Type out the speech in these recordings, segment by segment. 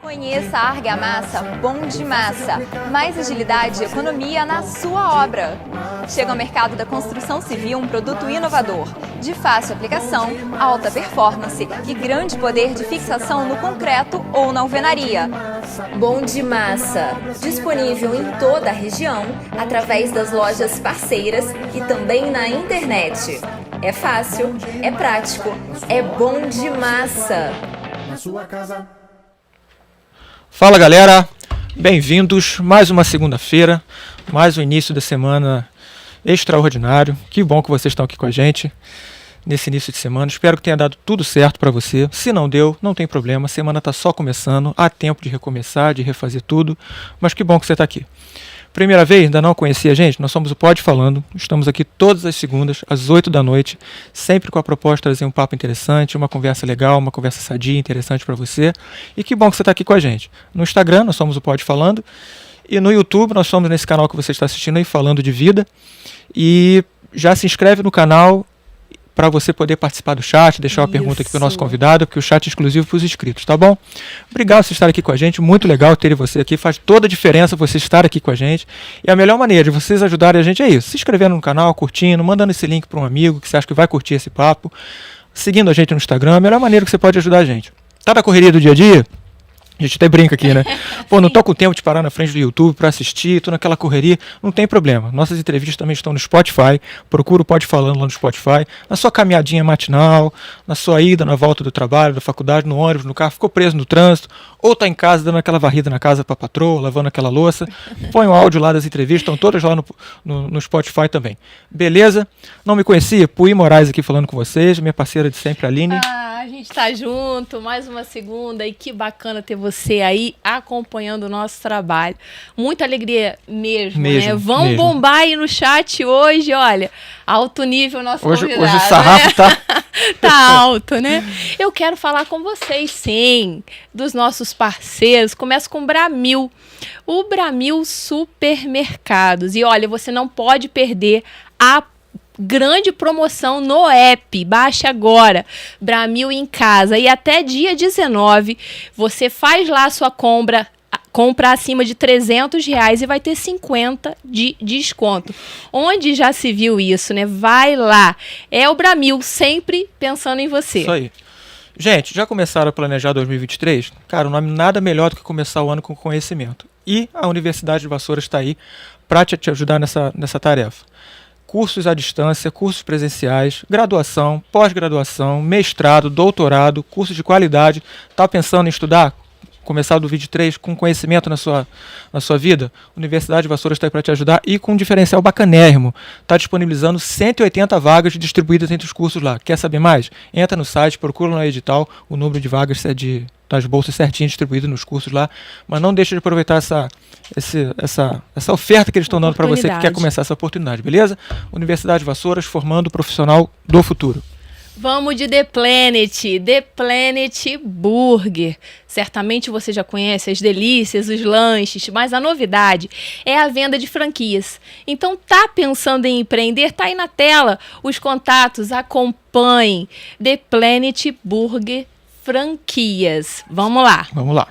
Conheça a Argamassa Bom de Massa. Mais agilidade e economia na sua obra. Chega ao mercado da construção civil um produto inovador, de fácil aplicação, alta performance e grande poder de fixação no concreto ou na alvenaria. Bom de Massa, disponível em toda a região, através das lojas parceiras e também na internet. É fácil, é prático, é bom de massa. Na sua casa. Fala galera, bem-vindos, mais uma segunda-feira, mais um início da semana extraordinário. Que bom que vocês estão aqui com a gente nesse início de semana. Espero que tenha dado tudo certo para você. Se não deu, não tem problema, a semana está só começando, há tempo de recomeçar, de refazer tudo, mas que bom que você está aqui. Primeira vez, ainda não conhecia a gente? Nós somos o Pode Falando, estamos aqui todas as segundas, às 8 da noite, sempre com a proposta de trazer um papo interessante, uma conversa legal, uma conversa sadia, interessante para você. E que bom que você está aqui com a gente. No Instagram, nós somos o Pode Falando, e no YouTube, nós somos nesse canal que você está assistindo aí, Falando de Vida. E já se inscreve no canal para você poder participar do chat, deixar uma pergunta aqui para o nosso convidado, porque o chat é exclusivo para os inscritos, tá bom? Obrigado por você estar aqui com a gente, muito legal ter você aqui, faz toda a diferença você estar aqui com a gente, e a melhor maneira de vocês ajudarem a gente é isso, se inscrevendo no canal, curtindo, mandando esse link para um amigo que você acha que vai curtir esse papo, seguindo a gente no Instagram, a melhor maneira que você pode ajudar a gente. Tá na correria do dia a dia? A gente até brinca aqui, né? Pô, não tô com tempo de parar na frente do YouTube para assistir, tô naquela correria, não tem problema. Nossas entrevistas também estão no Spotify, procura o Pode Falando lá no Spotify, na sua caminhadinha matinal, na sua ida, na volta do trabalho, da faculdade, no ônibus, no carro, ficou preso no trânsito, ou tá em casa dando aquela varrida na casa pra patroa, lavando aquela louça, põe o áudio lá das entrevistas, estão todas lá no Spotify também. Beleza? Não me conhecia? Pui Moraes aqui falando com vocês, minha parceira de sempre, Aline. A gente tá junto, mais uma segunda, e que bacana ter você aí acompanhando o nosso trabalho. Muita alegria mesmo, né? Vamos bombar aí no chat hoje, olha, alto nível nosso convidado. Hoje o sarrafo, né? Tá alto, né? Eu quero falar com vocês, sim, dos nossos parceiros. Começa com o Bramil, o Bramil Supermercados. E olha, você não pode perder a grande promoção no app, baixa agora, Bramil em casa, e até dia 19 você faz lá a sua compra acima de R$300 e vai ter 50 de desconto. Onde já se viu isso, né? Vai lá, é o Bramil, sempre pensando em você. Isso aí. Gente, já começaram a planejar 2023? Cara, não há nada melhor do que começar o ano com conhecimento. E a Universidade de Vassouras está aí para te ajudar nessa tarefa. Cursos à distância, cursos presenciais, graduação, pós-graduação, mestrado, doutorado, cursos de qualidade. Está pensando em estudar? Começar do 23 com conhecimento na sua vida? Universidade de Vassouras está aí para te ajudar e com um diferencial bacanérrimo. Está disponibilizando 180 vagas distribuídas entre os cursos lá. Quer saber mais? Entra no site, procura no edital o número de vagas das bolsas certinho distribuídas nos cursos lá. Mas não deixe de aproveitar essa oferta que eles estão dando para você que quer começar essa oportunidade, beleza? Universidade de Vassouras, formando o profissional do futuro. Vamos de The Planet Burger. Certamente você já conhece as delícias, os lanches, mas a novidade é a venda de franquias. Então tá pensando em empreender? Tá aí na tela os contatos, acompanhem The Planet Burger Franquias. Vamos lá. Vamos lá.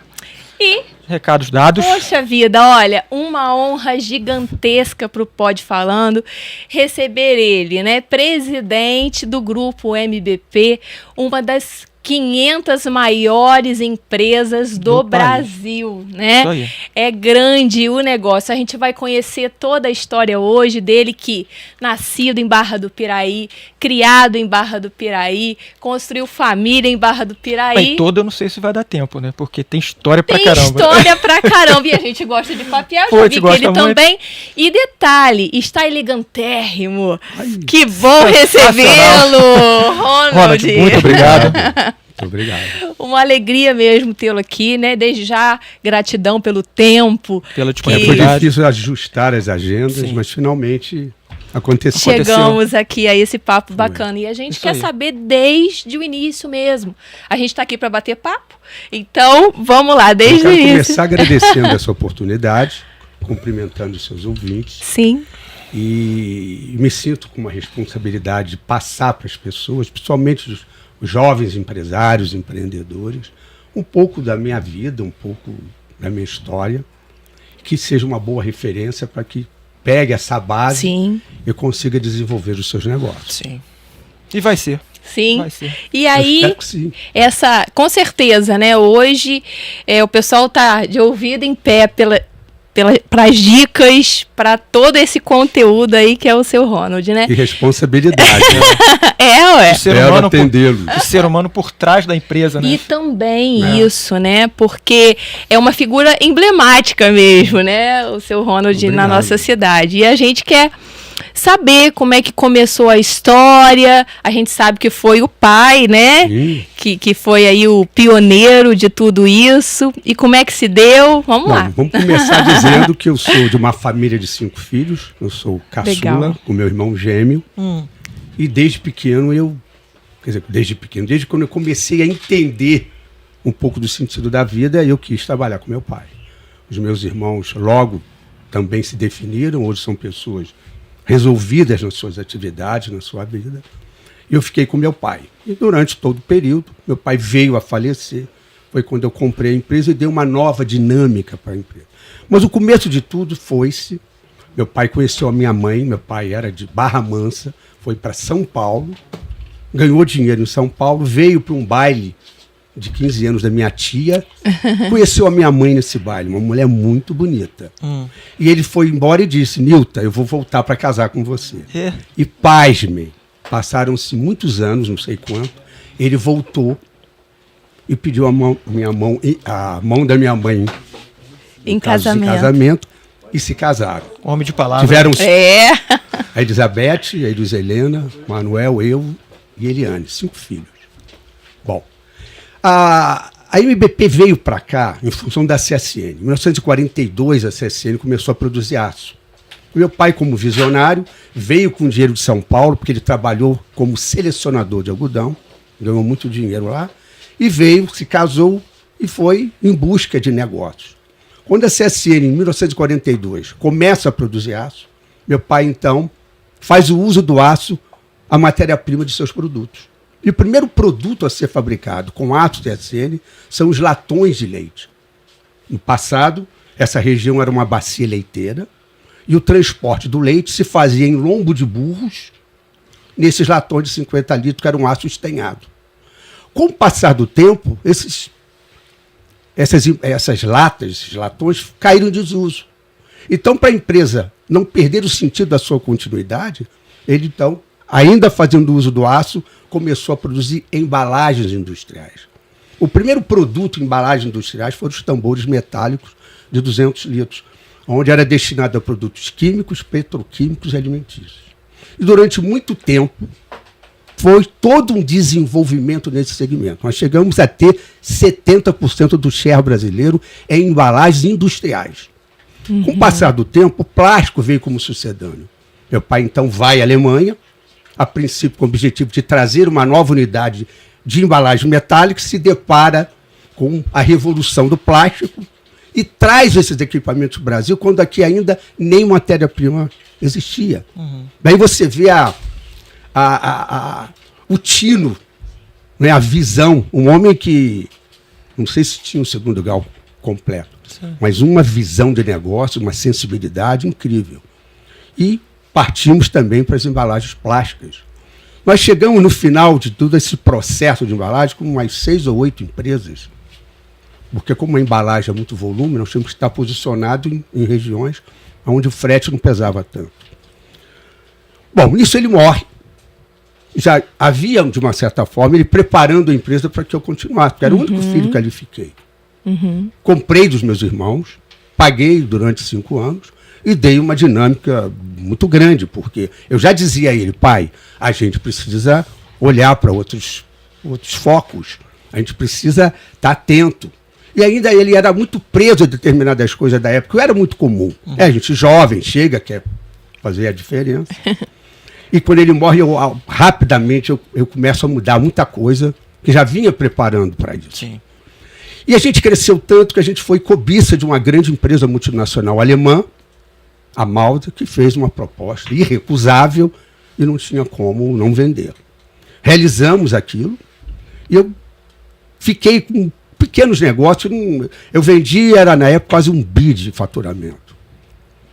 E recados dados. Poxa vida, olha, uma honra gigantesca para o Pode Falando receber ele, né? Presidente do Grupo MBP, uma das 500 maiores empresas do Brasil, né? Isso aí. É grande o negócio. A gente vai conhecer toda a história hoje dele, que nascido em Barra do Piraí, criado em Barra do Piraí, construiu família em Barra do Piraí. Bem, toda eu não sei se vai dar tempo, né? Porque tem história pra caramba. Tem história pra caramba. E a gente gosta de papiar, já vi que ele também. E detalhe, está elegantérrimo. Ai, que bom recebê-lo, Ronald. Muito obrigado. Muito obrigado. Uma alegria mesmo tê-lo aqui, né? Desde já, gratidão pelo tempo. Pela disponibilidade. Foi difícil ajustar as agendas, sim, mas finalmente aconteceu. Chegamos aqui a esse papo bacana. E a gente quer saber desde o início mesmo. A gente está aqui para bater papo. Então, vamos lá, desde o início. Eu quero começar agradecendo essa oportunidade, cumprimentando os seus ouvintes. Sim. E me sinto com uma responsabilidade de passar para as pessoas, principalmente os jovens empresários, empreendedores, um pouco da minha vida, um pouco da minha história, que seja uma boa referência para que pegue essa base Sim. e consiga desenvolver os seus negócios. Sim. E vai ser. Sim. Vai ser. E Eu aí, espero que sim. com certeza, né? Hoje o pessoal tá de ouvido em pé para as dicas, para todo esse conteúdo aí que é o seu Ronald, né? E responsabilidade, né? Ué. O ser Espero humano atendê-los. o ser humano por trás da empresa, né? E também É. isso, né? Porque é uma figura emblemática mesmo, né? O seu Ronald na Obrigado. nossa cidade. E a gente quer saber como é que começou a história. A gente sabe que foi o pai, né? Sim. Que foi aí o pioneiro de tudo isso. E como é que se deu? Vamos lá. Bom, vamos começar dizendo que eu sou de uma família de 5 filhos. Eu sou caçula, Legal. com meu irmão gêmeo. E desde pequeno desde quando eu comecei a entender um pouco do sentido da vida, eu quis trabalhar com meu pai. Os meus irmãos logo também se definiram, hoje são pessoas resolvidas nas suas atividades, na sua vida. E eu fiquei com meu pai. E durante todo o período, meu pai veio a falecer. Foi quando eu comprei a empresa e dei uma nova dinâmica para a empresa. Mas o começo de tudo foi-se. Meu pai conheceu a minha mãe, meu pai era de Barra Mansa, foi para São Paulo, ganhou dinheiro em São Paulo, veio para um baile de 15 anos da minha tia, conheceu a minha mãe nesse baile, uma mulher muito bonita. E ele foi embora e disse: Nilta, eu vou voltar para casar com você. É. E pasmem, passaram-se muitos anos, não sei quanto, ele voltou e pediu a mão da minha mãe Em no caso de casamento. casamento e se casaram. Homem de palavra. Tiveram É. a Elizabeth, a Elis Helena, Manuel, eu e Eliane, 5 filhos. Bom, a MBP veio para cá em função da CSN. Em 1942, a CSN começou a produzir aço. Meu pai, como visionário, veio com dinheiro de São Paulo, porque ele trabalhou como selecionador de algodão, ganhou muito dinheiro lá, e veio, se casou e foi em busca de negócios. Quando a CSN, em 1942, começa a produzir aço, meu pai, então, faz o uso do aço, a matéria-prima de seus produtos. E o primeiro produto a ser fabricado com aço CSN são os latões de leite. No passado, essa região era uma bacia leiteira e o transporte do leite se fazia em lombo de burros, nesses latões de 50 litros, que era um aço estenhado. Com o passar do tempo, essas latas, esses latões, caíram em desuso. Então, para a empresa não perder o sentido da sua continuidade, ele, então, ainda fazendo uso do aço, começou a produzir embalagens industriais. O primeiro produto em embalagens industriais foram os tambores metálicos de 200 litros, onde era destinado a produtos químicos, petroquímicos e alimentícios. E durante muito tempo, foi todo um desenvolvimento nesse segmento. Nós chegamos a ter 70% do share brasileiro em embalagens industriais. Com o passar do tempo, o plástico veio como sucedâneo. Meu pai, então, vai à Alemanha, a princípio com o objetivo de trazer uma nova unidade de embalagem metálica, se depara com a revolução do plástico e traz esses equipamentos para o Brasil, quando aqui ainda nem matéria-prima existia. Daí você vê o tino, né, a visão, um homem que, não sei se tinha um segundo grau completo, mas uma visão de negócio, uma sensibilidade incrível. E partimos também para as embalagens plásticas. Nós chegamos no final de todo esse processo de embalagem com umas 6 ou 8 empresas, porque como a embalagem é muito volume, nós tínhamos que estar posicionados em regiões onde o frete não pesava tanto. Bom, nisso ele morre. Já havia, de uma certa forma, ele preparando a empresa para que eu continuasse, porque era o único filho que ali fiquei. Comprei dos meus irmãos, paguei durante 5 anos e dei uma dinâmica muito grande, porque eu já dizia a ele: pai, a gente precisa olhar para outros focos, a gente precisa estar atento. E ainda ele era muito preso a determinadas coisas da época, que era muito comum. A gente jovem, chega, quer fazer a diferença. E quando ele morre, rapidamente eu começo a mudar muita coisa que já vinha preparando para isso. Sim. E a gente cresceu tanto que a gente foi cobiça de uma grande empresa multinacional alemã, a Malta, que fez uma proposta irrecusável e não tinha como não vender. Realizamos aquilo e eu fiquei com pequenos negócios, eu vendia, era na época quase 1 bi de faturamento.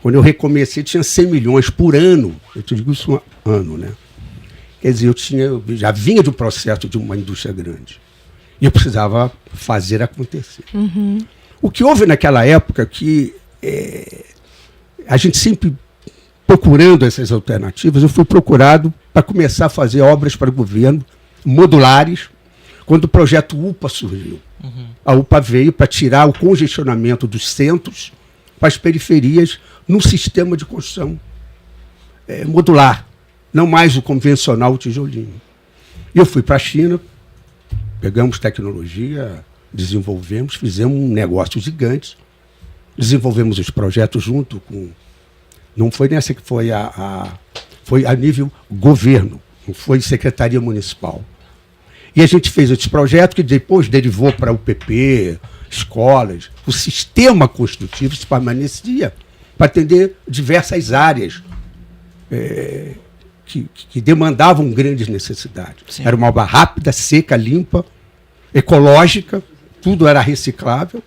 Quando eu recomecei, tinha 100 milhões por ano. Eu te digo isso um ano, né? Quer dizer, eu já vinha do processo de uma indústria grande. E eu precisava fazer acontecer. O que houve naquela época que a gente sempre procurando essas alternativas, eu fui procurado para começar a fazer obras para o governo, modulares, quando o projeto UPA surgiu. A UPA veio para tirar o congestionamento dos centros para as periferias num sistema de construção modular, não mais o convencional tijolinho. E eu fui para a China, pegamos tecnologia, desenvolvemos, fizemos um negócio gigante, desenvolvemos os projetos junto com... Não foi nessa que foi foi a nível governo, não foi secretaria municipal. E a gente fez esse projeto que depois derivou para o UPP, escolas. O sistema construtivo se permanecia para atender diversas áreas que demandavam grandes necessidades. Sim. Era uma obra rápida, seca, limpa, ecológica, tudo era reciclável.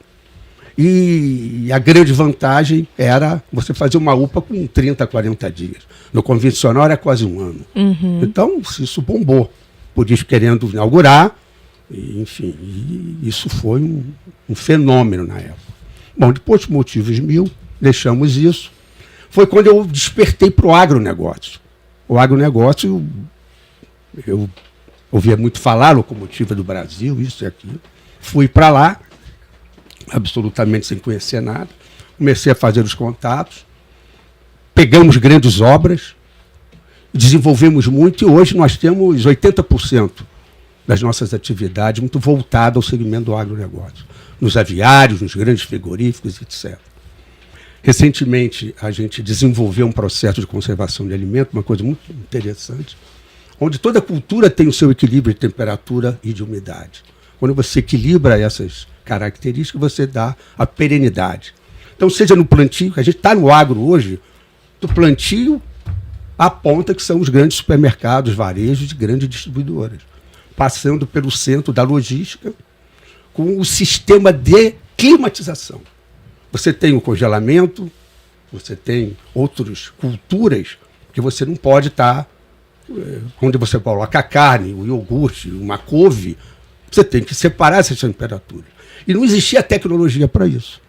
E a grande vantagem era você fazer uma UPA com 30, 40 dias. No convencional era quase 1 ano. Então, isso bombou. Por isso, querendo inaugurar, enfim, e isso foi um fenômeno na época. Bom, depois, por motivos mil, deixamos isso. Foi quando eu despertei para o agronegócio. O agronegócio, eu ouvia muito falar, locomotiva do Brasil, isso e aquilo. Fui para lá, absolutamente sem conhecer nada. Comecei a fazer os contatos. Pegamos grandes obras, desenvolvemos muito e hoje nós temos 80% das nossas atividades muito voltadas ao segmento do agronegócio. Nos aviários, nos grandes frigoríficos, etc. Recentemente, a gente desenvolveu um processo de conservação de alimento, uma coisa muito interessante, onde toda cultura tem o seu equilíbrio de temperatura e de umidade. Quando você equilibra essas características, você dá a perenidade. Então, seja no plantio, a gente está no agro hoje, do plantio à ponta, que são os grandes supermercados, varejos de grandes distribuidoras, passando pelo centro da logística, com o sistema de climatização. Você tem o congelamento, você tem outras culturas que você não pode estar, onde você coloca a carne, o iogurte, uma couve, você tem que separar essas temperaturas. E não existia tecnologia para isso.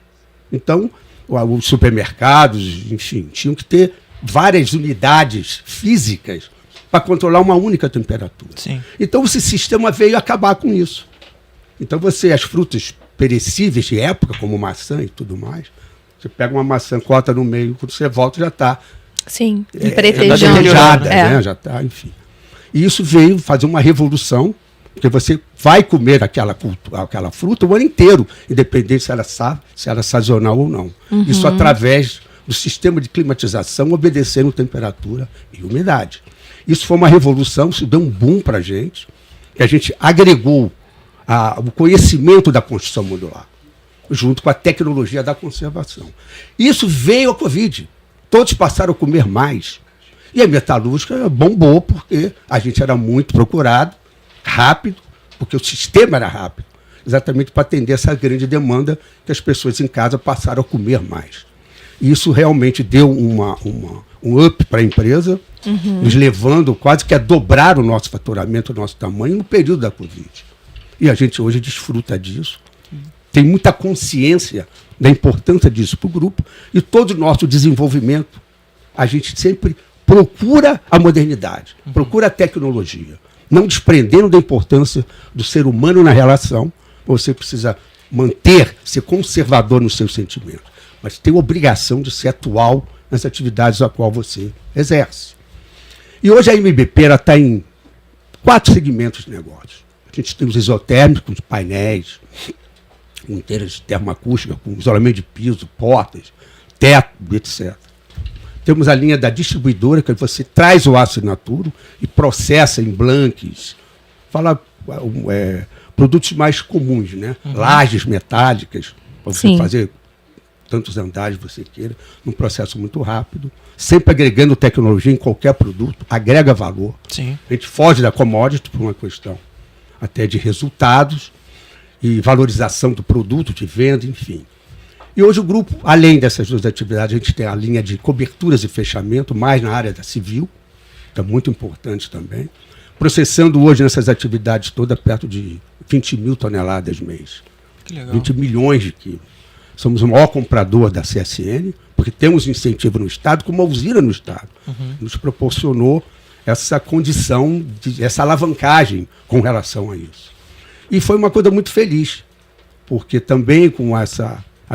Então, os supermercados, enfim, tinham que ter várias unidades físicas para controlar uma única temperatura. Sim. Então, esse sistema veio acabar com isso. Então, as frutas perecíveis de época, como maçã e tudo mais, você pega uma maçã, corta no meio, quando você volta já está... Sim, empretejada, né? Já está, enfim. E isso veio fazer uma revolução, porque você vai comer aquela fruta o ano inteiro, independente se ela é sazonal ou não. Isso através do sistema de climatização, obedecendo temperatura e umidade. Isso foi uma revolução, isso deu um boom para a gente agregou o conhecimento da construção modular, junto com a tecnologia da conservação. Isso veio a Covid. Todos passaram a comer mais. E a metalúrgica bombou, porque a gente era muito procurado, rápido, porque o sistema era rápido, exatamente para atender essa grande demanda que as pessoas em casa passaram a comer mais. E isso realmente deu um up para a empresa, nos levando quase que a dobrar o nosso faturamento, o nosso tamanho, no período da Covid. E a gente hoje desfruta disso, tem muita consciência da importância disso para o grupo, e todo o nosso desenvolvimento, a gente sempre procura a modernidade, procura a tecnologia, não desprendendo da importância do ser humano na relação. Você precisa ser conservador nos seus sentimentos, mas tem a obrigação de ser atual nas atividades a qual você exerce. E hoje a MBP está em 4 segmentos de negócio. A gente tem os isotérmicos, os painéis, inteiras de termoacústica, com isolamento de piso, portas, teto, etc. Temos a linha da distribuidora, que você traz o aço in natura e processa em blanques, produtos mais comuns, né? Lajes metálicas, para você fazer tantos andares você queira, num processo muito rápido, sempre agregando tecnologia em qualquer produto, agrega valor. Sim. A gente foge da commodity por uma questão até de resultados, e valorização do produto, de venda, enfim. E hoje o grupo, além dessas duas atividades, a gente tem a linha de coberturas e fechamento, mais na área da civil, que é muito importante também, processando hoje nessas atividades todas perto de 20 mil toneladas mês. Que legal. 20 milhões de quilos. Somos o maior comprador da CSN, porque temos incentivo no Estado, como uma usina no Estado. Nos proporcionou essa condição, essa alavancagem com relação a isso. E foi uma coisa muito feliz, porque também com a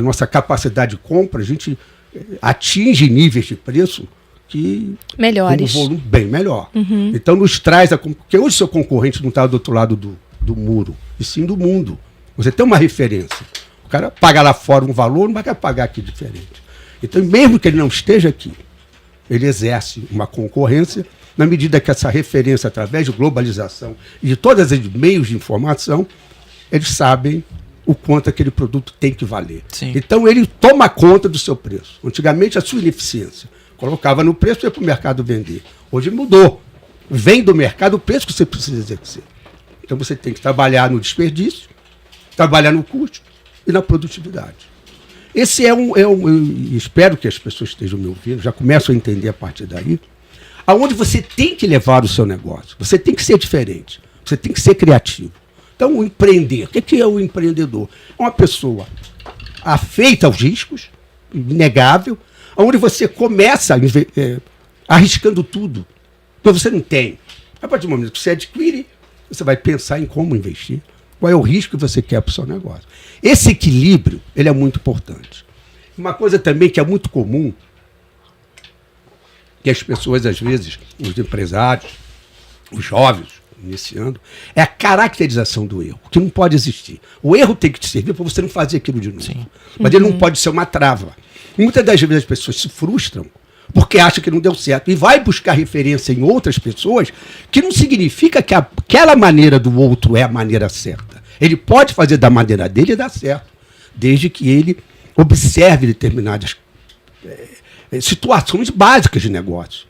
nossa capacidade de compra, a gente atinge níveis de preço que melhores. Um volume bem melhor. Então nos traz, porque hoje o seu concorrente não está do outro lado do muro, e sim do mundo. Você tem uma referência. O cara paga lá fora um valor, não vai pagar aqui diferente. Então, mesmo que ele não esteja aqui, ele exerce uma concorrência, na medida que essa referência, através de globalização e de todos os meios de informação, eles sabem o quanto aquele produto tem que valer. Sim. Então, ele toma conta do seu preço. Antigamente, a sua ineficiência colocava no preço e ia para o mercado vender. Hoje mudou. Vem do mercado o preço que você precisa exercer. Então, você tem que trabalhar no desperdício, trabalhar no custo e na produtividade. Esse espero que as pessoas estejam me ouvindo, já começam a entender a partir daí, aonde você tem que levar o seu negócio. Você tem que ser diferente, você tem que ser criativo. Então, o empreender, o que é o empreendedor? É uma pessoa afeita aos riscos, inegável, onde você começa arriscando tudo, porque você não tem. A partir do momento que você adquire, você vai pensar em como investir, qual é o risco que você quer para o seu negócio. Esse equilíbrio, ele é muito importante. Uma coisa também que é muito comum, que as pessoas, às vezes, os empresários, os jovens, iniciando, é a caracterização do erro, que não pode existir. O erro tem que te servir para você não fazer aquilo de novo. Sim. Mas ele não pode ser uma trava. Muitas das vezes as pessoas se frustram porque acham que não deu certo e vai buscar referência em outras pessoas, que não significa que aquela maneira do outro é a maneira certa. Ele pode fazer da maneira dele e dar certo, desde que ele observe determinadas situações básicas de negócio.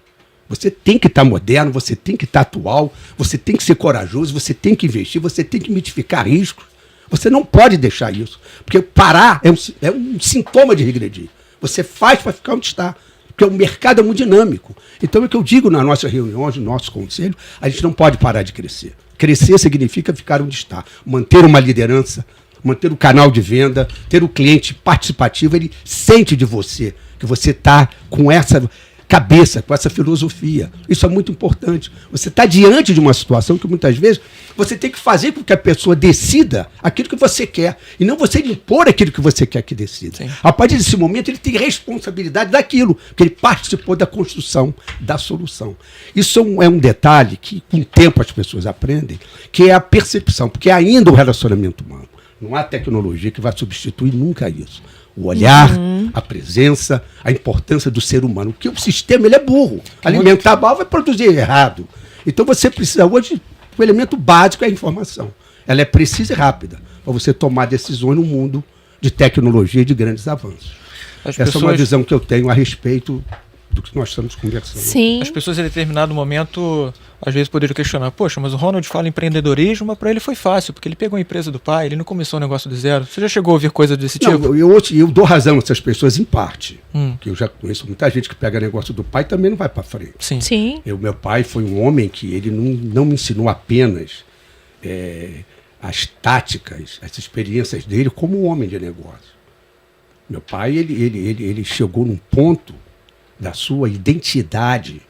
Você tem que estar moderno, você tem que estar atual, você tem que ser corajoso, você tem que investir, você tem que mitificar riscos. Você não pode deixar isso, porque parar é um sintoma de regredir. Você faz para ficar onde está, porque o mercado é muito dinâmico. Então é o que eu digo nas nossas reuniões, no nosso conselho, a gente não pode parar de crescer. Crescer significa ficar onde está, manter uma liderança, manter o canal de venda, ter o cliente participativo, ele sente de você, que você está com essa cabeça, com essa filosofia. Isso é muito importante. Você está diante de uma situação que muitas vezes você tem que fazer com que a pessoa decida aquilo que você quer e não você impor aquilo que você quer que decida. Sim. A partir desse momento ele tem responsabilidade daquilo, que ele participou da construção da solução. Isso é um detalhe que com o tempo as pessoas aprendem, que é a percepção, porque é ainda o relacionamento humano. Não há tecnologia que vai substituir nunca isso. O olhar, a presença, a importância do ser humano. Porque o sistema ele é burro. Alimentar mal vai produzir errado. Então você precisa hoje, o elemento básico é a informação. Ela é precisa e rápida para você tomar decisões no mundo de tecnologia e de grandes avanços. Essa é uma visão que eu tenho a respeito do que nós estamos conversando. Sim. As pessoas em determinado momento, às vezes, poderiam questionar, poxa, mas o Ronald fala em empreendedorismo, mas para ele foi fácil, porque ele pegou a empresa do pai, ele não começou um negócio do zero. Você já chegou a ouvir coisas desse tipo? Não, eu dou razão a essas pessoas em parte, que eu já conheço muita gente que pega negócio do pai e também não vai para frente. Sim. Sim. Meu pai foi um homem que ele não me ensinou apenas as táticas, as experiências dele como um homem de negócio. Meu pai, ele chegou num ponto da sua identidade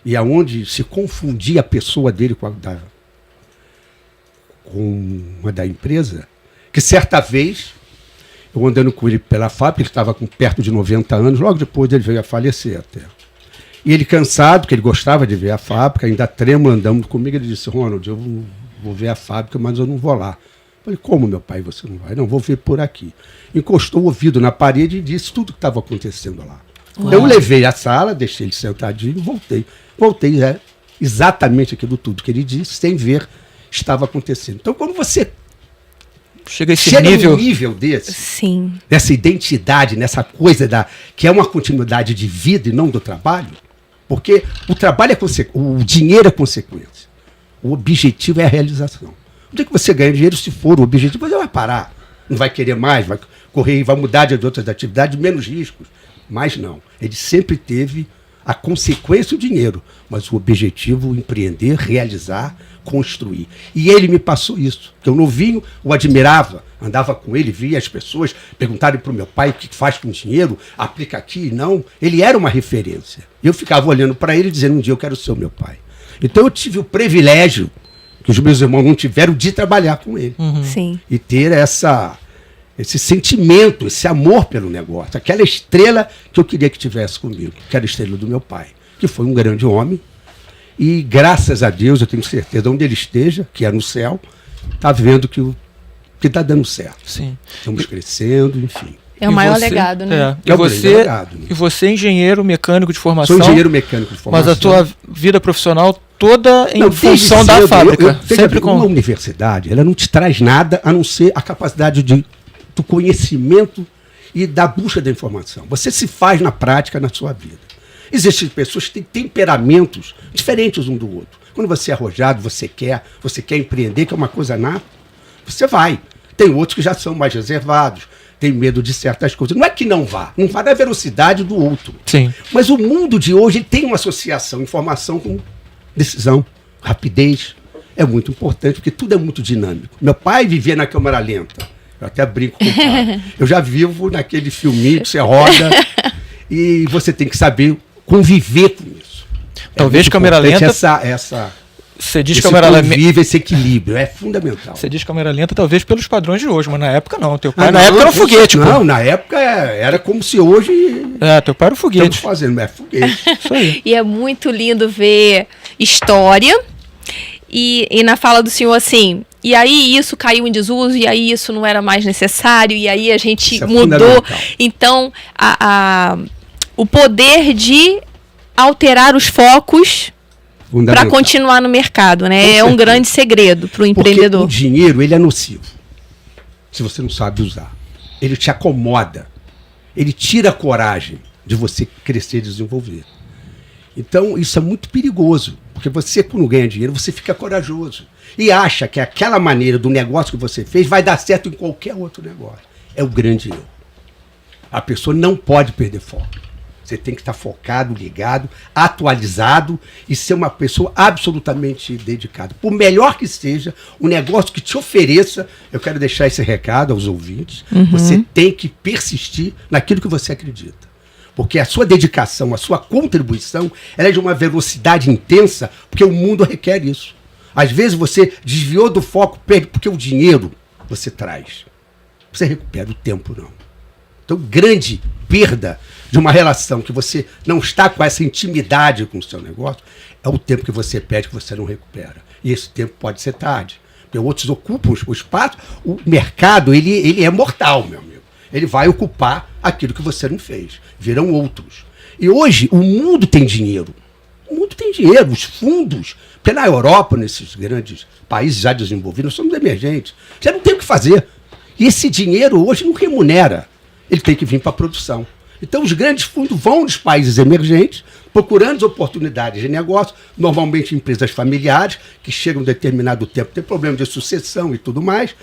e aonde se confundia a pessoa dele com uma da empresa, que certa vez, eu andando com ele pela fábrica, ele estava com perto de 90 anos, logo depois ele veio a falecer até. E ele cansado, que ele gostava de ver a fábrica, ainda tremo andando comigo, ele disse, Ronald, eu vou ver a fábrica, mas eu não vou lá. Eu falei, como, meu pai, você não vai? Não, vou ver por aqui. Encostou o ouvido na parede e disse tudo o que estava acontecendo lá. Uau. Eu levei a sala, deixei ele sentadinho e voltei. Voltei, exatamente aquilo tudo que ele disse, sem ver, estava acontecendo. Então, quando você chega num nível desse, sim, dessa identidade, nessa coisa que é uma continuidade de vida e não do trabalho, porque o trabalho o dinheiro é consequência. O objetivo é a realização. No dia que você ganha dinheiro, se for o objetivo, você vai parar. Não vai querer mais, vai correr, vai mudar de outras atividades, menos riscos. Mas não. Ele sempre teve a consequência o dinheiro, mas o objetivo empreender, realizar, construir. E ele me passou isso, que eu novinho o admirava, andava com ele, via as pessoas perguntarem para o meu pai o que faz com dinheiro, aplica aqui, não. Ele era uma referência. Eu ficava olhando para ele dizendo, um dia eu quero ser o meu pai. Então eu tive o privilégio, que os meus irmãos não tiveram, de trabalhar com ele. Sim. E ter esse sentimento, esse amor pelo negócio, aquela estrela que eu queria que tivesse comigo, que era a estrela do meu pai, que foi um grande homem, e graças a Deus, eu tenho certeza, onde ele esteja, que é no céu, está vendo que está dando certo. Sim. Estamos crescendo, enfim. É o maior legado, né? E você é engenheiro mecânico de formação. Sou engenheiro mecânico de formação. Mas a tua vida profissional toda em função da fábrica. Sempre com uma universidade, ela não te traz nada a não ser a capacidade do conhecimento e da busca da informação. Você se faz na prática na sua vida. Existem pessoas que têm temperamentos diferentes um do outro. Quando você é arrojado, você quer empreender, que é uma coisa nata, você vai. Tem outros que já são mais reservados, tem medo de certas coisas. Não é que não vá na velocidade do outro. Sim. Mas o mundo de hoje ele tem uma associação, informação com decisão, rapidez. É muito importante, porque tudo é muito dinâmico. Meu pai vivia na câmara lenta. Eu até brinco com o pai. Eu já vivo naquele filminho que você roda e você tem que saber conviver com isso. Talvez câmera lenta... Você diz câmera lenta... esse equilíbrio, é fundamental. Você diz câmera lenta talvez pelos padrões de hoje, mas na época não. Teu pai na época era um foguete. Não, na época era como se hoje... teu pai era um foguete. Estamos fazendo, é foguete. Isso aí. E é muito lindo ver história e na fala do senhor assim... E aí isso caiu em desuso, e aí isso não era mais necessário, e aí a gente mudou. Então, o poder de alterar os focos para continuar no mercado, né? É um grande segredo para o empreendedor. Porque o dinheiro, ele é nocivo, se você não sabe usar. Ele te acomoda. Ele tira a coragem de você crescer e desenvolver. Então, isso é muito perigoso. Porque você, quando ganha dinheiro, você fica corajoso. E acha que aquela maneira do negócio que você fez vai dar certo em qualquer outro negócio. É o grande erro. A pessoa não pode perder foco. Você tem que estar focado, ligado, atualizado e ser uma pessoa absolutamente dedicada. Por melhor que seja, o negócio que te ofereça, eu quero deixar esse recado aos ouvintes, você tem que persistir naquilo que você acredita. Porque a sua dedicação, a sua contribuição, ela é de uma velocidade intensa, porque o mundo requer isso. Às vezes você desviou do foco, porque o dinheiro você traz. Você recupera o tempo, não. Então, grande perda de uma relação que você não está com essa intimidade com o seu negócio, é o tempo que você perde que você não recupera. E esse tempo pode ser tarde. Porque outros ocupam o espaço. O mercado, ele é mortal, meu amigo. Ele vai ocupar aquilo que você não fez. Virão outros. E hoje, o mundo tem dinheiro. O mundo tem dinheiro. Os fundos, porque na Europa, nesses grandes países já desenvolvidos, nós somos emergentes. Já não tem o que fazer. E esse dinheiro hoje não remunera. Ele tem que vir para a produção. Então, os grandes fundos vão nos países emergentes, procurando oportunidades de negócio, normalmente empresas familiares, que chegam a um determinado tempo, tem problema de sucessão e tudo mais,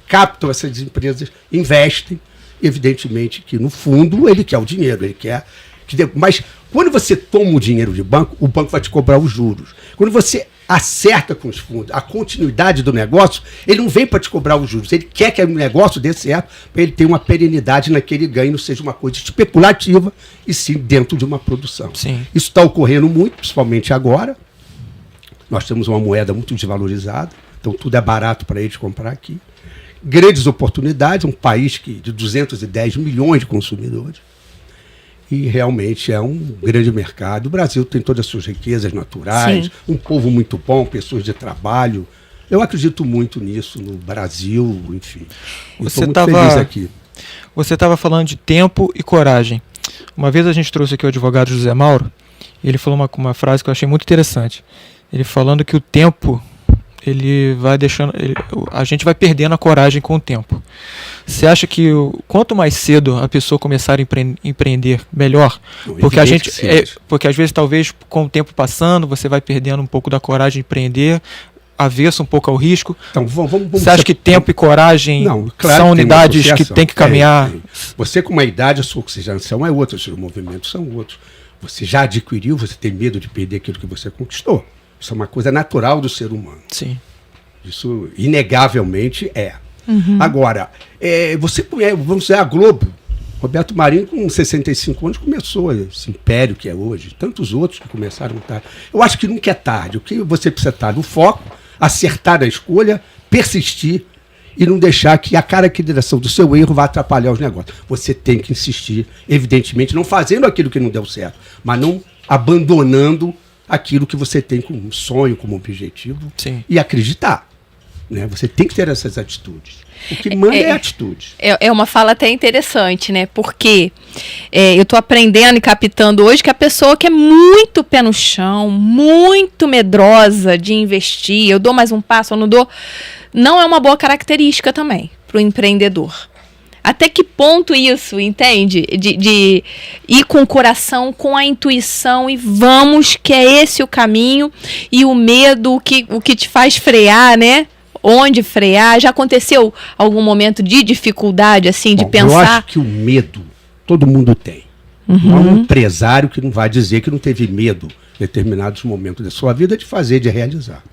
captam essas empresas, investem, evidentemente que no fundo ele quer o dinheiro, ele quer... Mas quando você toma o dinheiro de banco, o banco vai te cobrar os juros. Quando você acerta com os fundos a continuidade do negócio, ele não vem para te cobrar os juros, ele quer que o negócio dê certo, para ele ter uma perenidade naquele ganho, não seja uma coisa especulativa, e sim dentro de uma produção. Sim. Isso está ocorrendo muito, principalmente agora. Nós temos uma moeda muito desvalorizada, então tudo é barato para eles comprar aqui. Grandes oportunidades, um país de 210 milhões de consumidores. E realmente é um grande mercado. O Brasil tem todas as suas riquezas naturais, um povo muito bom, pessoas de trabalho. Eu acredito muito nisso no Brasil, enfim. Estou muito feliz aqui. Você estava falando de tempo e coragem. Uma vez a gente trouxe aqui o advogado José Mauro, e ele falou uma frase que eu achei muito interessante. Ele falando que o tempo... a gente vai perdendo a coragem com o tempo. Você acha que quanto mais cedo a pessoa começar a empreender, melhor? Porque às vezes, talvez, com o tempo passando, você vai perdendo um pouco da coragem de empreender. avesso um pouco ao risco? Então, vamos Você acha que tempo e coragem Não, claro são que tem unidades que associação. tem que caminhar? Você com uma idade, a sua oxigenação é outra, os seus movimentos são outros. Você já adquiriu, você tem medo de perder aquilo que você conquistou. Isso é uma coisa natural do ser humano. Sim. Isso, inegavelmente, é. Agora, vamos dizer, a Globo. Roberto Marinho, com 65 anos, começou esse império que é hoje. Tantos outros que começaram tarde. Eu acho que nunca é tarde. O que você precisa estar no foco, acertar a escolha, persistir e não deixar que a caracterização do seu erro vá atrapalhar os negócios. Você tem que insistir, evidentemente, não fazendo aquilo que não deu certo, mas não abandonando aquilo que você tem como sonho, como objetivo. Sim. E acreditar. Né? Você tem que ter essas atitudes. O que manda é atitude. É uma fala até interessante, né? Porque eu estou aprendendo e captando hoje que a pessoa que é muito pé no chão, muito medrosa de investir, eu dou mais um passo, eu não dou, não é uma boa característica também para o empreendedor. Até que ponto isso, entende? De ir com o coração, com a intuição e vamos, que é esse o caminho, e o medo, o que te faz frear, né? Onde frear? Já aconteceu algum momento de dificuldade, assim, de pensar? Eu acho que o medo todo mundo tem. Não há um empresário que não vai dizer que não teve medo em determinados momentos da sua vida de fazer, de realizar.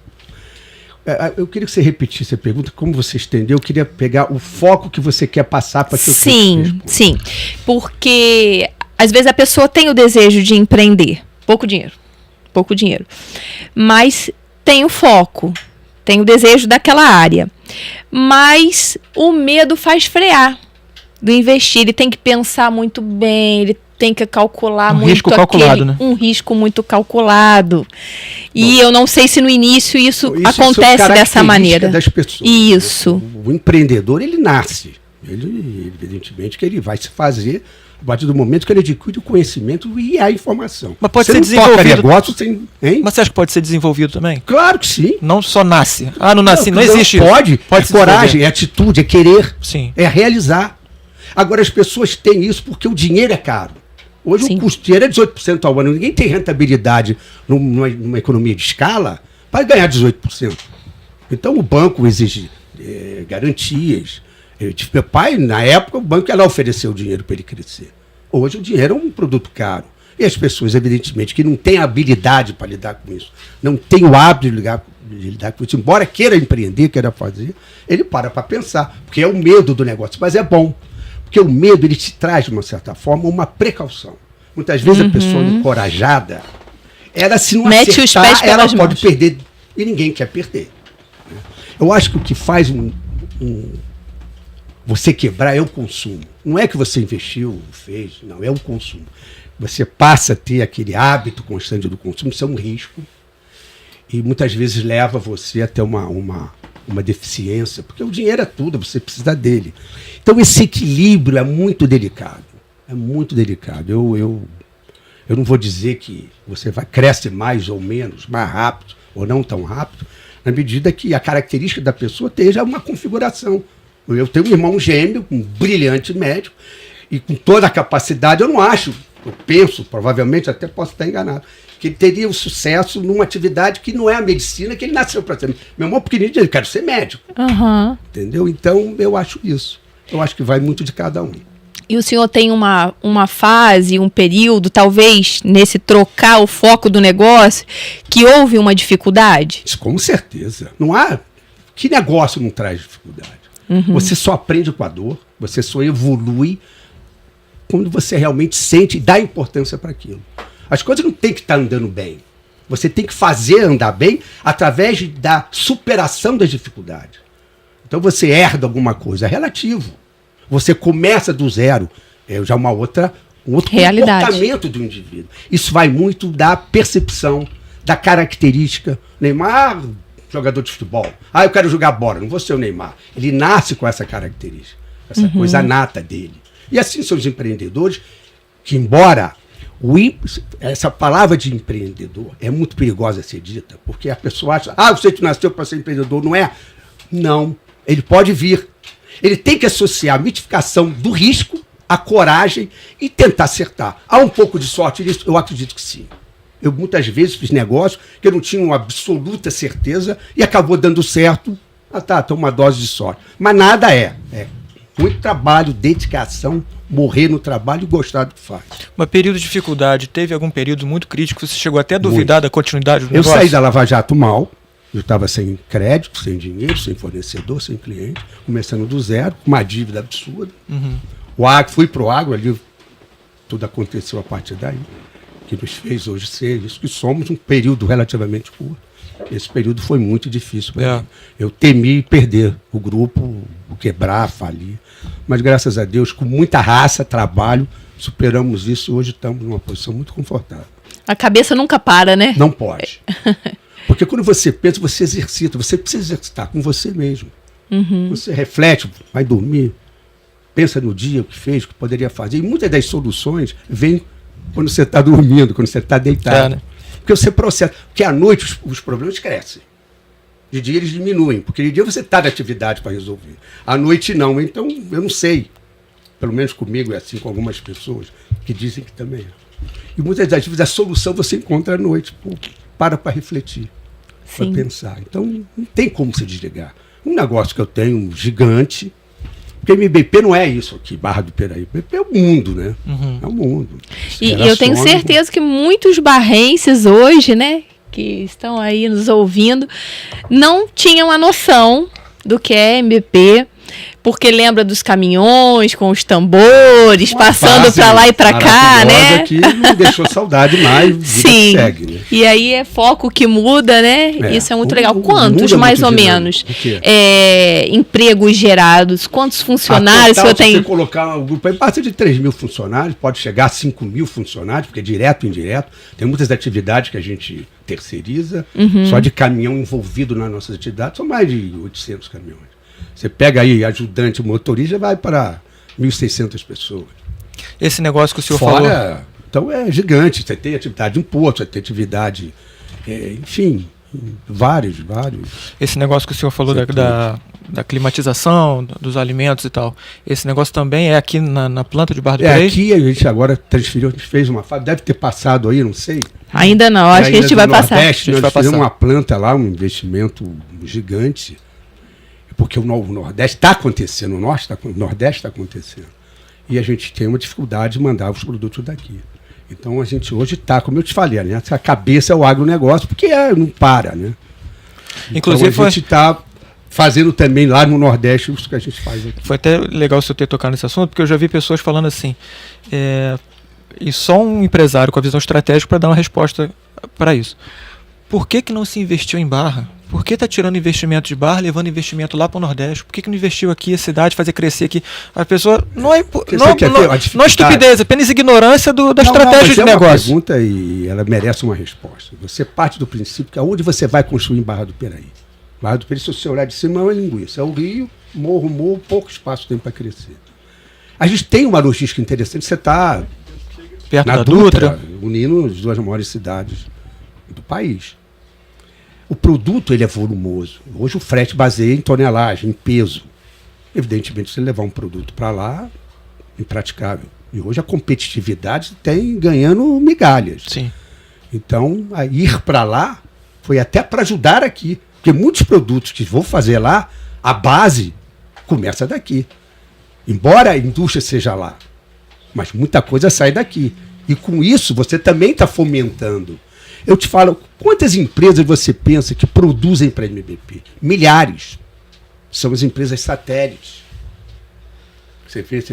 Eu queria que você repetisse a pergunta, como você estendeu, eu queria pegar o foco que você quer passar para que eu Sim, porque às vezes a pessoa tem o desejo de empreender, pouco dinheiro, mas tem o foco, tem o desejo daquela área, mas o medo faz frear do investir. Ele tem que pensar muito bem, ele tem que calcular muito risco calculado, né? Um risco muito calculado. E eu não sei se no início isso acontece dessa maneira. Das pessoas. Isso. O empreendedor, ele nasce. Ele, evidentemente, que ele vai se fazer a partir do momento que ele adquire o conhecimento e a informação. Mas pode você ser não desenvolvido. Toca negócio sem, hein? Mas você acha que pode ser desenvolvido também? Claro que sim. Não só nasce. Ah, não nasce, não existe pode, isso. Pode é coragem, é atitude, é querer, Sim. é realizar. Agora as pessoas têm isso porque o dinheiro é caro. Hoje Sim. o custo de dinheiro é 18% ao ano. Ninguém tem rentabilidade numa economia de escala para ganhar 18%. Então o banco exige garantias. Meu pai, na época, o banco ia lá oferecer o dinheiro para ele crescer. Hoje o dinheiro é um produto caro. E as pessoas, evidentemente, que não têm habilidade para lidar com isso, não têm o hábito de lidar com isso, embora queira empreender, queira fazer, ele para pensar, porque é o medo do negócio. Mas é bom, porque o medo ele te traz, de uma certa forma, uma precaução. Muitas vezes a pessoa encorajada, ela se não mete os acertar, pés pelas ela mãos. pode perder, e ninguém quer perder. Eu acho que o que faz você quebrar é o consumo. Não é que você investiu, fez, não, é o consumo. Você passa a ter aquele hábito constante do consumo, isso é um risco. E muitas vezes leva você até uma deficiência, porque o dinheiro é tudo, você precisa dele. Então esse equilíbrio é muito delicado. É muito delicado. Eu não vou dizer que você cresce mais ou menos, mais rápido ou não tão rápido, na medida que a característica da pessoa esteja uma configuração. Eu tenho um irmão gêmeo, um brilhante médico, e com toda a capacidade, eu penso, provavelmente, até posso estar enganado, que ele teria o sucesso numa atividade que não é a medicina, que ele nasceu para ser. Meu irmão pequenininho diz, eu quero ser médico. Entendeu? Então, eu acho isso. Eu acho que vai muito de cada um. E o senhor tem uma fase, um período, talvez, nesse trocar o foco do negócio, que houve uma dificuldade? Isso, com certeza. Não há... Que negócio não traz dificuldade? Você só aprende com a dor, você só evolui quando você realmente sente e dá importância para aquilo. As coisas não tem que estar andando bem. Você tem que fazer andar bem através da superação das dificuldades. Então você herda alguma coisa, é relativo. Você começa do zero, já um outro realidade. Comportamento do indivíduo. Isso vai muito da percepção, da característica. Neymar, jogador de futebol. Eu quero jogar bola, não vou ser o Neymar. Ele nasce com essa característica, essa coisa nata dele. E assim são os empreendedores, que embora essa palavra de empreendedor é muito perigosa a ser dita, porque a pessoa acha, você que nasceu para ser empreendedor, não é? Não, ele pode vir. Ele tem que associar a mitificação do risco, a coragem e tentar acertar. Há um pouco de sorte nisso? Eu acredito que sim. Eu muitas vezes fiz negócio que eu não tinha uma absoluta certeza e acabou dando certo. Tem uma dose de sorte. Mas nada é muito trabalho, dedicação, morrer no trabalho e gostar do que faz. Mas período de dificuldade, teve algum período muito crítico, você chegou até a duvidar da continuidade do Eu negócio? saí da Lava Jato mal, eu estava sem crédito, sem dinheiro, sem fornecedor, sem cliente, começando do zero, com uma dívida absurda. Fui pro agro ali, tudo aconteceu a partir daí, que nos fez hoje ser isso, que somos um período relativamente curto. Esse período foi muito difícil para mim. Eu temi perder o grupo, quebrar, falir. Mas, graças a Deus, com muita raça, trabalho, superamos isso e hoje estamos numa posição muito confortável. A cabeça nunca para, né? Não pode. Porque quando você pensa, você exercita. Você precisa exercitar com você mesmo. Você reflete, vai dormir, pensa no dia, o que fez, o que poderia fazer. E muitas das soluções vêm quando você está dormindo, quando você está deitado. Né? Porque você processa. Porque à noite os problemas crescem. De dia eles diminuem. Porque de dia você está na atividade para resolver. À noite não. Então, eu não sei. Pelo menos comigo é assim, com algumas pessoas que dizem que também é. E muitas das vezes a solução você encontra à noite. Para refletir. Para pensar. Então, não tem como se desligar. Um negócio que eu tenho gigante. Porque MBP não é isso aqui, Barra do Piraí. MBP é o mundo, né? É o mundo. E eu tenho certeza que muitos barrenses hoje, né, que estão aí nos ouvindo, não tinham a noção do que é MBP, porque lembra dos caminhões com os tambores, passando para lá e para cá, né? Que não deixou saudade mais, sim. Segue, né? E aí é foco que muda, né? Isso é muito legal. Quantos, mais ou menos, empregos gerados? Quantos funcionários total, você tem? Se você colocar o grupo aí, passa de 3 mil funcionários, pode chegar a 5 mil funcionários, porque é direto e indireto. Tem muitas atividades que a gente terceiriza. Só de caminhão envolvido nas nossas atividades, são mais de 800 caminhões. Você pega aí ajudante motorista, vai para 1.600 pessoas. Esse negócio que o senhor falou... Então é gigante. Você tem atividade em porto, você tem atividade... enfim, vários. Esse negócio que o senhor falou da climatização, dos alimentos e tal. Esse negócio também é aqui na planta de Barra do Piraí? Aqui a gente agora transferiu, a gente fez uma fábrica, deve ter passado aí, não sei. Ainda não, acho que a gente vai passar. Nós fizemos uma planta lá, um investimento gigante. Porque o Nordeste está acontecendo, o Nordeste está acontecendo. E a gente tem uma dificuldade de mandar os produtos daqui. Então a gente hoje está, como eu te falei, né? A cabeça é o agronegócio, porque não para, né? Inclusive então a gente está fazendo também lá no Nordeste isso que a gente faz aqui. Foi até legal o senhor ter tocado nesse assunto, porque eu já vi pessoas falando assim, e só um empresário com a visão estratégica para dar uma resposta para isso. Por que não se investiu em Barra? Por que está tirando investimento de Barra, levando investimento lá para o Nordeste? Por que não investiu aqui, a cidade, fazer crescer aqui? A pessoa não é estupidez, é apenas ignorância da estratégia de negócio. É uma pergunta e ela merece uma resposta. Você parte do princípio que aonde você vai construir em Barra do Piraí? Barra do Piraí, se você olhar de cima, é uma linguiça. É o rio, morro, pouco espaço tem para crescer. A gente tem uma logística interessante, você está perto na da Dutra, unindo as duas maiores cidades do país. O produto ele é volumoso. Hoje o frete baseia em tonelagem, em peso. Evidentemente, se você levar um produto para lá, impraticável. E hoje a competitividade tem ganhando migalhas. Sim. Então, a ir para lá foi até para ajudar aqui. Porque muitos produtos que vou fazer lá, a base começa daqui. Embora a indústria seja lá, mas muita coisa sai daqui. E com isso, você também está fomentando. Eu te falo, quantas empresas você pensa que produzem para a MBP? Milhares. São as empresas satélites.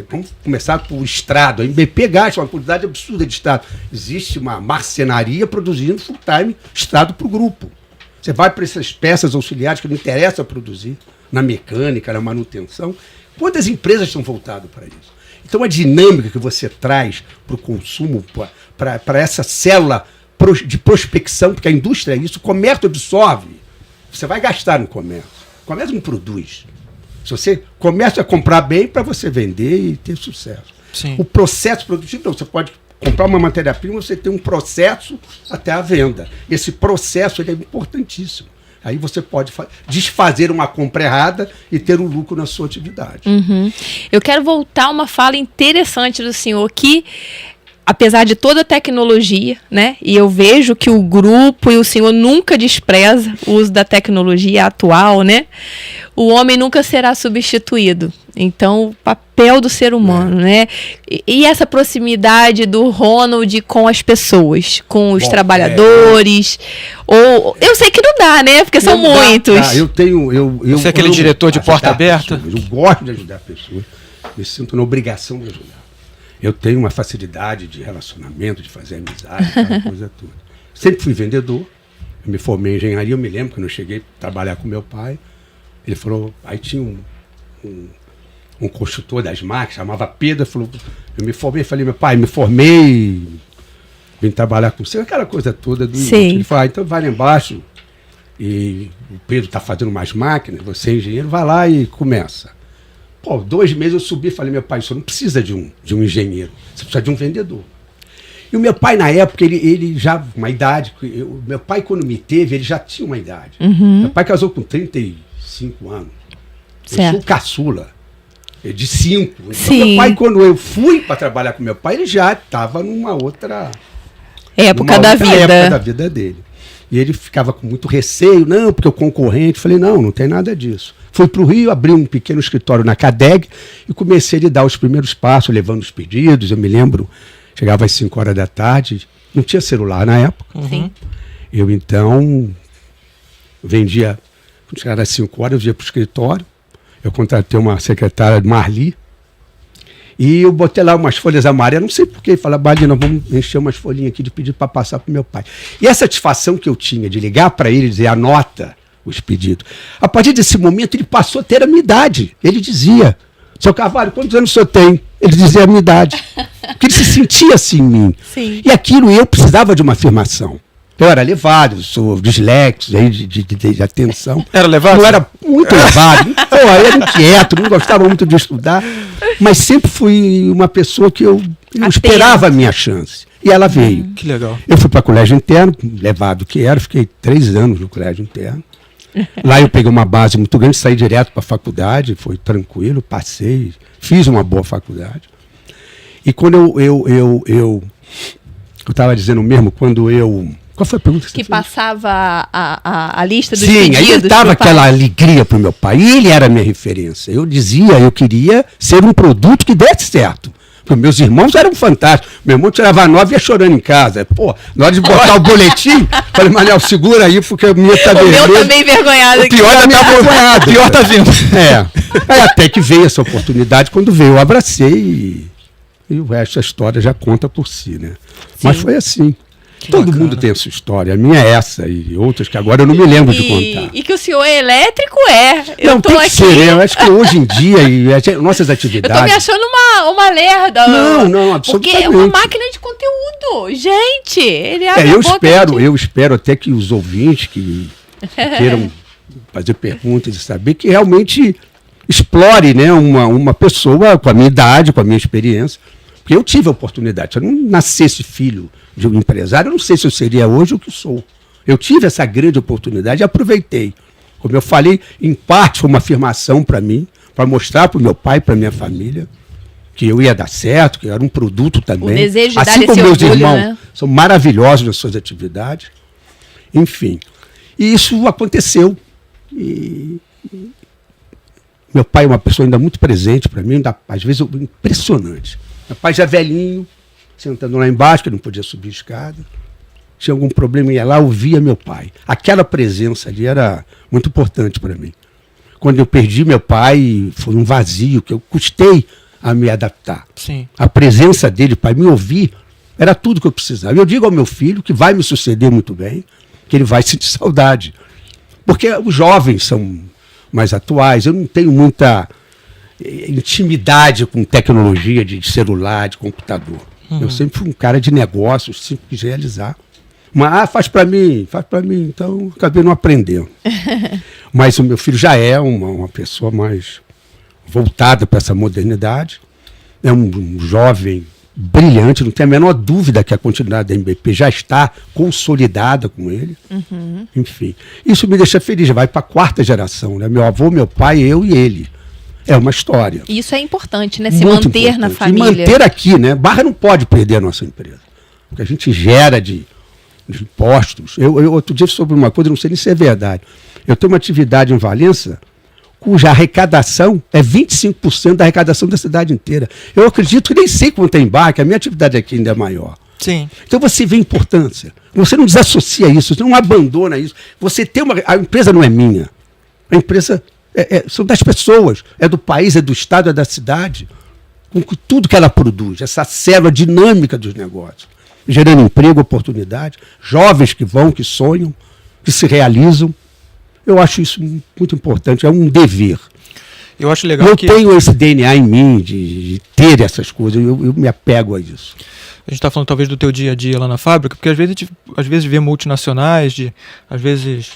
Vamos começar por estrado. A MBP gasta uma quantidade absurda de estrado. Existe uma marcenaria produzindo full-time estrado para o grupo. Você vai para essas peças auxiliares que não interessa produzir, na mecânica, na manutenção. Quantas empresas estão voltadas para isso? Então a dinâmica que você traz para o consumo, para essa célula de prospecção, porque a indústria é isso, o comércio absorve. Você vai gastar no comércio. O comércio não produz. Se você começa a comprar bem para você vender e ter sucesso. Sim. O processo produtivo, não, você pode comprar uma matéria-prima, você tem um processo até a venda. Esse processo ele é importantíssimo. Aí você pode desfazer uma compra errada e ter um lucro na sua atividade. Eu quero voltar a uma fala interessante do senhor, que apesar de toda a tecnologia, né? E eu vejo que o grupo e o senhor nunca despreza o uso da tecnologia atual, né? O homem nunca será substituído. Então, o papel do ser humano, né? E essa proximidade do Ronald com as pessoas, com os trabalhadores. Ou eu sei que não dá, né? Porque são muitos. Você é aquele diretor de porta aberta? Eu gosto de ajudar pessoas. Me sinto na obrigação de ajudar. Eu tenho uma facilidade de relacionamento, de fazer amizade, aquela coisa toda. Sempre fui vendedor. Eu me formei em engenharia. Eu me lembro quando eu cheguei a trabalhar com meu pai. Ele falou, aí tinha um construtor das máquinas, chamava Pedro, falou, eu me formei, falei, meu pai, me formei, vim trabalhar com você, aquela coisa toda. Ele falou, então vai lá embaixo, e o Pedro está fazendo umas máquinas, você é engenheiro, vai lá e começa. Pô, 2 meses eu subi e falei, meu pai, você não precisa de um engenheiro, você precisa de um vendedor. E o meu pai, na época, ele já, uma idade, meu pai, quando me teve, ele já tinha uma idade. Meu pai casou com 35 anos. Certo. Eu sou o caçula, de 5. Então, meu pai, quando eu fui para trabalhar com meu pai, ele já estava numa outra época da vida dele. E ele ficava com muito receio, não, porque o concorrente. Falei, não tem nada disso. Fui para o Rio, abri um pequeno escritório na CADEG e comecei a dar os primeiros passos, levando os pedidos. Eu me lembro, chegava às 5 horas da tarde, não tinha celular na época. Sim. Eu, então, vendia, quando chegava às 5 horas, eu ia para o escritório. Eu contratei uma secretária, Marli, e eu botei lá umas folhas amarelas, não sei porquê, falei, Balina, vamos encher umas folhinhas aqui de pedido para passar para o meu pai. E a satisfação que eu tinha de ligar para ele e dizer, anota os pedidos. A partir desse momento, ele passou a ter a minha idade. Ele dizia, seu Carvalho, quantos anos o senhor tem? Ele dizia a minha idade. Porque ele se sentia assim em mim. Sim. E aquilo, eu precisava de uma afirmação. Eu era levado, sou dislexo, de atenção. Era levado? Eu era muito levado. Eu era inquieto, não gostava muito de estudar. Mas sempre fui uma pessoa que eu esperava a minha chance. E ela veio. Que legal. Eu fui para colégio interno, levado que era, fiquei 3 anos no colégio interno. Lá eu peguei uma base muito grande, saí direto para a faculdade, foi tranquilo, passei, fiz uma boa faculdade. E quando eu estava dizendo mesmo, quando eu... Qual foi a pergunta que você fez? Passava a lista dos pedidos. Sim, aí estava aquela alegria para o meu pai. E ele era a minha referência. Eu dizia, eu queria ser um produto que desse certo. Porque meus irmãos eram fantásticos. Meu irmão tirava 9 e ia chorando em casa. Pô, na hora de botar o boletim, falei, Manel, segura aí, porque a minha tá vermelha. O meu também envergonhado aqui. Pior tá pior tá vindo. Aí até que veio essa oportunidade. Quando veio, eu abracei e o resto da história já conta por si, né? Sim. Mas foi assim. Todo mundo tem a sua história. A minha é essa e outras que agora eu não me lembro de contar. E que o senhor é elétrico, Não, tem que ser. Eu acho que hoje em dia, nossas atividades... Eu tô me achando uma lerda. Não, absolutamente. Porque é uma máquina de conteúdo. Gente, ele abre eu espero até que os ouvintes que queiram fazer perguntas e saber que realmente explore, né, uma pessoa com a minha idade, com a minha experiência. Porque eu tive a oportunidade. Se eu não nascesse filho de um empresário, eu não sei se eu seria hoje o que sou. Eu tive essa grande oportunidade e aproveitei. Como eu falei, em parte foi uma afirmação para mim, para mostrar para o meu pai, para minha família, que eu ia dar certo, que eu era um produto também. O desejo de assim dar como esse meus orgulho, irmãos, né? São maravilhosos nas suas atividades. Enfim. E isso aconteceu. E meu pai é uma pessoa ainda muito presente para mim, às vezes impressionante. Meu pai já velhinho, sentando lá embaixo, que não podia subir a escada. Tinha algum problema, ia lá, ouvia meu pai. Aquela presença ali era muito importante para mim. Quando eu perdi meu pai, foi um vazio, que eu custei a me adaptar. Sim. A presença dele para me ouvir era tudo que eu precisava. Eu digo ao meu filho, que vai me suceder muito bem, que ele vai sentir saudade. Porque os jovens são mais atuais, eu não tenho muita intimidade com tecnologia de celular, de computador. Eu sempre fui um cara de negócios, sempre quis realizar. Mas faz para mim, então acabei não aprendendo. Mas o meu filho já é uma pessoa mais voltada para essa modernidade. É um jovem brilhante, não tem a menor dúvida que a continuidade da MBP já está consolidada com ele. Enfim, isso me deixa feliz, vai para a 4ª geração, né? Meu avô, meu pai, eu e ele. é uma história. E isso é importante, né? Se Muito manter na importante. família. E manter aqui, né? Barra não pode perder a nossa empresa. O que a gente gera de impostos. Eu outro dia sobre uma coisa, não sei nem se é verdade. Eu tenho uma atividade em Valença cuja arrecadação é 25% da arrecadação da cidade inteira. Eu acredito que nem sei quanto é embarque, a minha atividade aqui ainda é maior. Sim. Então você vê a importância. Você não desassocia isso, você não abandona isso. Você tem a empresa não é minha. A empresa são das pessoas, é do país, é do estado, é da cidade. Com tudo que ela produz, essa célula dinâmica dos negócios. Gerando emprego, oportunidade, jovens que vão, que sonham, que se realizam. Eu acho isso muito importante, é um dever. Eu acho legal Eu que tenho esse DNA em mim de ter essas coisas, eu me apego a isso. a gente está falando talvez do teu dia a dia lá na fábrica, porque às vezes a gente às vezes vê multinacionais, às vezes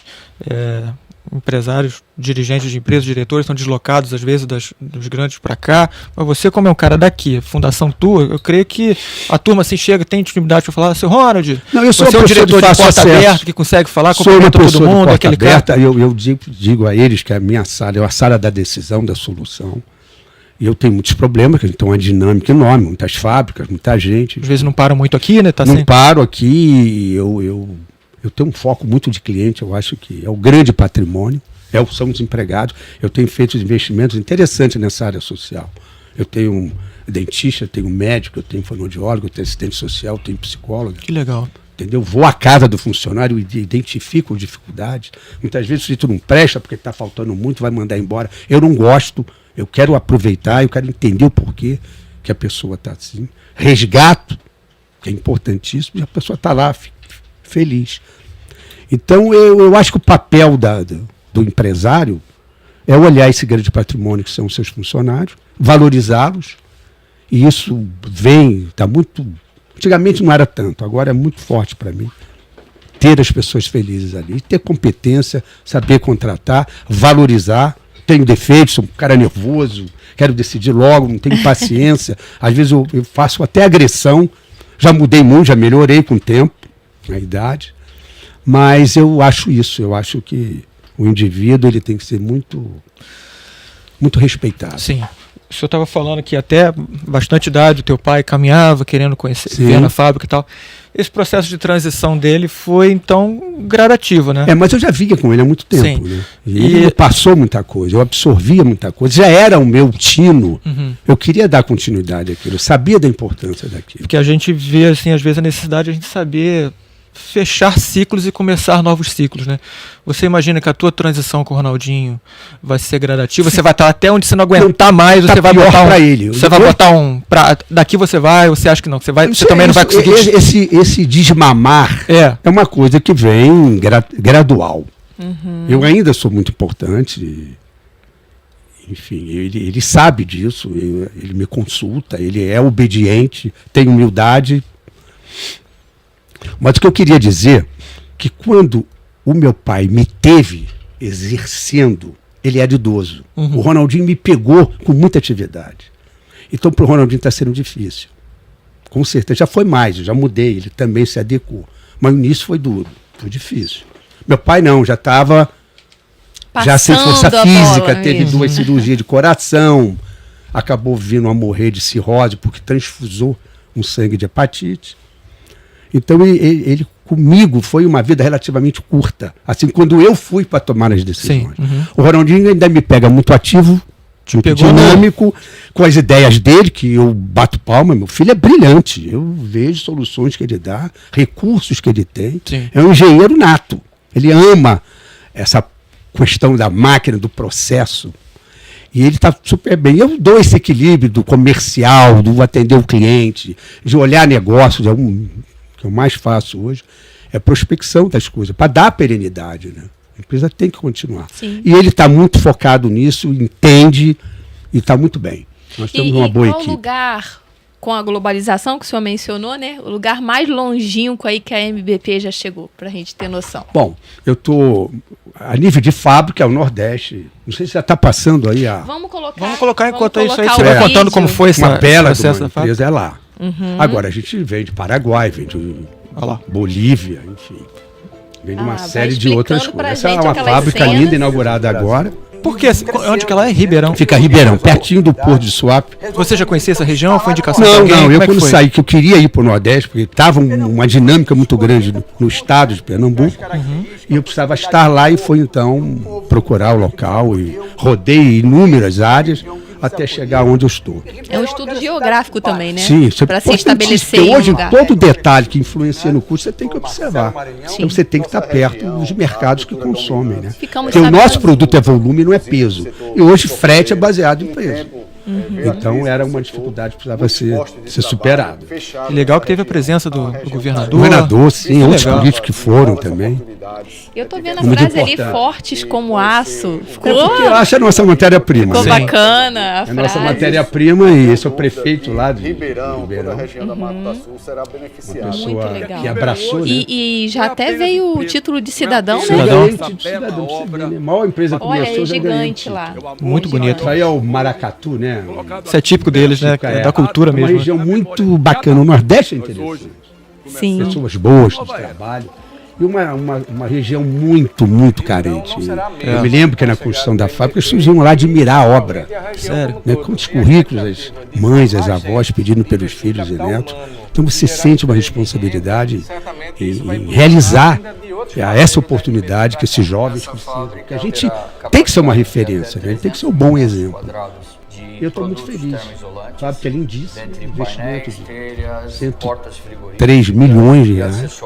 empresários, dirigentes de empresas, diretores são deslocados às vezes dos grandes para cá, mas você como é um cara daqui, fundação tua, eu creio que a turma assim chega, tem disponibilidade para falar, seu Ronald, Não, eu sou você é um diretor de porta aberta que consegue falar, sou uma cumprimenta todo pessoa mundo, de aquele porta aberta, cara. eu digo a eles que a minha sala é a sala da decisão, da solução. E eu tenho muitos problemas, que a gente tem uma dinâmica enorme, muitas fábricas, muita gente. Às vezes não param muito aqui, né? Tá não sempre... paro aqui, eu tenho um foco muito de cliente, eu acho que é o grande patrimônio, são os empregados. Eu tenho feito investimentos interessantes nessa área social. Eu tenho um dentista, eu tenho um médico, eu tenho fonoaudiólogo, eu tenho assistente social, eu tenho psicólogo. Que legal. Entendeu? Vou à casa do funcionário e identifico dificuldades. Muitas vezes se tu não presta porque está faltando muito, vai mandar embora. Eu não gosto, eu quero aproveitar, eu quero entender o porquê que a pessoa está assim. Resgato, que é importantíssimo, e a pessoa está lá feliz. Então eu acho que o papel do empresário é olhar esse grande patrimônio que são os seus funcionários, valorizá-los, e isso está muito... Antigamente não era tanto, agora é muito forte para mim. Ter as pessoas felizes ali, ter competência, saber contratar, valorizar. Tenho defeitos, sou um cara nervoso, quero decidir logo, não tenho paciência. Às vezes eu faço até agressão, já mudei muito, já melhorei com o tempo, a idade. Mas eu acho isso, eu acho que o indivíduo ele tem que ser muito, muito respeitado. Sim. O senhor estava falando que até bastante idade o teu pai caminhava, querendo conhecer, ver na fábrica e tal. Esse processo de transição dele foi, então, gradativo, né? Mas eu já via com ele há muito tempo. Sim. Né? E ele me passou muita coisa, eu absorvia muita coisa. Já era o meu tino. Uhum. Eu queria dar continuidade àquilo, eu sabia da importância daquilo. Porque a gente vê, assim, às vezes a necessidade de a gente saber fechar ciclos e começar novos ciclos, né? Você imagina que a tua transição com o Ronaldinho vai ser gradativa, você vai estar até onde você não aguentar mais, você vai botar para ele. Você vai botar daqui você vai, você acha que não, você também não vai conseguir. Esse desmamar é uma coisa que vem gradual. Uhum. Eu ainda sou muito importante. Enfim, ele sabe disso, ele me consulta, ele é obediente, tem humildade. Mas o que eu queria dizer que quando o meu pai me teve exercendo, ele era idoso. Uhum. O Ronaldinho me pegou com muita atividade. Então para o Ronaldinho está sendo difícil. Com certeza, já foi mais, eu já mudei, ele também se adequou. Mas o início foi duro, foi difícil. Meu pai não, já estava já sem força física, teve 2 cirurgias de coração, acabou vindo a morrer de cirrose porque transfusou um sangue de hepatite. Então ele comigo foi uma vida relativamente curta, assim, quando eu fui para tomar as decisões. Uhum. O Ronaldinho ainda me pega muito ativo, muito dinâmico, com as ideias dele, que eu bato palma. Meu filho é brilhante, eu vejo soluções que ele dá, recursos que ele tem. Sim. É um engenheiro nato, ele ama essa questão da máquina, do processo. E ele está super bem. Eu dou esse equilíbrio do comercial, do atender o cliente, de olhar negócios, que eu mais faço hoje, é prospecção das coisas, para dar perenidade, né? A empresa tem que continuar. Sim. E ele está muito focado nisso, entende e está muito bem. Nós temos uma boa equipe. Qual lugar, com a globalização que o senhor mencionou, né? O lugar mais longínquo aí que a MBP já chegou, para a gente ter noção? Bom, eu estou a nível de fábrica, é o Nordeste. Não sei se já está passando aí a... Vamos colocar enquanto isso aí, o você vai vídeo. contando como foi uma bela processo da empresa é lá. Uhum. Agora, a gente vem de Paraguai, vem de Bolívia, enfim. Vem de uma série de outras coisas. Essa é uma fábrica linda, inaugurada agora. Por quê? Onde que ela é? Ribeirão? Fica Ribeirão, pertinho do Porto de Suape. Você já conhecia essa região? Foi indicação de Não, alguém? não, eu Como é que quando foi? saí, que eu queria ir para o Nordeste, porque estava uma dinâmica muito grande no estado de Pernambuco, e eu precisava estar lá e fui então procurar o local e rodei inúmeras áreas até chegar onde eu estou. É um estudo geográfico também, né? Sim, isso é para se importantíssimo, estabelecer porque em um hoje lugar. todo detalhe que influencia no curso você tem que observar. Então você tem que estar perto dos mercados que consomem, né? Ficamos Porque o sabendo. nosso produto é volume, não é peso. E hoje frete é baseado em peso. Então era uma dificuldade que precisava ser superada. Que legal que teve a presença do governador. Governador, sim, Que outros legal. políticos que foram também. Eu tô vendo a Muito frase ali, importante. fortes como aço. Ficou, É porque eu acho a nossa matéria-prima. ficou né? bacana a É a frase. nossa matéria-prima e esse é o prefeito lá de Ribeirão, toda a região da Mata Sul será uma beneficiada. pessoa legal. que abraçou, né? E já até veio o título de cidadão, né? Cidadão. Cidadão, cidadão, pra você ver, né? A maior empresa que Olha, começou é já ganhou. gigante lá. Muito bonito. Isso aí é o maracatu, né? Isso é típico deles, né? Da cultura É uma mesmo. região muito bacana. O Nordeste é interessante. Sim. Pessoas boas de trabalho. E uma região muito, muito carente. Eu me lembro que na construção da fábrica eles surgiam lá admirar a obra. Sério. Né? Quantos currículos as mães, as avós pedindo pelos filhos e netos. Então você sente uma responsabilidade em realizar essa oportunidade que esses jovens precisam. Porque a gente tem que ser uma referência, né? Tem que ser um bom exemplo. Eu estou muito feliz, sabe, que é lindíssimo, investimento de 103 milhões de reais,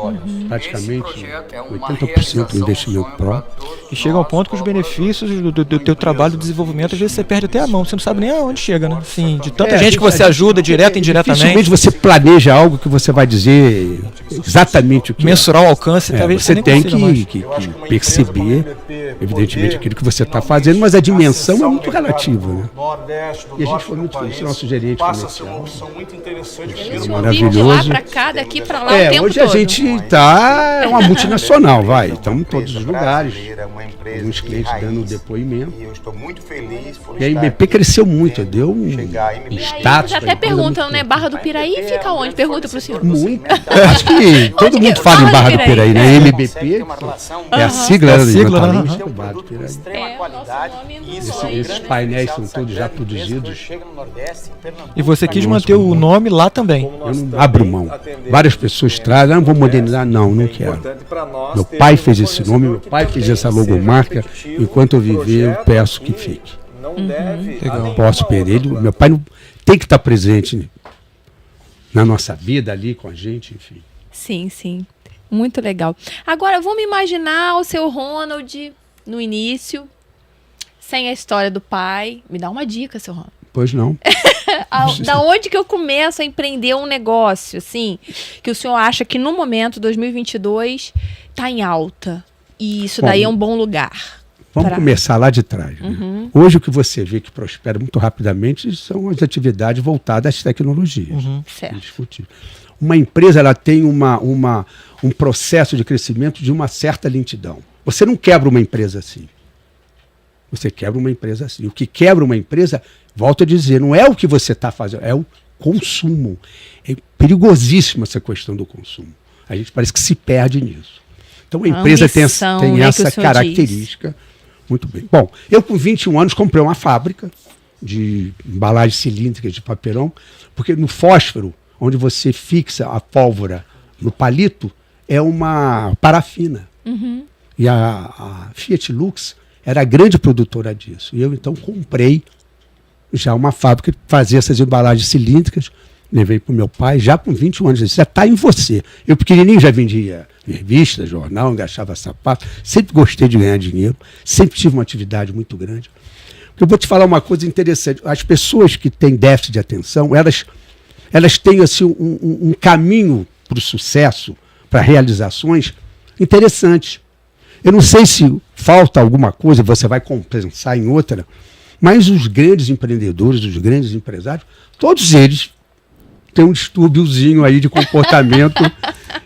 praticamente 80% do investimento próprio. E chega ao ponto que os benefícios do teu trabalho de desenvolvimento, às vezes você perde até a mão, você não sabe nem aonde chega, né? Assim, de tanta gente que você ajuda, direto e indiretamente. Dificilmente você planeja algo que você vai dizer exatamente o que Mensurar o alcance, talvez você nem tem consiga mais. que perceber, evidentemente, aquilo que você está fazendo, mas a dimensão é muito relativa, né? E a gente foi muito feliz, nosso gerente comercial. O senhor Maravilhoso. vive de lá pra cá, daqui pra lá o tempo Hoje todo. a gente está, é uma multinacional, vai. Estamos em todos os lugares. Alguns clientes dando depoimento. E eu estou muito feliz por E a estar MBP aqui, cresceu muito, deu um chegar e me status. Eles até pra empresa perguntam, muito né? grande. Barra do Piraí fica onde? Pergunta pro senhor. Muito. Acho que todo mundo fala em Barra do Piraí, né? MBP é a sigla, É a né? sigla, Exatamente, né? Barra do Piraí. extrema qualidade. E isso é um Esses grande painéis diferencial são dessa todos já empresa. produzidos. Chega no Nordeste, em Pernambuco, E você quis manter o nome lá também. Eu não abro mão. Várias pessoas trazem, não vou modernizar. Não, não quero. Meu pai fez esse nome, meu pai fez essa logomarca. Enquanto eu viver, eu peço que fique. não deve Não posso perder ele. Meu pai não, tem que estar presente na nossa vida ali com a gente, enfim. Sim, sim. Muito legal. Agora, vamos imaginar o seu Ronald no início, sem a história do pai. Me dá uma dica, seu Ronald. Pois não. Da onde que eu começo a empreender um negócio, assim, que o senhor acha que no momento, 2022, está em alta? E isso daí é um bom lugar. Vamos pra- começar lá de trás. Né? Hoje o que você vê que prospera muito rapidamente são as atividades voltadas às tecnologias. Certo. Indiscutível. Uma empresa ela tem um processo de crescimento de uma certa lentidão. Você não quebra uma empresa assim. Você quebra uma empresa assim. O que quebra uma empresa, volto a dizer, não é o que você está fazendo, é o consumo. É perigosíssima essa questão do consumo. A gente parece que se perde nisso. Então a empresa tem ambição, tem né, que o essa senhor característica. Muito bem. Bom, eu com 21 anos comprei uma fábrica de embalagem cilíndrica de papelão, porque no fósforo, onde você fixa a pólvora no palito, é uma parafina. E a Fiat Lux era a grande produtora disso. E eu então comprei já uma fábrica que fazia essas embalagens cilíndricas, levei para o meu pai, já com 21 anos, já está em você. Eu pequenininho já vendia revista, jornal, engaixava sapato, sempre gostei de ganhar dinheiro, sempre tive uma atividade muito grande. Eu vou te falar uma coisa interessante, as pessoas que têm déficit de atenção, elas têm assim, um caminho para o sucesso, para realizações interessantes. Eu não sei se falta alguma coisa, você vai compensar em outra, mas os grandes empreendedores, os grandes empresários, todos eles têm um distúrbiozinho aí de comportamento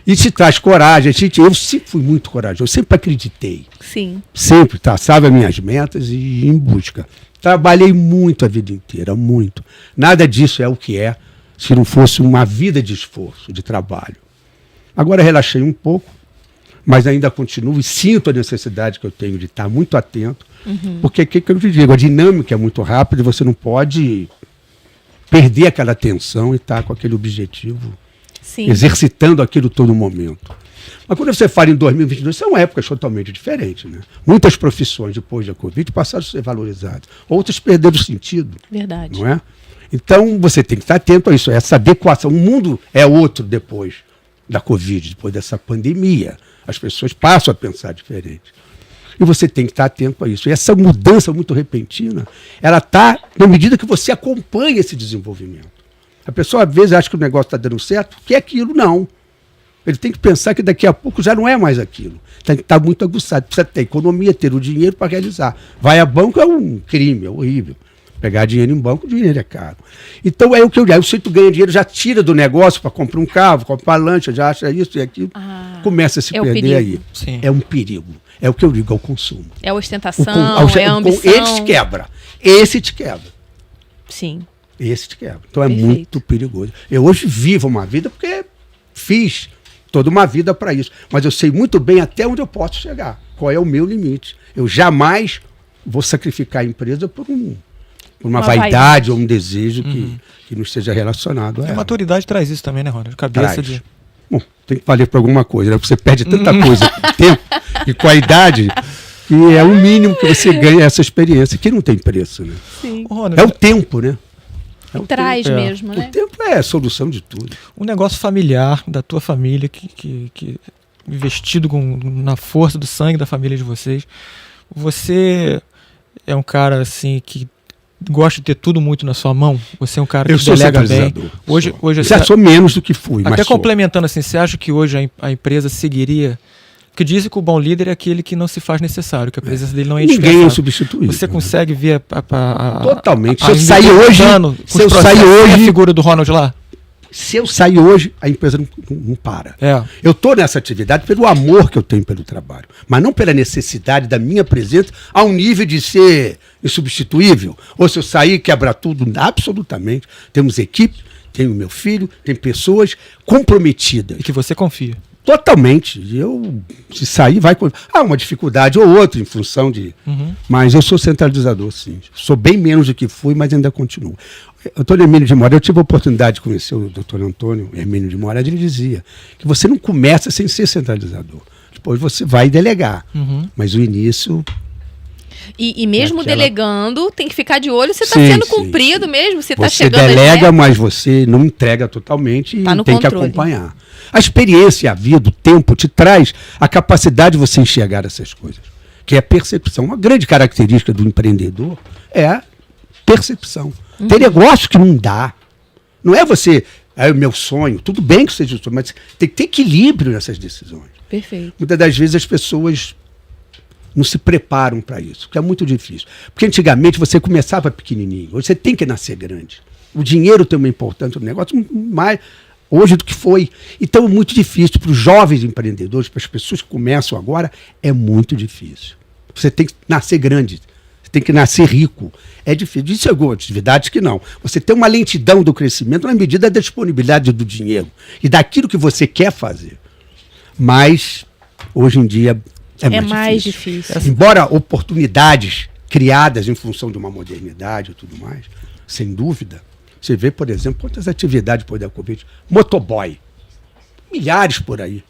e te traz coragem. Eu sempre fui muito corajoso, eu sempre acreditei. Sim. Sempre traçava minhas metas e ia em busca. Trabalhei muito a vida inteira, muito. Nada disso é o que é se não fosse uma vida de esforço, de trabalho. Agora relaxei um pouco, mas ainda continuo e sinto a necessidade que eu tenho de estar muito atento, porque o que eu te digo, a dinâmica é muito rápida e você não pode perder aquela atenção e estar com aquele objetivo, Sim. exercitando aquilo todo momento. Mas quando você fala em 2022, são épocas totalmente diferentes, né? Muitas profissões depois da Covid passaram a ser valorizadas, outras perderam o sentido, Verdade. não é? Então você tem que estar atento a isso, essa adequação. O mundo é outro depois da Covid, depois dessa pandemia. As pessoas passam a pensar diferente. E você tem que estar atento a isso. E essa mudança muito repentina, ela está na medida que você acompanha esse desenvolvimento. A pessoa às vezes acha que o negócio está dando certo, que é aquilo, não. Ele tem que pensar que daqui a pouco já não é mais aquilo. Tem que estar muito aguçado. Precisa ter economia, ter o dinheiro para realizar. Vai a banco é um crime, é horrível. Pegar dinheiro em banco, o dinheiro é caro. Então é o que eu digo. Aí o sujeito ganha dinheiro, já tira do negócio para comprar um carro, comprar lancha, já acha isso e aquilo. Começa a se perder aí. Sim. É um perigo. É o que eu digo, é o consumo. É a ostentação, é a Ele ambição. te quebra. Esse te quebra. Sim. Esse te quebra. Então é Perfeito. muito perigoso. Eu hoje vivo uma vida porque fiz toda uma vida para isso. Mas eu sei muito bem até onde eu posso chegar. Qual é o meu limite. Eu jamais vou sacrificar a empresa por uma vaidade ou um desejo que não esteja relacionado a A ela. maturidade traz isso também, né, Ronald? Cabeça Traz. de... Bom, tem que valer para alguma coisa, né? Você perde tanta coisa com tempo e com a idade que é o mínimo que você ganha essa experiência, que não tem preço, né? Sim. Ô, Ronald, É o tempo, né? É o Traz tempo, mesmo, O né? tempo é a solução de tudo. um negócio familiar da tua família, que investido na força do sangue da família de vocês. Você é um cara assim que gosta de ter tudo muito na sua mão? Você é um cara Eu que sou delega bem? centralizador. Hoje Já sou menos do que fui, até mas sou. complementando assim, você acha que hoje a empresa seguiria... Porque dizem que o bom líder é aquele que não se faz necessário, que a presença dele não é Ninguém é indispensável. substituível. Você consegue ver Totalmente. a Se eu sair hoje, se eu sair hoje, a figura do Ronald lá? Se eu sair hoje, a empresa não para. É. Eu estou nessa atividade pelo amor que eu tenho pelo trabalho, mas não pela necessidade da minha presença a um nível de ser insubstituível. Ou se eu sair, quebrar tudo, absolutamente. Temos equipe, tenho meu filho, tem pessoas comprometidas. E que você confia. Totalmente. E eu, se sair, vai... uma dificuldade ou outra em função de... Mas eu sou centralizador, sim. Sou bem menos do que fui, mas ainda continuo. Antônio Hermínio de Moraes, eu tive a oportunidade de conhecer o doutor Antônio Hermínio de Moraes, ele dizia que você não começa sem ser centralizador. Depois você vai delegar. Mas o início... E mesmo Aquela- delegando, tem que ficar de olho se está Sim, sendo sim, cumprido sim. mesmo, se está Você chegando delega, ali, né? mas você não entrega totalmente e Tá no tem que controle. acompanhar. A experiência, a vida, o tempo te traz a capacidade de você enxergar essas coisas, que é a percepção. Uma grande característica do empreendedor é a percepção. Tem negócio que não dá. Não é você, é o meu sonho, tudo bem que seja o sonho, mas tem que ter equilíbrio nessas decisões. Perfeito. Muitas das vezes as pessoas não se preparam para isso, que é muito difícil. Porque antigamente você começava pequenininho, hoje você tem que nascer grande. O dinheiro tem uma importância no negócio mais hoje do que foi. Então é muito difícil para os jovens empreendedores, para as pessoas que começam agora, é muito difícil. Você tem que nascer grande, você tem que nascer rico. É difícil. Isso é algumas atividades que não. Você tem uma lentidão do crescimento na medida da disponibilidade do dinheiro e daquilo que você quer fazer. Mas hoje em dia é mais difícil. Embora oportunidades criadas em função de uma modernidade e tudo mais, sem dúvida, você vê, por exemplo, quantas atividades depois da Covid. Motoboy. Milhares por aí.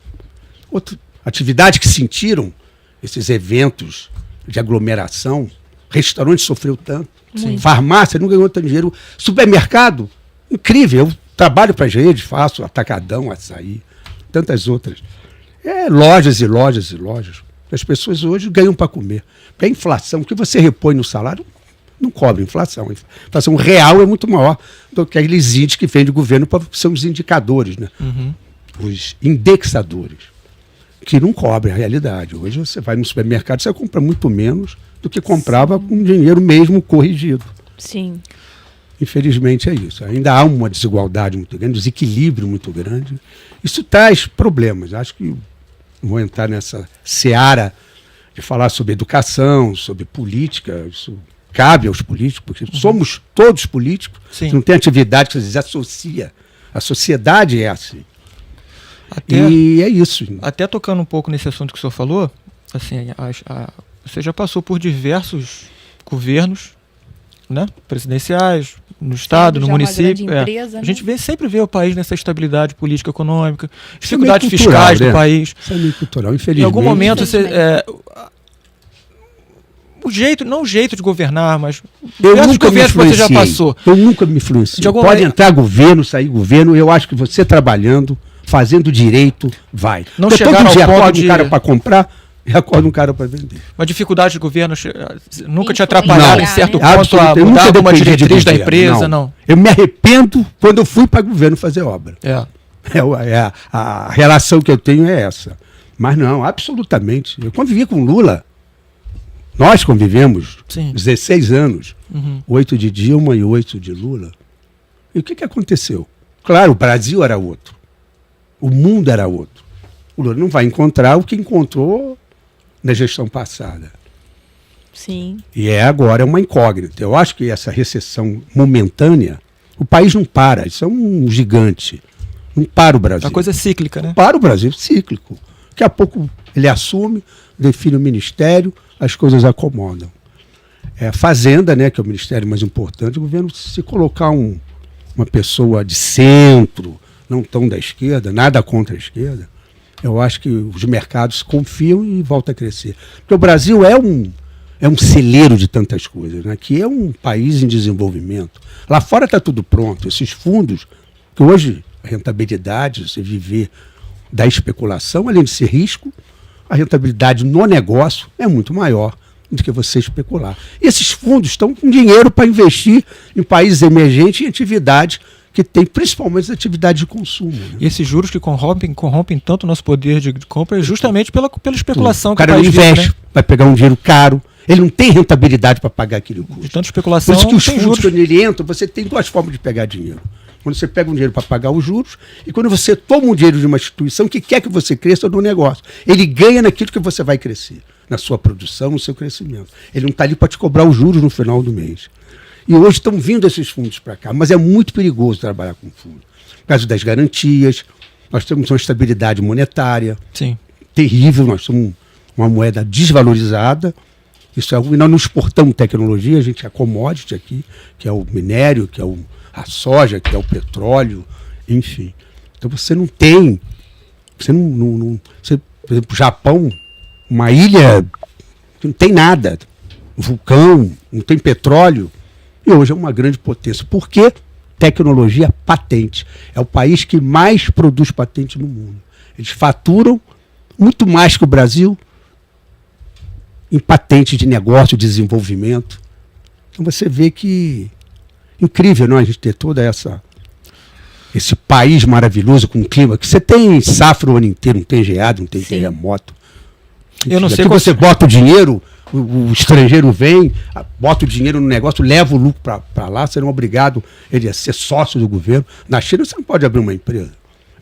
Atividades que sentiram esses eventos de aglomeração. Restaurante sofreu tanto. Farmácia não ganhou tanto dinheiro. Supermercado, incrível. Eu trabalho para as redes, faço atacadão, açaí, tantas outras. Lojas e lojas e lojas. As pessoas hoje ganham para comer. Porque a inflação, o que você repõe no salário, não cobre inflação. A inflação real é muito maior do que aqueles índices que vem do governo, são os indicadores, né? Os indexadores, que não cobrem a realidade. Hoje você vai no supermercado, você compra muito menos do que comprava com dinheiro mesmo corrigido. Sim. Infelizmente é isso. Ainda há uma desigualdade muito grande, um desequilíbrio muito grande. Isso traz problemas. Acho que vou entrar nessa seara de falar sobre educação, sobre política. Isso cabe aos políticos, porque somos todos políticos. Sim. Não tem atividade que você associa. A sociedade é assim. E é isso. Até tocando um pouco nesse assunto que o senhor falou, assim, você já passou por diversos governos, né, presidenciais, no estado, no município. Empresa, A gente sempre vê o país nessa estabilidade política econômica, Isso dificuldades é meio cultural, fiscais né? do país. Isso é meio cultural, infelizmente. Em algum momento não o jeito de governar, mas diversos governos que você já passou. Eu nunca me influenciei. Pode entrar governo, sair governo, eu acho que você trabalhando, fazendo direito, vai. Não Porque chegaram todo dia ao ponto acorda de... um cara para comprar e acorda um cara para vender. Uma dificuldade de governo nunca te Influenciar, atrapalharam em né? certo ponto a eu mudar nunca alguma dependi de diretriz da governo, empresa, não. Eu me arrependo quando eu fui para governo fazer obra. A relação que eu tenho é essa. Mas não, absolutamente. Eu convivi com Lula. Nós convivemos 16 anos. 8 de Dilma e 8 de Lula. E o que aconteceu? Claro, o Brasil era outro. O mundo era outro. O Lula não vai encontrar o que encontrou na gestão passada. Sim. E agora é uma incógnita. Eu acho que essa recessão momentânea, o país não para. Isso é um gigante. Não para o Brasil. A coisa é cíclica, né? Não para o Brasil, cíclico. Daqui a pouco ele assume, define o ministério, as coisas acomodam. A Fazenda, né, que é o ministério mais importante, o governo, se colocar uma pessoa de centro, não tão da esquerda, nada contra a esquerda, eu acho que os mercados confiam e volta a crescer. Porque o Brasil é um celeiro de tantas coisas, né? Aqui é um país em desenvolvimento. Lá fora está tudo pronto. Esses fundos, que hoje a rentabilidade, você viver da especulação, além de ser risco, a rentabilidade no negócio é muito maior do que você especular. E esses fundos estão com dinheiro para investir em países emergentes e atividades que tem principalmente as atividades de consumo. Né? E esses juros que corrompem tanto o nosso poder de compra é justamente pela especulação. O cara não investe, né? Vai pegar um dinheiro caro, ele não tem rentabilidade para pagar aquele custo. De tanta especulação, por isso que os fundos, juros. Quando ele entra, você tem duas formas de pegar dinheiro. Quando você pega um dinheiro para pagar os juros e quando você toma um dinheiro de uma instituição que quer que você cresça no negócio. Ele ganha naquilo que você vai crescer, na sua produção, no seu crescimento. Ele não está ali para te cobrar os juros no final do mês. E hoje estão vindo esses fundos para cá, mas é muito perigoso trabalhar com fundo. Por causa das garantias, nós temos uma estabilidade monetária terrível, nós somos uma moeda desvalorizada, isso é ruim. Nós não exportamos tecnologia, a gente é commodity aqui, que é o minério, que é a soja, que é o petróleo, enfim. Então você não tem, você por exemplo, o Japão, uma ilha que não tem nada, vulcão, não tem petróleo, e hoje é uma grande potência. Por quê? Tecnologia patente. É o país que mais produz patente no mundo. Eles faturam muito mais que o Brasil em patente de negócio, de desenvolvimento. Então você vê que incrível, não? A gente ter toda esse país maravilhoso com um clima que você tem safra o ano inteiro, não tem geado, não tem terremoto. Eu não sei quando você bota o dinheiro, o estrangeiro vem, bota o dinheiro no negócio, leva o lucro para lá, você não é obrigado ele a ser sócio do governo. Na China você não pode abrir uma empresa.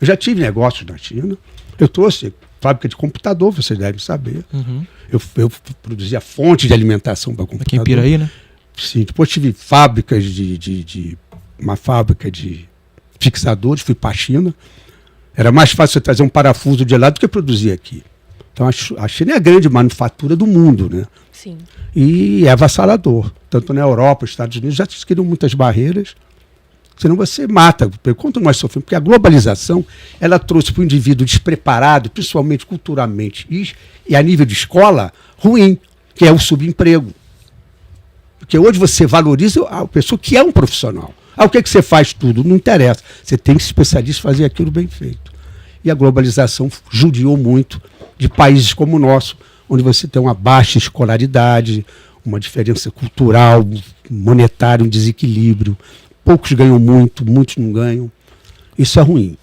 Eu já tive negócios na China, eu trouxe fábrica de computador, vocês devem saber. Eu produzia fontes de alimentação para computador. Aqui em Piraí, né? Sim, depois tive fábricas uma fábrica de fixadores, fui para a China. Era mais fácil você trazer um parafuso de lá do que produzir aqui. Então a China é a grande manufatura do mundo, né? Sim. E é avassalador. Tanto na Europa, os Estados Unidos já adquiriram muitas barreiras, senão você mata. Quanto nós sofremos, porque a globalização ela trouxe para o indivíduo despreparado, principalmente culturalmente e a nível de escola, ruim, que é o subemprego. Porque hoje você valoriza a pessoa que é um profissional. O que você faz tudo? Não interessa. Você tem que ser especialista fazer aquilo bem feito. E a globalização judiou muito de países como o nosso, onde você tem uma baixa escolaridade, uma diferença cultural, monetária, um desequilíbrio. Poucos ganham muito, muitos não ganham. Isso é ruim.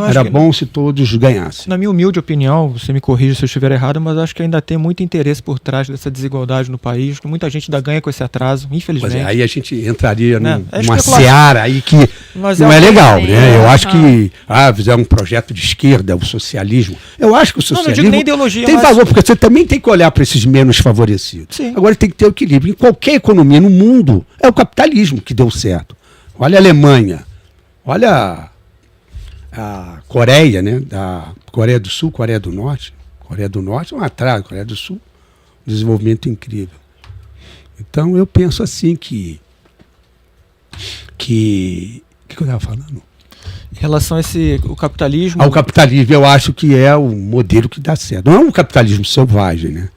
Era bom se todos ganhassem. Na minha humilde opinião, você me corrige se eu estiver errado, mas acho que ainda tem muito interesse por trás dessa desigualdade no país, que muita gente ainda ganha com esse atraso, infelizmente. Aí a gente entraria numa especulação. seara aí que mas não é legal, né? Eu acho que fizer um projeto de esquerda, o socialismo. Eu acho que o socialismo não digo nem ideologia, tem mas valor, porque você também tem que olhar para esses menos favorecidos. Sim. Agora tem que ter equilíbrio. Em qualquer economia no mundo, é o capitalismo que deu certo. Olha a Alemanha, olha a Coreia, né? Coreia do Sul, Coreia do Norte. Coreia do Norte é um atraso, Coreia do Sul, um desenvolvimento incrível. Então eu penso assim que eu estava falando? Em relação a o capitalismo... Ao capitalismo, eu acho que é o modelo que dá certo. Não é um capitalismo selvagem, né?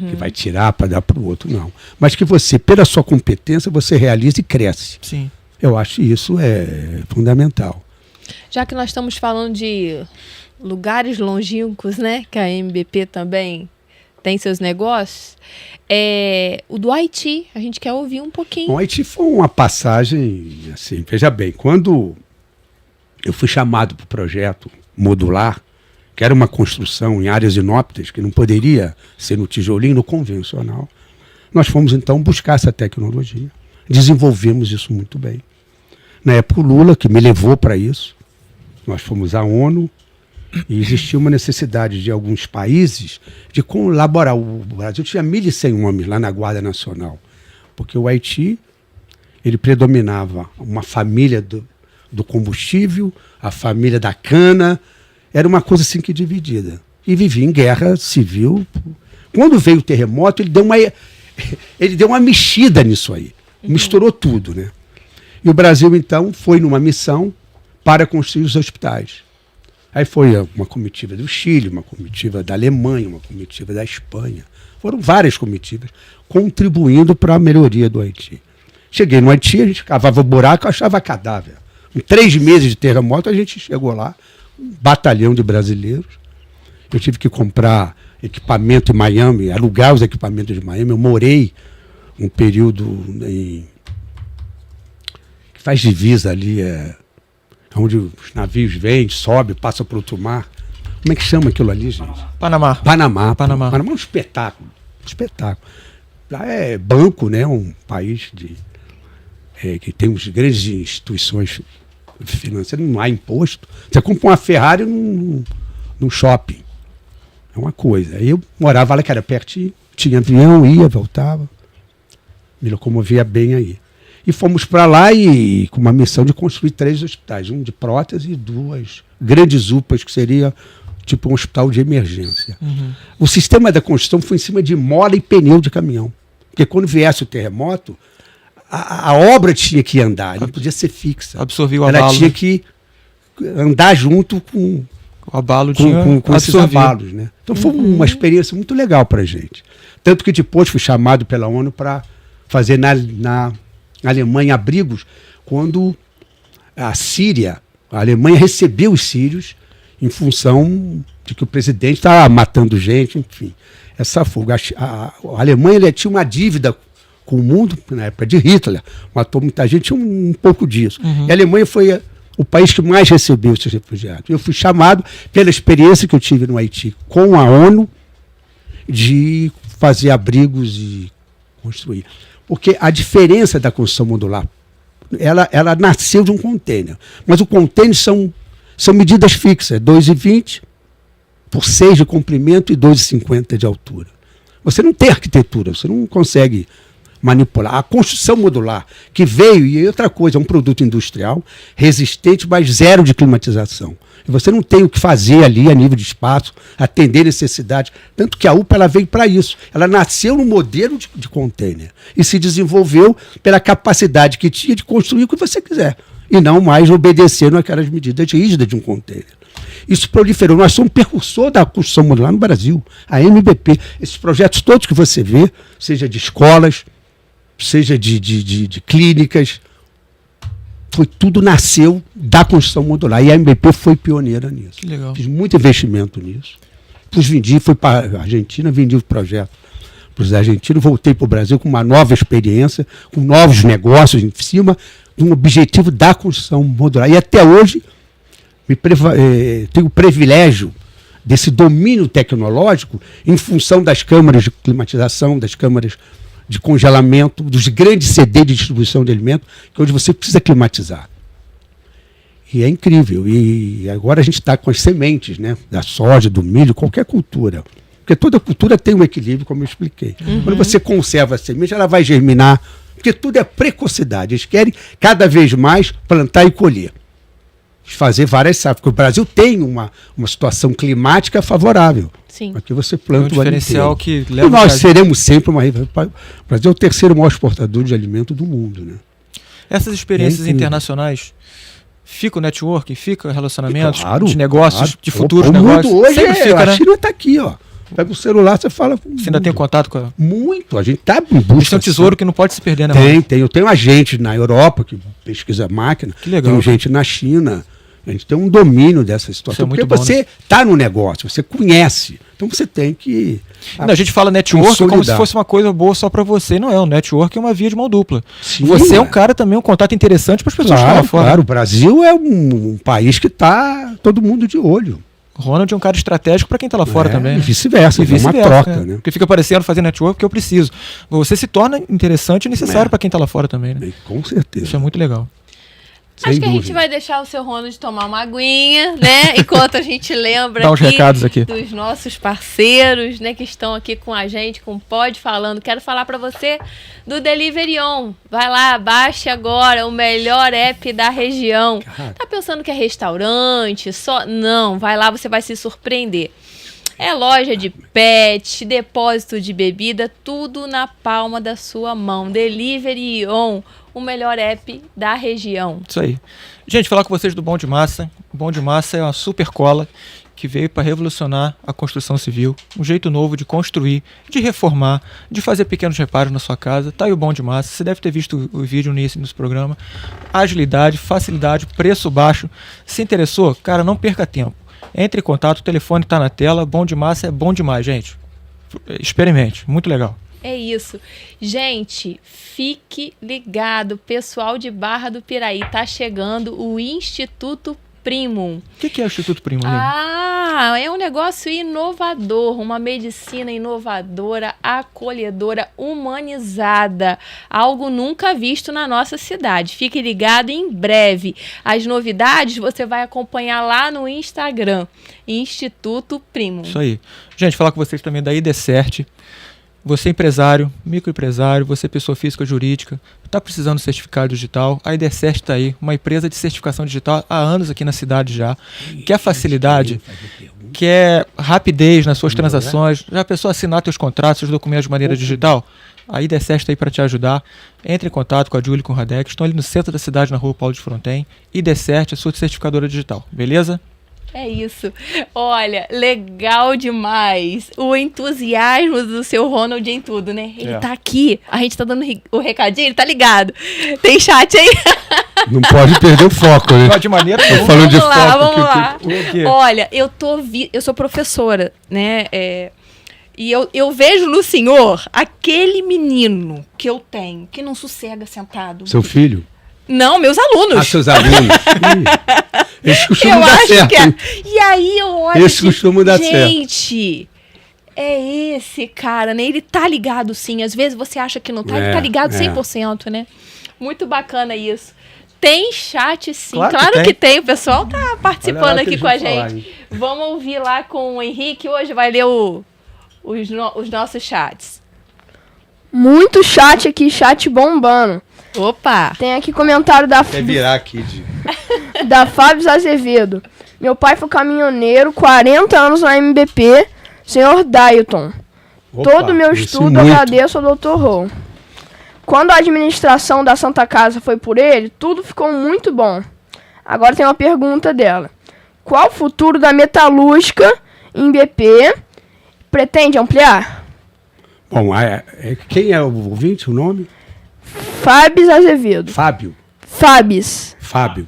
Que vai tirar para dar para o outro, não. Mas que você, pela sua competência, você realiza e cresce. Sim. Eu acho que isso é fundamental. Já que nós estamos falando de lugares longínquos, né? Que a MBP também tem seus negócios. O do Haiti, a gente quer ouvir um pouquinho. O Haiti foi uma passagem, assim, veja bem, quando eu fui chamado para o projeto modular, que era uma construção em áreas inóspitas, que não poderia ser no tijolinho, no convencional, nós fomos então buscar essa tecnologia. Desenvolvemos isso muito bem. Na época o Lula, que me levou para isso, nós fomos à ONU, e existia uma necessidade de alguns países de colaborar. O Brasil tinha 1.100 homens lá na Guarda Nacional, porque o Haiti, ele predominava uma família do combustível, a família da cana, era uma coisa assim que dividida. E vivia em guerra civil. Quando veio o terremoto, ele deu uma mexida nisso aí. Misturou tudo, né? E o Brasil, então, foi numa missão para construir os hospitais. Aí foi uma comitiva do Chile, uma comitiva da Alemanha, uma comitiva da Espanha. Foram várias comitivas contribuindo para a melhoria do Haiti. Cheguei no Haiti, a gente cavava buraco, achava cadáver. Em 3 meses de terremoto, a gente chegou lá, um batalhão de brasileiros. Eu tive que comprar equipamento em Miami, alugar os equipamentos de Miami. Eu morei um período que faz divisa ali, onde os navios vêm, sobe, passa para outro mar. Como é que chama aquilo ali, gente? Panamá. Panamá é um espetáculo. Lá é banco, né? Um país que tem umas grandes instituições financeiras, não há imposto. Você compra uma Ferrari num shopping. É uma coisa. Aí eu morava lá, que era pertinho, tinha avião, ia, voltava. Me locomovia bem aí. E fomos para lá com uma missão de construir 3 hospitais, um de prótese e 2 grandes UPAs, que seria tipo um hospital de emergência. O sistema da construção foi em cima de mola e pneu de caminhão. Porque quando viesse o terremoto, a obra tinha que andar, não podia ser fixa. Absorvia o abalo. Ela tinha que andar junto com o abalo com esses abalos, né? Então foi uma experiência muito legal para a gente. Tanto que depois fui chamado pela ONU para fazer na Alemanha abrigos, quando a Alemanha recebeu os sírios em função de que o presidente estava matando gente, enfim. Essa fuga. A Alemanha tinha uma dívida com o mundo, na época de Hitler, matou muita gente, tinha um pouco disso. E a Alemanha foi o país que mais recebeu esses refugiados. Eu fui chamado pela experiência que eu tive no Haiti com a ONU de fazer abrigos e construir. Porque a diferença da construção modular, ela nasceu de um container. Mas o container são medidas fixas, 2,20 por 6 de comprimento e 2,50 de altura. Você não tem arquitetura, você não consegue manipular. A construção modular que veio, e outra coisa, é um produto industrial, resistente, mas zero de climatização. E você não tem o que fazer ali a nível de espaço, atender necessidades. Tanto que a UPA ela veio para isso. Ela nasceu no modelo de container e se desenvolveu pela capacidade que tinha de construir o que você quiser. E não mais obedecendo aquelas medidas rígidas de um container. Isso proliferou. Nós somos precursor da construção modular no Brasil. A MBP. Esses projetos todos que você vê, seja de escolas, seja de clínicas, tudo nasceu da construção modular. E a MBP foi pioneira nisso. Que legal. Fiz muito investimento nisso. Fui para a Argentina, vendi o projeto para os argentinos, voltei para o Brasil com uma nova experiência, com novos negócios em cima de um objetivo da construção modular. E até hoje tenho o privilégio desse domínio tecnológico em função das câmaras de climatização, das câmaras de congelamento, dos grandes CD de distribuição de alimento, que hoje você precisa climatizar. E é incrível. E agora a gente está com as sementes, né, da soja, do milho, qualquer cultura. Porque toda cultura tem um equilíbrio, como eu expliquei. Quando você conserva a semente, ela vai germinar, porque tudo é precocidade. Eles querem cada vez mais plantar e colher. fazer várias safras, porque o Brasil tem uma situação climática favorável. Sim. Aqui você planta É um o ano diferencial inteiro. que leva E o nós Brasil- seremos sempre uma... O Brasil é o terceiro maior exportador de alimento do mundo, né? Essas experiências incrível. internacionais, fica o networking, fica relacionamentos Claro, de negócios, claro. de futuros O mundo negócios. hoje Sempre fica, a né? China está aqui, ó. Pega o celular, você fala com o Você ainda tem mundo. contato com a... Muito, a gente está em Isso busca. é um tesouro que não pode se perder, né? Tem. Eu tenho agente na Europa que pesquisa máquina. Que legal. Tenho gente na China. A gente tem um domínio dessa situação. Isso é muito porque bom, você está no negócio, você conhece. Então você tem que... Não, a gente fala network como se consolidar. fosse uma coisa boa só pra você. Não é, o network é uma via de mão dupla. Sim, Você é um é. cara também, um contato interessante para as pessoas que estão lá Claro, fora. claro. O Brasil é um país que está todo mundo de olho. Ronald é um cara estratégico para quem tá lá fora também. E Né? vice-versa. E É uma vice-versa, troca, né? né? Porque fica parecendo fazer network porque eu preciso. Você se torna interessante e necessário para quem tá lá fora também, né? Com certeza. Isso é muito legal. Sem Acho que a gente dúvida. vai deixar o seu Ronald tomar uma aguinha, né? Enquanto a gente lembra Dá uns recados aqui. dos nossos parceiros, né? Que estão aqui com a gente, com o Pod Falando. Quero falar pra você do Delivery On. Vai lá, baixe agora o melhor app da região. Cara. Tá pensando que é restaurante? Só não, vai lá, você vai se surpreender. É loja de pet, depósito de bebida, tudo na palma da sua mão. Delivery On, o melhor app da região. Isso aí. Gente, falar com vocês do Bom de Massa. O Bom de Massa é uma super cola que veio para revolucionar a construção civil. Um jeito novo de construir, de reformar, de fazer pequenos reparos na sua casa. Tá aí o Bom de Massa. Você deve ter visto o vídeo nesse programa. Agilidade, facilidade, preço baixo. Se interessou? Cara, não perca tempo. Entre em contato, o telefone está na tela. Bom de Massa é bom demais, gente. Experimente, muito legal. É isso. Gente, fique ligado. Pessoal de Barra do Piraí, tá chegando o Instituto Primum. O que é o Instituto Primo, Aline? Ah, é um negócio inovador, uma medicina inovadora, acolhedora, humanizada, algo nunca visto na nossa cidade. Fique ligado em breve. As novidades você vai acompanhar lá no Instagram, Instituto Primum. Isso aí. Gente, falar com vocês também da IDCERT. Você empresário, microempresário, você pessoa física ou jurídica, está precisando de certificado digital, a IDCERT está aí, uma empresa de certificação digital há anos aqui na cidade já. Quer facilidade, quer rapidez nas suas transações, já pensou assinar seus contratos, seus documentos de maneira digital? A IDCERT está aí para te ajudar. Entre em contato com a Júlia e com o Radek, estão ali no centro da cidade, na rua Paulo de Fronten. IDCERT, a sua certificadora digital, beleza? É isso. Olha, legal demais. O entusiasmo do seu Ronald em tudo, né? Ele tá aqui. A gente tá dando o recadinho, ele tá ligado. Tem chat aí? Não pode perder o foco, né? De maneira Tô nenhuma. falando de Vamos lá, foco. vamos lá. O quê? Olha, eu sou professora, né? E eu vejo no senhor aquele menino que eu tenho, que não sossega sentado. Seu filho? Não, meus alunos. Seus alunos. Ih, eles costumam Eu dar acho certo. que é. E aí eu olho Esse costuma dar certo. gente, é esse cara, né? Ele tá ligado sim. Às vezes você acha que não tá, ele É, tá ligado é. 100%, né? Muito bacana isso. Tem chat sim, Claro claro, que que tem. O pessoal tá Olha participando lá que aqui eles com a vão falar, gente. hein? Vamos ouvir lá com o Henrique. Hoje vai ler os nossos chats. Muito chat aqui, chat bombando. Opa! Tem aqui comentário Quer virar aqui de... da Fábio Azevedo. Meu pai foi caminhoneiro, 40 anos na MBP, senhor Dailton. Opa, Todo meu conheci estudo muito. agradeço ao Dr. Rô. Quando a administração da Santa Casa foi por ele, tudo ficou muito bom. Agora tem uma pergunta dela. Qual o futuro da metalúrgica em BP? Pretende ampliar? Bom, quem é o ouvinte, o nome? Fábio Azevedo. Fábio. Fábio. Fábio,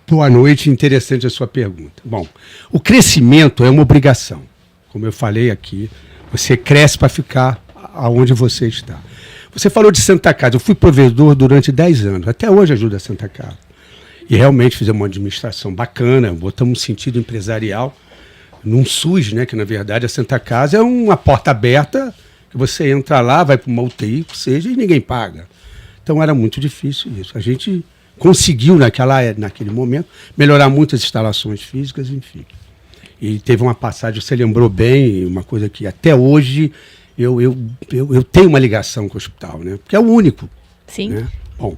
boa noite, interessante a sua pergunta. Bom, o crescimento é uma obrigação. Como eu falei aqui, você cresce para ficar aonde você está. Você falou de Santa Casa, eu fui provedor durante 10 anos, até hoje ajudo a Santa Casa. E realmente fizemos uma administração bacana, botamos um sentido empresarial num SUS, né, que na verdade a Santa Casa é uma porta aberta, que você entra lá, vai para uma UTI, seja, e ninguém paga. Então era muito difícil isso. A gente conseguiu naquele momento melhorar muitas instalações físicas, enfim. E teve uma passagem, você lembrou bem, uma coisa que até hoje eu tenho uma ligação com o hospital, né? Porque é o único. Sim. Né? Bom,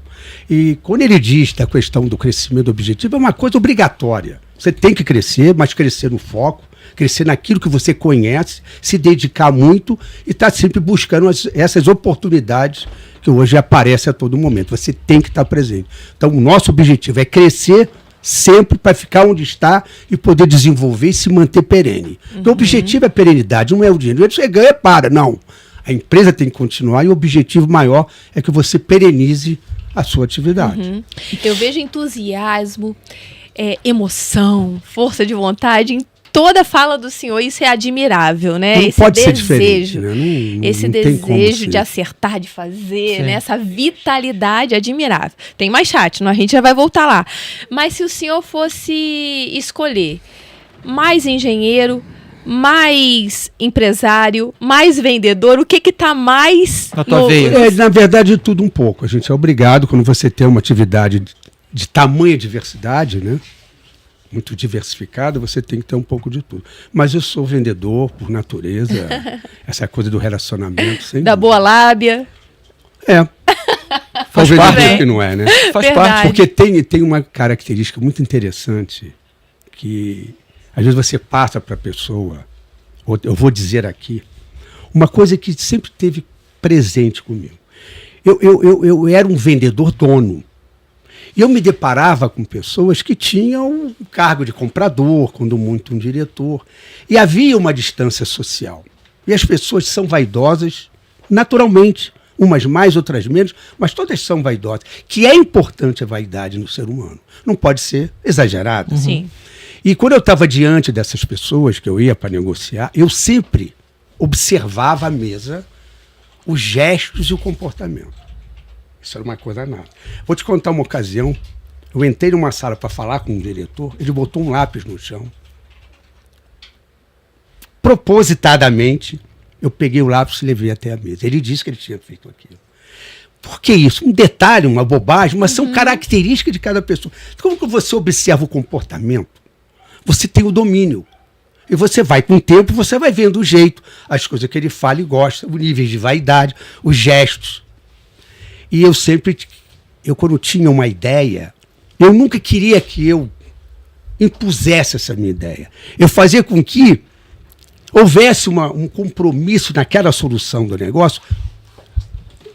e quando ele diz da questão do crescimento objetivo, é uma coisa obrigatória. Você tem que crescer, mas crescer no foco, crescer naquilo que você conhece, se dedicar muito e estar sempre buscando essas oportunidades que hoje aparecem a todo momento. Você tem que estar presente. Então, o nosso objetivo é crescer sempre para ficar onde está e poder desenvolver e se manter perene. Então, o objetivo é perenidade, não é o dinheiro. Você ganha, para, não. A empresa tem que continuar e o objetivo maior é que você perenize a sua atividade. Eu vejo entusiasmo, emoção, força de vontade em toda a fala do senhor. Isso é admirável, né? Não esse pode ser desejo, diferente, né? esse não tem como desejo ser. de acertar, de fazer, Sim. né? Essa vitalidade admirável. Tem mais chat, a gente já vai voltar lá. Mas se o senhor fosse escolher mais engenheiro, mais empresário, mais vendedor, o que está mais Na tua veia. Na verdade, tudo um pouco. A gente é obrigado, quando você tem uma atividade de tamanha diversidade, né? Muito diversificada, você tem que ter um pouco de tudo. Mas eu sou vendedor por natureza, essa coisa do relacionamento. Sem da dúvida. boa lábia. Faz parte, vendedor né? que não é, né? Faz Verdade. parte. Porque tem uma característica muito interessante que às vezes você passa para a pessoa, ou eu vou dizer aqui, uma coisa que sempre teve presente comigo. Eu era um vendedor dono. E eu me deparava com pessoas que tinham um cargo de comprador, quando muito um diretor. E havia uma distância social. E as pessoas são vaidosas naturalmente. Umas mais, outras menos, mas todas são vaidosas. Que é importante a vaidade no ser humano. Não pode ser exagerada. Sim. E quando eu estava diante dessas pessoas que eu ia para negociar, eu sempre observava a mesa, os gestos e o comportamento. Isso era uma coisa nada. Vou te contar uma ocasião. Eu entrei numa sala para falar com um diretor, ele botou um lápis no chão. Propositadamente, eu peguei o lápis e levei até a mesa. Ele disse que ele tinha feito aquilo. Por que isso? Um detalhe, uma bobagem, mas são características de cada pessoa. Como que você observa o comportamento? Você tem o domínio. E você vai, com o tempo, você vai vendo o jeito, as coisas que ele fala e gosta, o nível de vaidade, os gestos. E eu sempre, quando tinha uma ideia, eu nunca queria que eu impusesse essa minha ideia. Eu fazia com que houvesse um compromisso naquela solução do negócio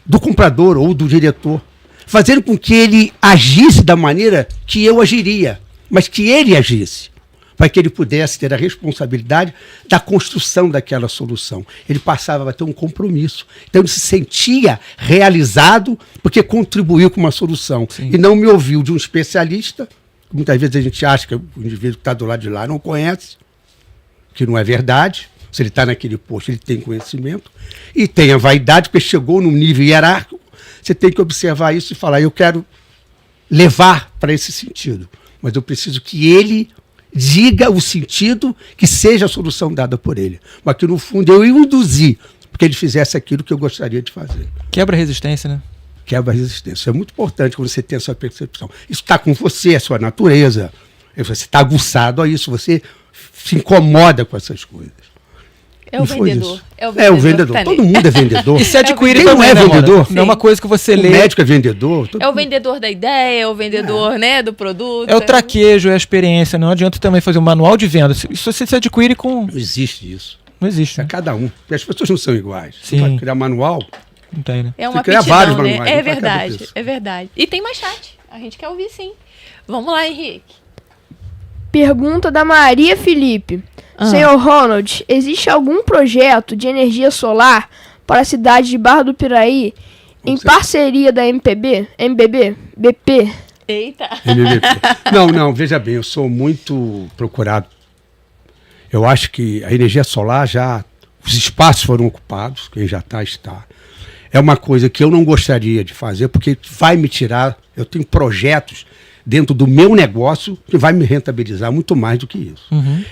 do comprador ou do diretor, fazendo com que ele agisse da maneira que eu agiria, mas que ele agisse, para que ele pudesse ter a responsabilidade da construção daquela solução. Ele passava a ter um compromisso. Então ele se sentia realizado porque contribuiu com uma solução. Sim. E não me ouviu de um especialista, muitas vezes a gente acha que o indivíduo que está do lado de lá não conhece, que não é verdade. Se ele está naquele posto, ele tem conhecimento. E tem a vaidade, porque chegou num nível hierárquico. Você tem que observar isso e falar, eu quero levar para esse sentido. Mas eu preciso que ele diga o sentido, que seja a solução dada por ele. Mas que, no fundo, eu induzi porque ele fizesse aquilo que eu gostaria de fazer. Quebra a resistência, né? Quebra a resistência. É muito importante quando você tem essa percepção. Isso está com você, é a sua natureza. Você está aguçado a isso, você se incomoda com essas coisas. É o E foi vendedor. isso. É o vendedor. Tá Todo mundo é vendedor. E se adquire Quem não também, é né, Mona? vendedor? Não é uma coisa que você O lê. médico é vendedor. É o vendedor da ideia, é o vendedor, né, do produto. É o traquejo, é a experiência. Não adianta também fazer um manual de venda. Isso você se adquire com... Não existe isso. Não existe, É né? cada um. Porque as pessoas não são iguais. Você Sim. vai criar manual. Não tem, né? É uma Você cria aptidão, vários né? manuais, É não pra cada verdade, pessoa. é verdade. E tem mais chat. A gente quer ouvir, sim. Vamos lá, Henrique. Pergunta da Maria Felipe. Senhor Ronald, existe algum projeto de energia solar para a cidade de Barra do Piraí em parceria da MPB, BP? Eita. MVP. Não, veja bem, eu sou muito procurado. Eu acho que a energia solar os espaços foram ocupados, quem já está. É uma coisa que eu não gostaria de fazer, porque vai me tirar, eu tenho projetos dentro do meu negócio que vai me rentabilizar muito mais do que isso.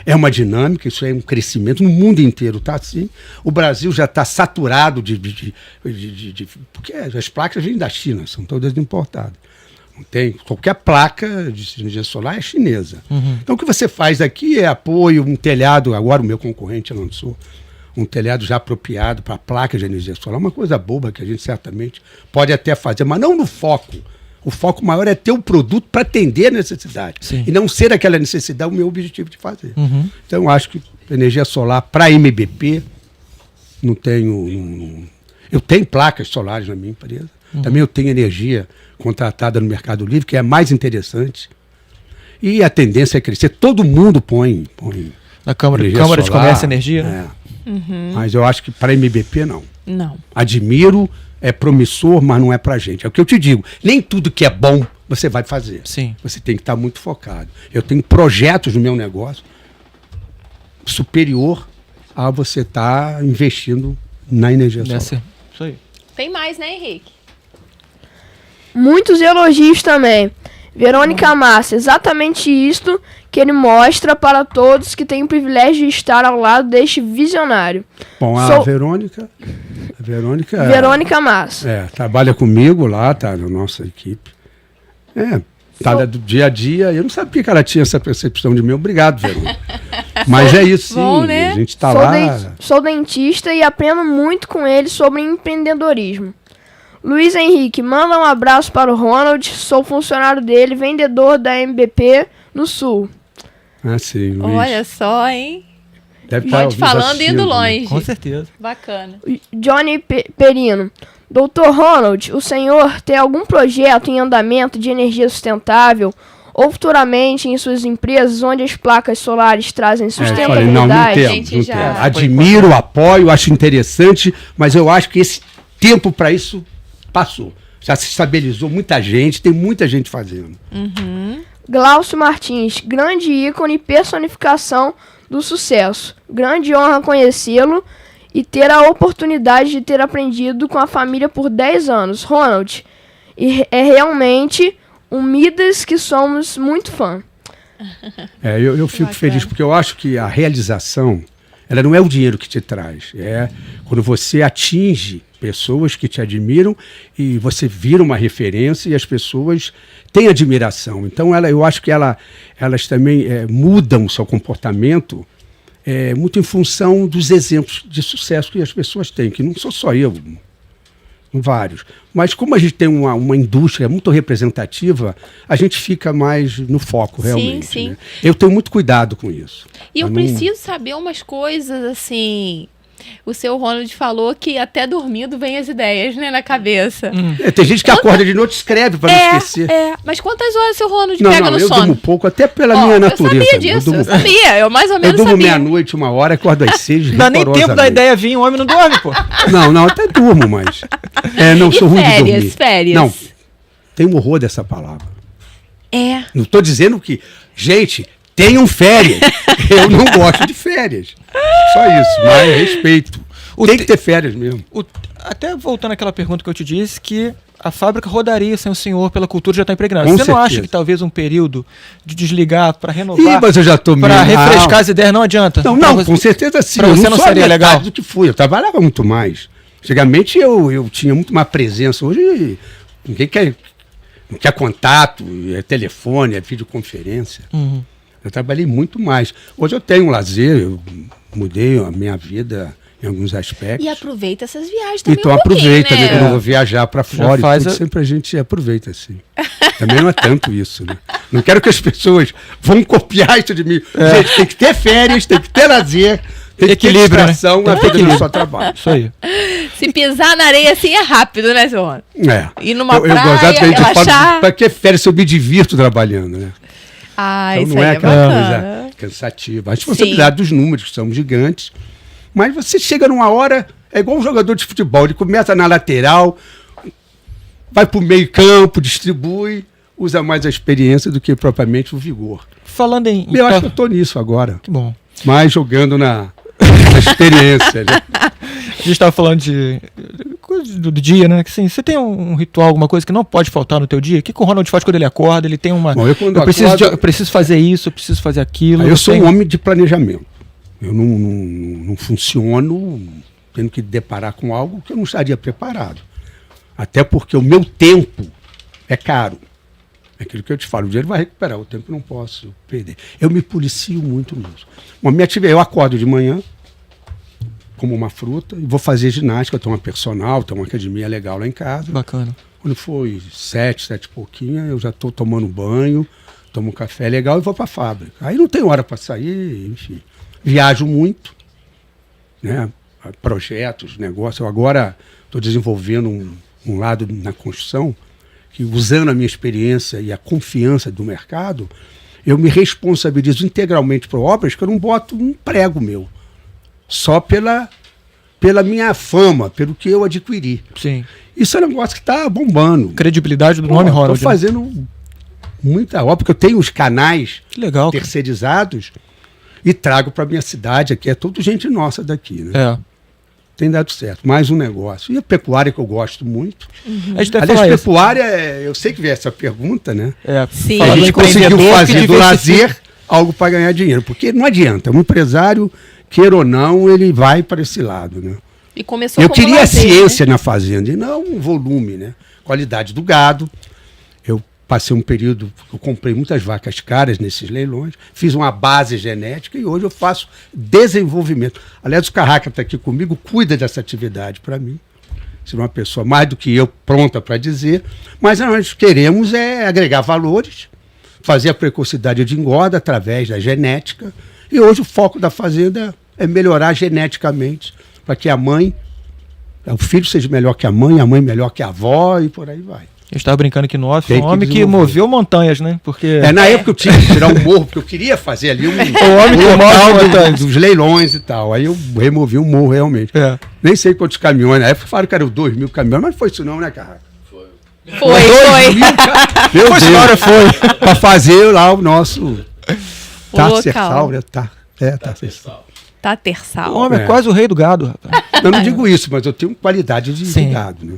É uma dinâmica, isso é um crescimento no mundo inteiro, tá assim. O Brasil já está saturado porque as placas vêm da China, são todas importadas. Não tem, qualquer placa de energia solar é chinesa. Então o que você faz aqui é apoio, um telhado, agora o meu concorrente lançou um telhado já apropriado para placa de energia solar, uma coisa boba que a gente certamente pode até fazer, mas não no foco. O foco maior é ter um produto para atender a necessidade. Sim. E não ser aquela necessidade o meu objetivo de fazer. Então, eu acho que energia solar para MBP, não tenho... Eu tenho placas solares na minha empresa. Também eu tenho energia contratada no Mercado Livre, que é mais interessante. E a tendência é crescer. Todo mundo põe Na Câmara de solar, Comércio e Energia, né? Mas eu acho que para MBP, não. Não. Admiro, é promissor, mas não é pra gente. É o que eu te digo. Nem tudo que é bom você vai fazer. Sim. Você tem que estar muito focado. Eu tenho projetos no meu negócio superior a você estar investindo na energia solar. Isso aí. Tem mais, né, Henrique? Muitos elogios também. Verônica Massa, exatamente isto que ele mostra para todos que têm o privilégio de estar ao lado deste visionário. Bom, a Sou- Verônica Verônica Massa. trabalha comigo lá, tá na nossa equipe. Tá do dia a dia. Eu não sabia que ela tinha essa percepção de mim. Obrigado, Verônica. Mas é isso, sim. Bom, né? A gente tá Sou, lá. sou dentista e aprendo muito com ele sobre empreendedorismo. Luiz Henrique, manda um abraço para o Ronald. Sou funcionário dele, vendedor da MBP no Sul. Ah, sim, Luiz. Olha só, hein? Deve tá Pode ouvindo falando e indo assistindo. longe. Com certeza. Bacana. Johnny Perino. Doutor Ronald, o senhor tem algum projeto em andamento de energia sustentável ou futuramente em suas empresas onde as placas solares trazem Eu falei, sustentabilidade? não temos, Gente, não já temos. foi Admiro, apoio, acho interessante, mas eu acho que esse tempo para isso passou. Já se estabilizou muita gente, tem muita gente fazendo. Glaucio Martins, grande ícone e personificação do sucesso. Grande honra conhecê-lo e ter a oportunidade de ter aprendido com a família por 10 anos. Ronald, é realmente um Midas que somos muito fã. Eu fico Bacana. feliz porque eu acho que a realização, ela não é o dinheiro que te traz, é quando você atinge pessoas que te admiram e você vira uma referência e as pessoas têm admiração. Então eu acho que elas também mudam o seu comportamento muito em função dos exemplos de sucesso que as pessoas têm, que não sou só eu, vários. Mas como a gente tem uma indústria muito representativa, a gente fica mais no foco, realmente. sim. Né? Eu tenho muito cuidado com isso. E eu Pra não- preciso saber umas coisas, assim... O seu Ronald falou que até dormindo vem as ideias, né, na cabeça. Tem gente que acorda de noite e escreve para não esquecer. Mas quantas horas o seu Ronald Não, pega no eu sono? durmo pouco, até pela Ó, minha natureza. Eu sabia disso, durmo eu sabia. Eu mais ou Eu menos durmo sabia. meia-noite, 1h, acordo às 6. Não dá nem tempo da rigorosamente. ideia vir, um homem não dorme, pô. Não, até durmo, mas... não, E sou ruim de dormir. férias? Não, tenho horror dessa palavra. É. Não estou dizendo que... Gente, tenham férias. Eu não gosto de férias. Só isso, mas respeito. Tem que ter férias mesmo. Até voltando àquela pergunta que eu te disse, que a fábrica rodaria sem o senhor pela cultura já está impregnada. Com Você não acha certeza. que talvez um período de desligar para Ih, renovar, mas eu já estou para refrescar as ideias não adianta? Não, Pra não, você- com certeza sim. pra Eu você não não sou a seria metade legal? do que fui. Eu trabalhava muito mais. Antigamente eu tinha muito mais presença. Hoje ninguém quer contato, é telefone, é videoconferência. Uhum. Eu trabalhei muito mais. Hoje eu tenho um lazer, eu mudei a minha vida em alguns aspectos. E aproveita essas viagens também Então um pouquinho, aproveita, né? né? Quando eu vou viajar para fora e faz tudo, a- sempre a gente aproveita, assim. Também não é tanto isso, né? Não quero que as pessoas vão copiar isso de mim. Gente, tem que ter férias, tem que ter lazer, tem que ter Equilíbrio, né? distração na vida do seu trabalho. Isso aí. Se pisar na areia assim é rápido, né, seu Ronald? É. Ir numa eu praia, gosto que a gente relaxar. fala, para que férias se eu me divirto trabalhando, né? Ah, Então isso não aí é é aquela bacana. coisa cansativa. A responsabilidade dos números, que são gigantes. Mas você chega numa hora, é igual um jogador de futebol, ele começa na lateral, vai para o meio campo, distribui, usa mais a experiência do que propriamente o vigor. Falando em... Eu acho que eu estou nisso agora, Que bom. mas jogando na experiência. Né? A gente estava falando de coisa do dia, né? Que, assim, você tem um ritual, alguma coisa que não pode faltar no teu dia? O que o Ronald faz quando ele acorda? Ele tem uma... Bom, eu quando eu preciso fazer isso, eu preciso fazer aquilo. Eu sou tenho- um homem de planejamento. Eu não funciono tendo que deparar com algo que eu não estaria preparado. Até porque o meu tempo é caro. É aquilo que eu te falo, o dinheiro vai recuperar, o tempo eu não posso perder. Eu me policio muito nisso. Bom, eu acordo de manhã, como uma fruta, e vou fazer ginástica, tenho uma personal, tenho uma academia legal lá em casa. Bacana. Quando foi 7 e pouquinho, eu já estou tomando banho, tomo um café legal e vou para a fábrica. Aí não tem hora para sair, enfim. Viajo muito, né? Projetos, negócios. Eu agora estou desenvolvendo um lado na construção que, usando a minha experiência e a confiança do mercado, eu me responsabilizo integralmente por obras que eu não boto um prego meu. Só pela minha fama, pelo que eu adquiri. Sim. Isso é um negócio que está bombando. Credibilidade do nome Ronald. Estou fazendo muita obra, porque eu tenho os canais Que legal, cara. terceirizados e trago para minha cidade aqui. É tudo gente nossa daqui, né? É. Tem dado certo. Mais um negócio. E a pecuária que eu gosto muito. A gente deve Aliás, falar isso. pecuária, eu sei que veio essa pergunta, né? É. Sim. Falar A do gente conseguiu empreendedor que fazer do diversifica. lazer algo para ganhar dinheiro. Porque não adianta. Um empresário, queira ou não, ele vai para esse lado, né? E começou Eu como queria lazer, ciência na fazenda e não um volume, né? Qualidade do gado. Eu passei um período, eu comprei muitas vacas caras nesses leilões, fiz uma base genética e hoje eu faço desenvolvimento. Aliás, o Carraca está aqui comigo, cuida dessa atividade para mim. Se uma pessoa mais do que eu pronta para dizer, mas nós queremos agregar valores, fazer a precocidade de engorda através da genética. E hoje o foco da fazenda é melhorar geneticamente para que o filho seja melhor que a mãe melhor que a avó e por aí vai. Eu estava brincando aqui no off, Tem um que homem que desenvolver. moveu montanhas, né? Porque Na época eu tinha que tirar um morro, porque eu queria fazer ali um homem que local move montanhas. dos leilões e tal. Aí eu removi um morro realmente. É. Nem sei quantos caminhões, na época falaram que eram 2.000 caminhões, mas não foi isso não, né, Carraca? Foi. Meu Foi, senhora, foi. Para fazer lá o nosso O Tarcersal, local. né? Tarcersal. Tá O terçal. homem é É. quase o rei do gado, rapaz. Eu não digo isso, mas eu tenho qualidade de Sim. gado, né?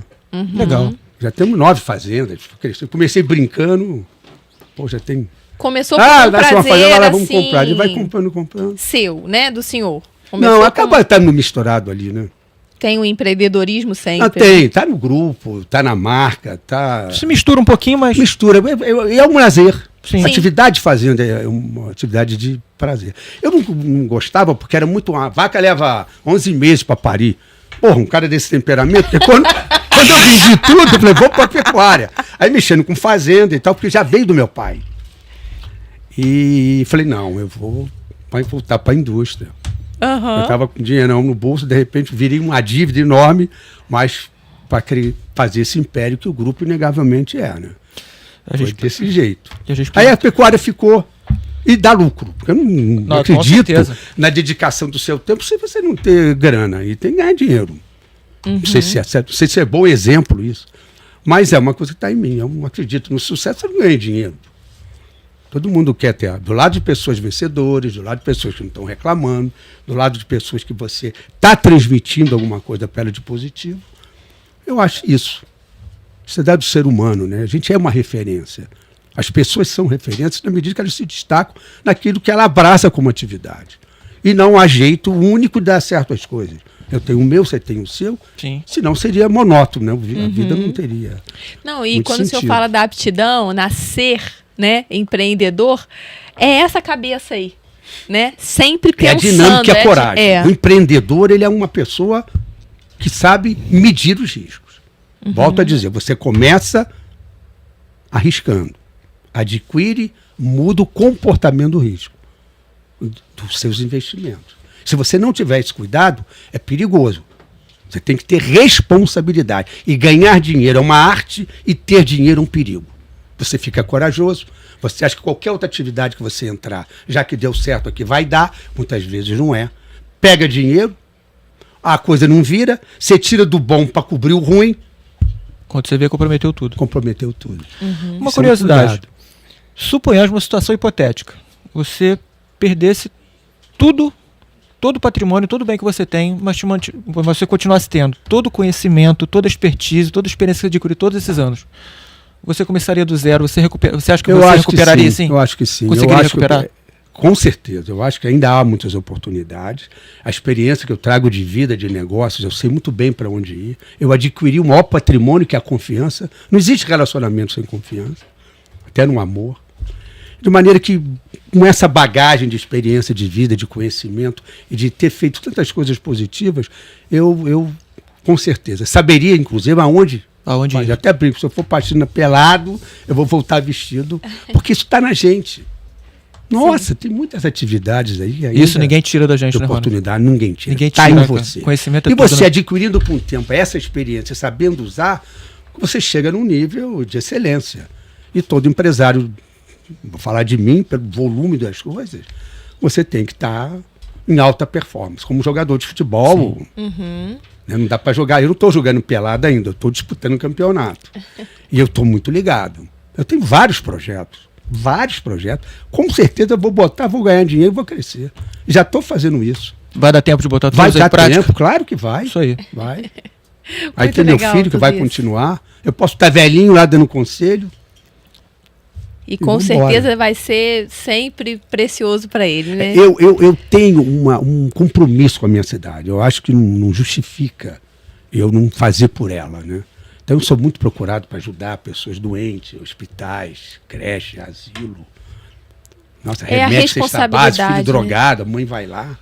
Legal. Já temos 9 fazendas. Eu comecei brincando, pô, já tem... Começou por um nasce uma prazer, fazenda, lá vamos assim, comprar. E vai comprando. seu, né? Do senhor. Começou Não, com- acaba estando misturado ali, né? Tem o empreendedorismo sempre. Ah, tem, tá no grupo, tá na marca, tá... Se mistura um pouquinho, mas Mistura, é um lazer. Sim. A atividade de fazenda é uma atividade de prazer. Eu não gostava porque era muito... A vaca leva 11 meses para parir. Porra, um cara desse temperamento, porque quando eu vendi tudo, eu falei, vou para pecuária. Aí mexendo com fazenda e tal, porque já veio do meu pai. E falei, não, eu vou voltar para a indústria. Aham. Eu estava com dinheirão no bolso, de repente virei uma dívida enorme, mas para fazer esse império que o grupo inegavelmente é, né? a Foi gente, desse jeito. a gente Aí a pecuária ficou e dá lucro. Porque eu não com acredito certeza. na dedicação do seu tempo se você não ter grana. E tem que ganhar dinheiro. Não sei se é certo, não sei se é bom exemplo isso. Mas é uma coisa que está em mim. Eu não acredito no sucesso, eu não ganho dinheiro. Todo mundo quer ter, do lado de pessoas vencedoras, do lado de pessoas que não estão reclamando, do lado de pessoas que você está transmitindo alguma coisa para ela de positivo. Eu acho isso. Isso é dado do ser humano, né? A gente é uma referência. As pessoas são referências na medida que elas se destacam naquilo que ela abraça como atividade. E não há jeito único de dar certo às coisas. Eu tenho o meu, você tem o seu. Sim. Senão seria monótono, né? A vida não teria. Não, e muito quando o senhor sentido. fala da aptidão, nascer, né, empreendedor, é essa cabeça aí, né? Sempre É a pensando. dinâmica e a coragem. É. O empreendedor, ele é uma pessoa que sabe medir os riscos. Volto a dizer, você começa arriscando, adquire, muda o comportamento do risco, dos seus investimentos. Se você não tiver esse cuidado, é perigoso. Você tem que ter responsabilidade. E ganhar dinheiro é uma arte e ter dinheiro é um perigo. Você fica corajoso, você acha que qualquer outra atividade que você entrar, já que deu certo aqui, vai dar, muitas vezes não é. Pega dinheiro, a coisa não vira, você tira do bom para cobrir o ruim, Quando você vê, comprometeu tudo. comprometeu tudo. Uma Isso é curiosidade. cuidado. Suponhamos uma situação hipotética. Você perdesse tudo, todo o patrimônio, todo o bem que você tem, mas você continuasse tendo todo o conhecimento, toda a expertise, toda a experiência que você adquiriu todos esses anos. Você começaria do zero, você acha que você recuperaria sim? Eu acho que sim. Conseguiria Eu acho recuperar? com certeza. Eu acho que ainda há muitas oportunidades. A experiência que eu trago de vida, de negócios, eu sei muito bem para onde ir. Eu adquiri o maior patrimônio, que é a confiança. Não existe relacionamento sem confiança, até no amor. De maneira que com essa bagagem de experiência de vida, de conhecimento e de ter feito tantas coisas positivas, eu com certeza saberia, inclusive, aonde Aonde ir? eu até brinco, se eu for patina pelado, eu vou voltar vestido, porque isso está na gente. Nossa, tem muitas atividades aí. Isso ninguém tira da gente, de né, Rony? oportunidade, ninguém tira. Ninguém Está tira, em cara. você. Conhecimento é e tudo, você né? adquirindo com o tempo essa experiência, sabendo usar, você chega num nível de excelência. E todo empresário, vou falar de mim, pelo volume das coisas, você tem que estar em alta performance. Como jogador de futebol, né, não dá para jogar. Eu não estou jogando pelado ainda, eu estou disputando um campeonato. E eu estou muito ligado. Eu tenho vários projetos. Com certeza eu vou botar, vou ganhar dinheiro e vou crescer. Já estou fazendo isso. Vai dar tempo de botar tudo Vai isso em dar prática? tempo, claro que vai. Isso aí. Vai. Aí Muito tem meu legal filho que tudo vai isso. continuar. Eu posso estar velhinho lá dando conselho. E com vambora. certeza vai ser sempre precioso para ele, né? Eu tenho um compromisso com a minha cidade. Eu acho que não justifica eu não fazer por ela, né? Então eu sou muito procurado para ajudar pessoas doentes, hospitais, creche, asilo. Nossa, É a remédio, cesta básica, filho responsabilidade, né? drogado, a mãe vai lá.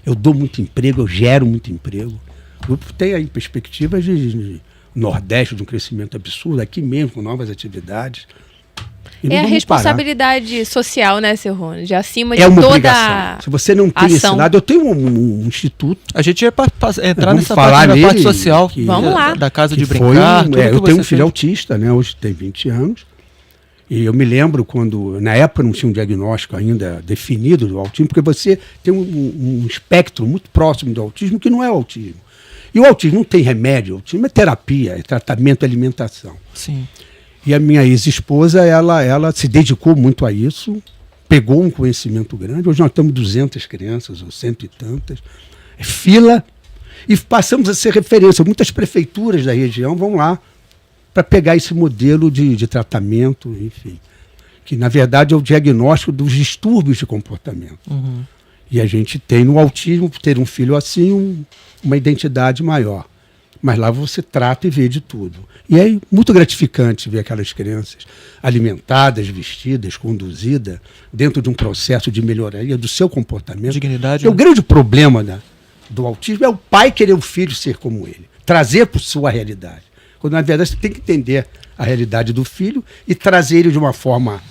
Eu dou muito emprego, eu gero muito emprego. O grupo tem aí perspectivas de Nordeste, de um crescimento absurdo, aqui mesmo, com novas atividades. E não É a vamos parar. responsabilidade social, né, seu Rony? De acima de É uma toda obrigação. Se você não tem esse ação. lado, eu tenho um instituto. A gente ia entrar Vamos nessa falar parte da parte nele, social que- Vamos lá. da casa de que brincar. foi tudo que eu tenho você um filho fez. autista, né? Hoje tem 20 anos. E eu me lembro quando, na época não tinha um diagnóstico ainda definido do autismo, porque você tem um espectro muito próximo do autismo que não é o autismo. E o autismo não tem remédio, o autismo é terapia, é tratamento, alimentação. Sim. E a minha ex-esposa, ela se dedicou muito a isso, pegou um conhecimento grande. Hoje nós temos 200 crianças, ou cento e tantas, fila, e passamos a ser referência. Muitas prefeituras da região vão lá para pegar esse modelo de tratamento, enfim, que na verdade é o diagnóstico dos distúrbios de comportamento. Uhum. E a gente tem no autismo, por ter um filho assim, uma identidade maior. Mas lá você trata e vê de tudo. E é muito gratificante ver aquelas crianças alimentadas, vestidas, conduzidas, dentro de um processo de melhoria do seu comportamento. Dignidade. E o né? grande problema do autismo é o pai querer o filho ser como ele, trazer para sua realidade. Quando, na verdade, você tem que entender a realidade do filho e trazer ele de uma forma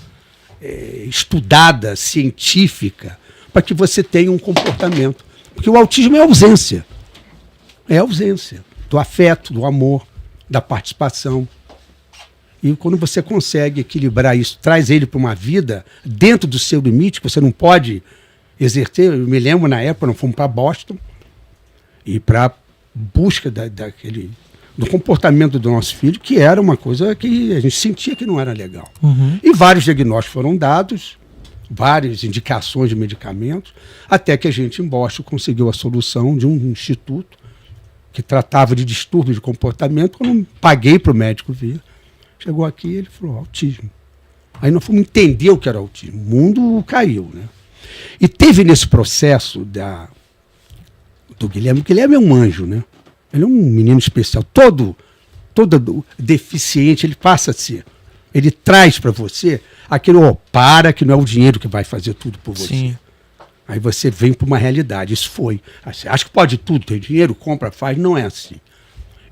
estudada, científica, para que você tenha um comportamento. Porque o autismo é ausência. É ausência do afeto, do amor, da participação. E quando você consegue equilibrar isso, traz ele para uma vida dentro do seu limite, que você não pode exercer. Eu me lembro, na época, nós fomos para Boston e para busca do comportamento do nosso filho, que era uma coisa que a gente sentia que não era legal. Uhum. E vários diagnósticos foram dados, várias indicações de medicamentos, até que a gente, em Boston, conseguiu a solução de um instituto que tratava de distúrbio de comportamento. Quando eu paguei para o médico vir, chegou aqui e ele falou, autismo. Aí nós fomos entender o que era autismo. O mundo caiu, né? E teve nesse processo do Guilherme. O Guilherme é um anjo, né? Ele é um menino especial. Todo deficiente, ele passa a ser. Ele traz para você aquilo, para, que não é o dinheiro que vai fazer tudo por você. Sim. Aí você vem para uma realidade. Isso foi. Assim, acho que pode tudo, tem dinheiro, compra, faz. Não é assim.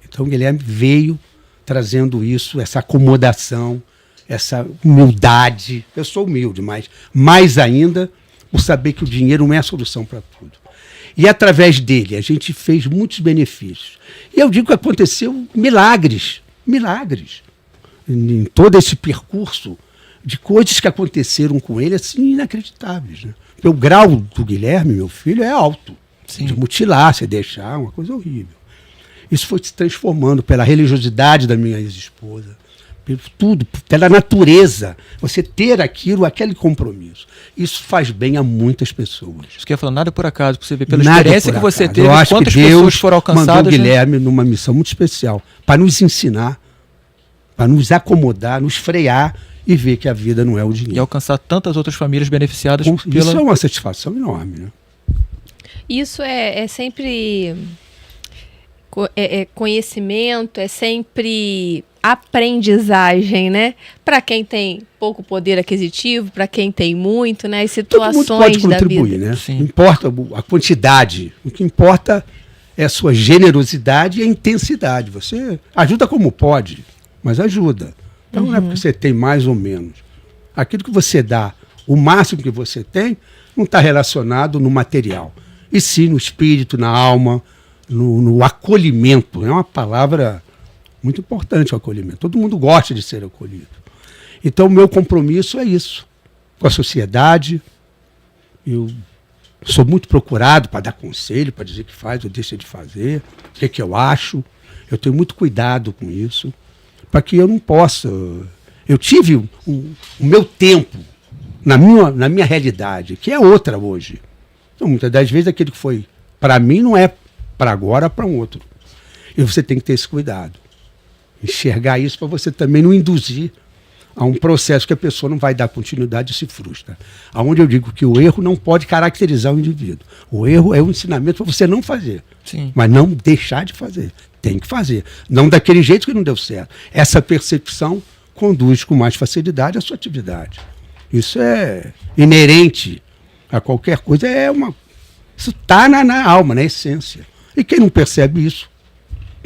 Então o Guilherme veio trazendo isso, essa acomodação, essa humildade. Eu sou humilde, mas mais ainda por saber que o dinheiro não é a solução para tudo. E através dele a gente fez muitos benefícios. E eu digo que aconteceu milagres, em todo esse percurso de coisas que aconteceram com ele assim inacreditáveis, né? Porque o grau do Guilherme, meu filho, é alto. Sim. De mutilar, se deixar, uma coisa horrível. Isso foi se transformando pela religiosidade da minha ex-esposa, tudo, pela natureza, você ter aquele compromisso. Isso faz bem a muitas pessoas. Isso que eu ia falar, nada por acaso, pra você ver pela Nada experiência por que você acaso. teve, Eu acho quantas que Deus pessoas foram alcançadas. mandou o né? Guilherme numa missão muito especial, para nos ensinar, para nos acomodar, nos frear e ver que a vida não é o E dinheiro. alcançar tantas outras famílias beneficiadas Isso é uma satisfação enorme, né? Isso é sempre conhecimento, é sempre aprendizagem, né? Para quem tem pouco poder aquisitivo, para quem tem muito, né? As situações Todo mundo pode da contribuir, vida. né? Sim. Não importa a quantidade. O que importa é a sua generosidade e a intensidade. Você ajuda como pode, mas ajuda. Então não é porque você tem mais ou menos. Aquilo que você dá, o máximo que você tem, não está relacionado no material. E sim no espírito, na alma, no acolhimento. É uma palavra muito importante, o acolhimento. Todo mundo gosta de ser acolhido. Então o meu compromisso é isso. Com a sociedade, eu sou muito procurado para dar conselho, para dizer o que faz ou deixa de fazer, o que eu acho. Eu tenho muito cuidado com isso, para que eu não possa... Eu tive o meu tempo na minha realidade, que é outra hoje. Então, muitas das vezes, aquilo que foi para mim não é para agora, para um outro. E você tem que ter esse cuidado. Enxergar isso para você também não induzir a um processo que a pessoa não vai dar continuidade e se frustra. Aonde eu digo que o erro não pode caracterizar o indivíduo. O erro é um ensinamento para você não fazer, Sim. mas não deixar de fazer. Tem que fazer. Não daquele jeito que não deu certo. Essa percepção conduz com mais facilidade a sua atividade. Isso é inerente a qualquer coisa. Isso está na alma, na essência. E quem não percebe isso?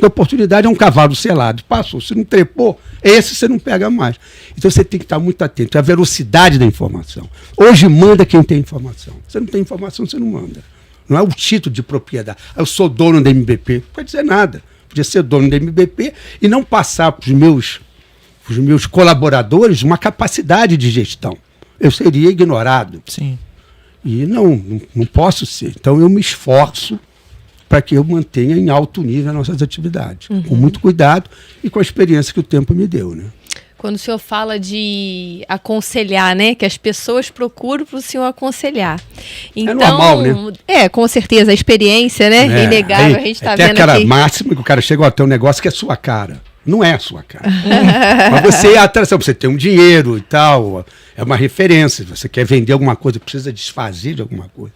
A oportunidade é um cavalo selado. Passou, se não trepou, esse você não pega mais. Então você tem que estar muito atento. É a velocidade da informação. Hoje manda quem tem informação. Você não tem informação, você não manda. Não é o título de propriedade. Eu sou dono da MBP. Não pode dizer nada. Podia ser dono da MBP e não passar para os meus colaboradores uma capacidade de gestão. Eu seria ignorado. Sim. E não posso ser. Então eu me esforço para que eu mantenha em alto nível as nossas atividades. Com muito cuidado e com a experiência que o tempo me deu, né? Quando o senhor fala de aconselhar, né? Que as pessoas procuram para o senhor aconselhar. Então, normal, né? Com certeza, a experiência, né? É inegável, a gente está vendo aqui. Tem aquela máxima que o cara chega, tem um negócio que é sua cara. Não é a sua cara. Mas você é atração, você tem um dinheiro e tal, é uma referência. Você quer vender alguma coisa, precisa desfazer de alguma coisa.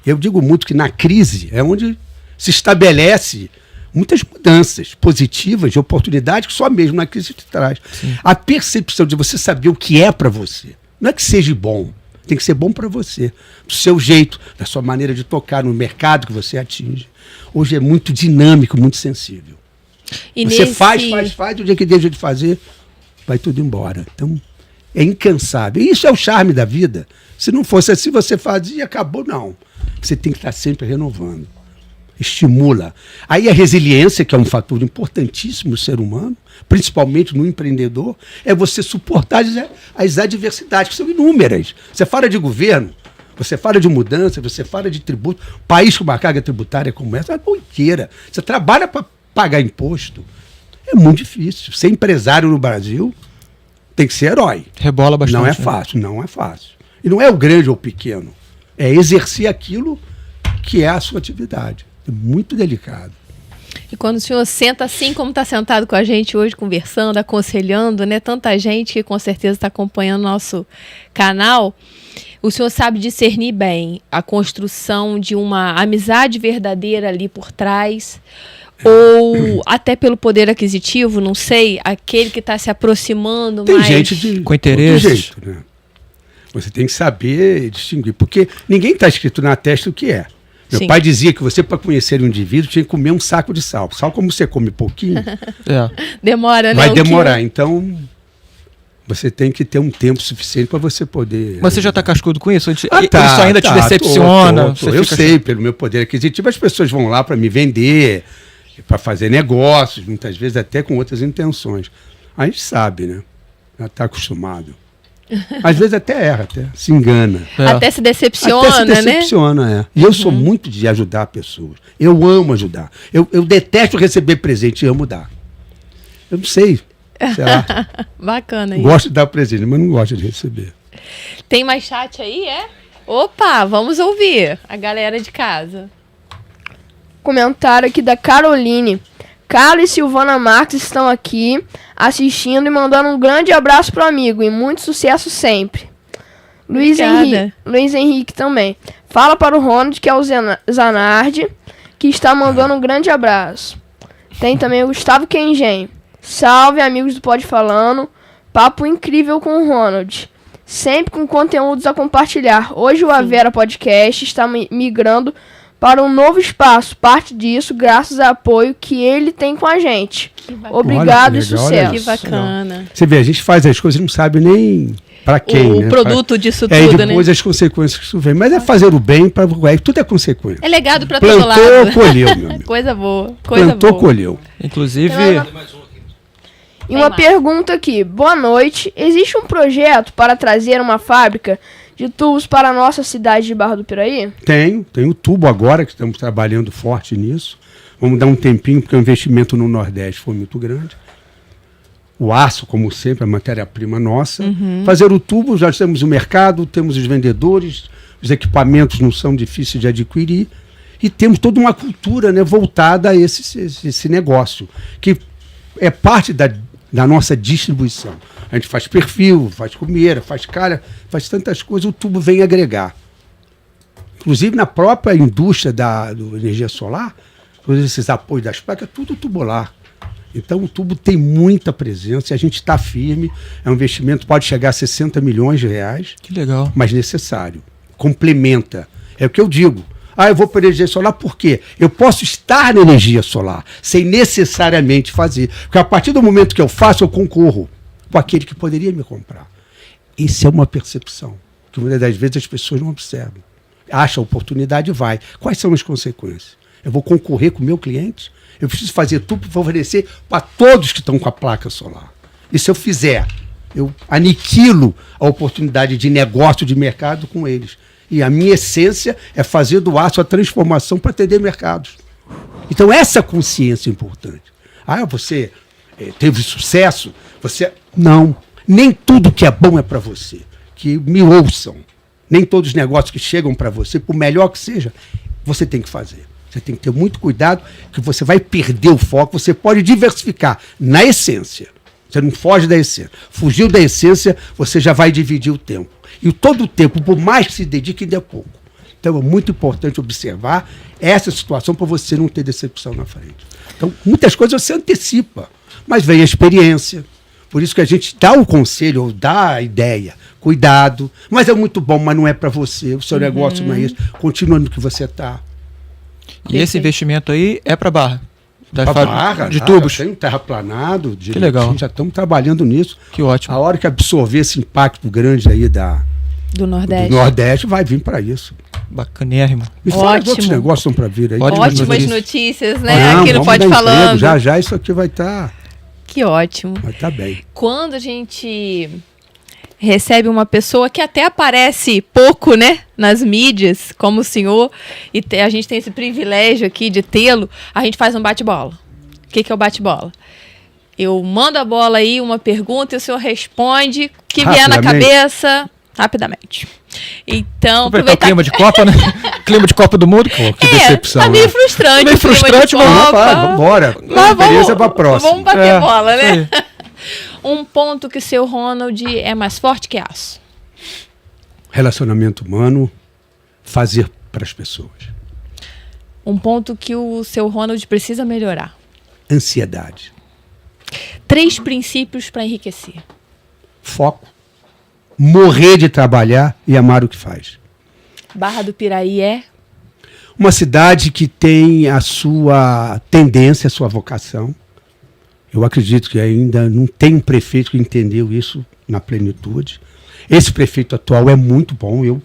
Eu digo muito que na crise é onde se estabelece muitas mudanças positivas de oportunidade que só mesmo na crise te traz. Sim. A percepção de você saber o que é para você. Não é que seja bom, tem que ser bom para você. Do seu jeito, da sua maneira de tocar no mercado que você atinge. Hoje é muito dinâmico, muito sensível. E você faz, o dia que deixa de fazer, vai tudo embora. Então, é incansável. E isso é o charme da vida. Se não fosse assim, você fazia e acabou, não. Você tem que estar sempre renovando. Estimula. Aí a resiliência, que é um fator importantíssimo no ser humano, principalmente no empreendedor, é você suportar as adversidades, que são inúmeras. Você fala de governo, você fala de mudança, você fala de tributo. País com uma carga tributária como essa é uma boiqueira. Você trabalha para pagar imposto. É muito difícil. Ser empresário no Brasil tem que ser herói. Rebola bastante. Não é fácil, não é fácil. E não é o grande ou o pequeno. É exercer aquilo que é a sua atividade. É muito delicado. E quando o senhor senta assim como está sentado com a gente hoje, conversando, aconselhando, né? Tanta gente que com certeza está acompanhando o nosso canal, o senhor sabe discernir bem a construção de uma amizade verdadeira ali por trás, ou até pelo poder aquisitivo, não sei, aquele que está se aproximando Tem mais... gente com interesses. Jeito, né? Você tem que saber distinguir, porque ninguém está escrito na testa o que é. Meu Sim. pai dizia que você, para conhecer um indivíduo, tinha que comer um saco de sal. Sal, como você come pouquinho, Demora, né? vai demorar. Então, você tem que ter um tempo suficiente para você poder... Mas você já está cascudo com isso? Isso Tá, ainda te decepciona? Tô. Eu sei, pelo meu poder aquisitivo, as pessoas vão lá para me vender, para fazer negócios, muitas vezes até com outras intenções. A gente sabe, né? Já está acostumado. Às vezes até erra, até se engana. Até se decepciona, Até se decepciona, né? E eu sou muito de ajudar pessoas. Eu amo ajudar. Eu detesto receber presente e amo dar. Eu não sei lá. Bacana aí. Gosto de dar presente, mas não gosto de receber. Tem mais chat aí, é? Opa, vamos ouvir a galera de casa. Comentário aqui da Caroline. Carla e Silvana Marques estão aqui assistindo e mandando um grande abraço pro amigo e muito sucesso sempre. Luiz Henrique também. Fala para o Ronald, que é o Zanardi, que está mandando um grande abraço. Tem também o Gustavo Kengen. Salve, amigos do Pode Falando. Papo incrível com o Ronald. Sempre com conteúdos a compartilhar. Hoje o Avera Podcast está migrando para um novo espaço. Parte disso graças ao apoio que ele tem com a gente. Obrigado. Olha, e que legal, sucesso. Que bacana. Você vê, a gente faz as coisas e não sabe nem para quem, O né? produto disso E tudo, né? depois as consequências que isso vem. Mas é fazer o bem, tudo é consequência. É legado pra todo lado. Plantou, colheu, meu amigo. Coisa boa. Coisa Plantou, boa. colheu. Inclusive, E uma mais. pergunta aqui. Boa noite. Existe um projeto para trazer uma fábrica de tubos para a nossa cidade de Barra do Piraí? Tem o tubo agora, que estamos trabalhando forte nisso. Vamos dar um tempinho, porque o investimento no Nordeste foi muito grande. O aço, como sempre, a matéria-prima nossa. Fazer o tubo, já temos o mercado, temos os vendedores, os equipamentos não são difíceis de adquirir. E temos toda uma cultura, né, voltada a esse negócio, que é parte da nossa distribuição. A gente faz perfil, faz comeira, faz calha, faz tantas coisas, o tubo vem agregar. Inclusive na própria indústria da energia solar, todos esses apoios das placas, tudo tubular. Então o tubo tem muita presença e a gente está firme. É um investimento, pode chegar a 60 milhões de reais, que legal. mas necessário. Complementa. É o que eu digo. Eu vou para a energia solar por quê? Eu posso estar na energia solar, sem necessariamente fazer. Porque a partir do momento que eu faço, eu concorro com aquele que poderia me comprar. Isso é uma percepção, que muitas das vezes as pessoas não observam. Acha a oportunidade e vai. Quais são as consequências? Eu vou concorrer com o meu cliente? Eu preciso fazer tudo para oferecer para todos que estão com a placa solar. E se eu fizer, eu aniquilo a oportunidade de negócio, de mercado com eles. E a minha essência é fazer do aço a transformação para atender mercados. Então essa consciência é importante. Você teve sucesso, Não, nem tudo que é bom é para você. Que me ouçam. Nem todos os negócios que chegam para você, por melhor que seja, você tem que fazer. Você tem que ter muito cuidado, que você vai perder o foco. Você pode diversificar na essência. Você não foge da essência. Fugiu da essência, você já vai dividir o tempo. E todo o tempo, por mais que se dedique, ainda é pouco. Então é muito importante observar essa situação para você não ter decepção na frente. Então, muitas coisas você antecipa, mas vem a experiência. Por isso que a gente dá o conselho, ou dá a ideia. Cuidado, mas é muito bom, mas não é para você. O seu negócio não é isso. Continua no que você está. E esse investimento aí é para Barra? Barra, de tubos? Tem um terraplanado. Que legal. Já estamos trabalhando nisso. Que ótimo. A hora que absorver esse impacto grande aí Do Nordeste. do Nordeste, vai vir para isso. Bacanérrimo. Me fala que Ótimo. outros negócios estão para vir aí. Ótimas Ótimas notícias, né? Não, Aqui no vamos Pode dar Falando. emprego. Já já isso aqui vai estar Que ótimo. bem. Quando a gente recebe uma pessoa que até aparece pouco, né, nas mídias, como o senhor, e a gente tem esse privilégio aqui de tê-lo, a gente faz um bate-bola. O que é o bate-bola? Eu mando a bola aí, uma pergunta, e o senhor responde, o que vier na Rapidamente. cabeça, rapidamente. Então, Aproveitar o clima de Copa, né? Clima de Copa do Mundo. Pô, que decepção. tá meio né? frustrante. Meio o clima de frustrante, mas Copa. Vamos embora. Mas Beleza para a próxima. Vamos bater bola, né? isso aí. Um ponto que seu Ronald é mais forte que aço. Relacionamento humano, fazer para as pessoas. Um ponto que o seu Ronald precisa melhorar. Ansiedade. 3 princípios para enriquecer. Foco. Morrer de trabalhar e amar o que faz. Barra do Piraí é Uma cidade que tem a sua tendência, a sua vocação. Eu acredito que ainda não tem um prefeito que entendeu isso na plenitude. Esse prefeito atual é muito bom,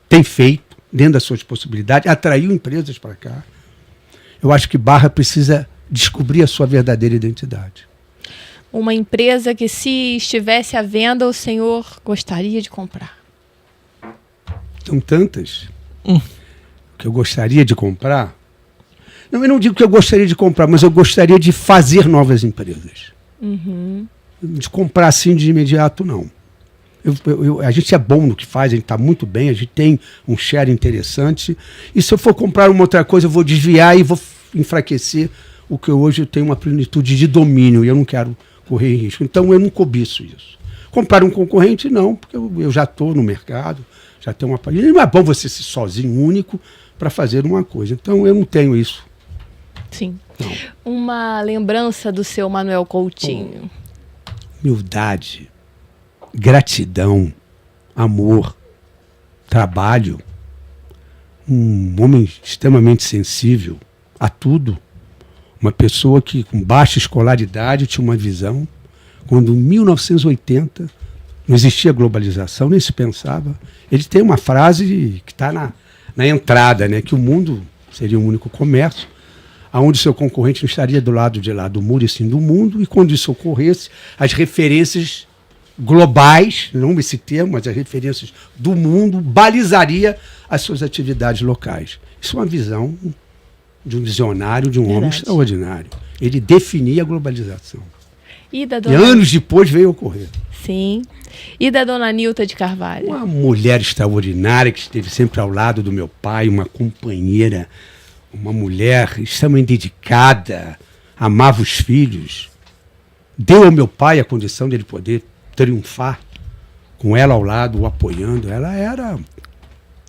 tem feito, dentro das suas possibilidades, atraiu empresas para cá. Eu acho que Barra precisa descobrir a sua verdadeira identidade. uma empresa que, se estivesse à venda, o senhor gostaria de comprar. São tantas que eu gostaria de comprar. Não, eu não digo que eu gostaria de comprar, mas eu gostaria de fazer novas empresas. De comprar assim de imediato, não. A gente é bom no que faz, a gente está muito bem, a gente tem um share interessante. E se eu for comprar uma outra coisa, eu vou desviar e vou enfraquecer o que hoje eu tenho uma plenitude de domínio e eu não quero correr risco. Então eu não cobiço isso. Comprar um concorrente, não, porque eu já estou no mercado, já tenho uma parede. Não é bom você ser sozinho, único, para fazer uma coisa. Então eu não tenho isso. Sim. Não. Uma lembrança do seu Manuel Coutinho. Humildade, gratidão, amor, trabalho. Um homem extremamente sensível a tudo. Uma pessoa que, com baixa escolaridade, tinha uma visão. Quando, em 1980, não existia globalização, nem se pensava. Ele tem uma frase que está na entrada, né, que o mundo seria um único comércio, onde seu concorrente não estaria do lado de lá do muro e sim do mundo, e quando isso ocorresse, as referências globais, não esse termo, mas as referências do mundo, balizaria as suas atividades locais. Isso é uma visão de um visionário, de um homem extraordinário. Ele definia a globalização. E da E dona... anos depois veio ocorrer. Sim. E da dona Nilta de Carvalho? Uma mulher extraordinária que esteve sempre ao lado do meu pai, uma companheira, uma mulher extremamente dedicada, amava os filhos, deu ao meu pai a condição de ele poder triunfar, com ela ao lado, o apoiando. Ela era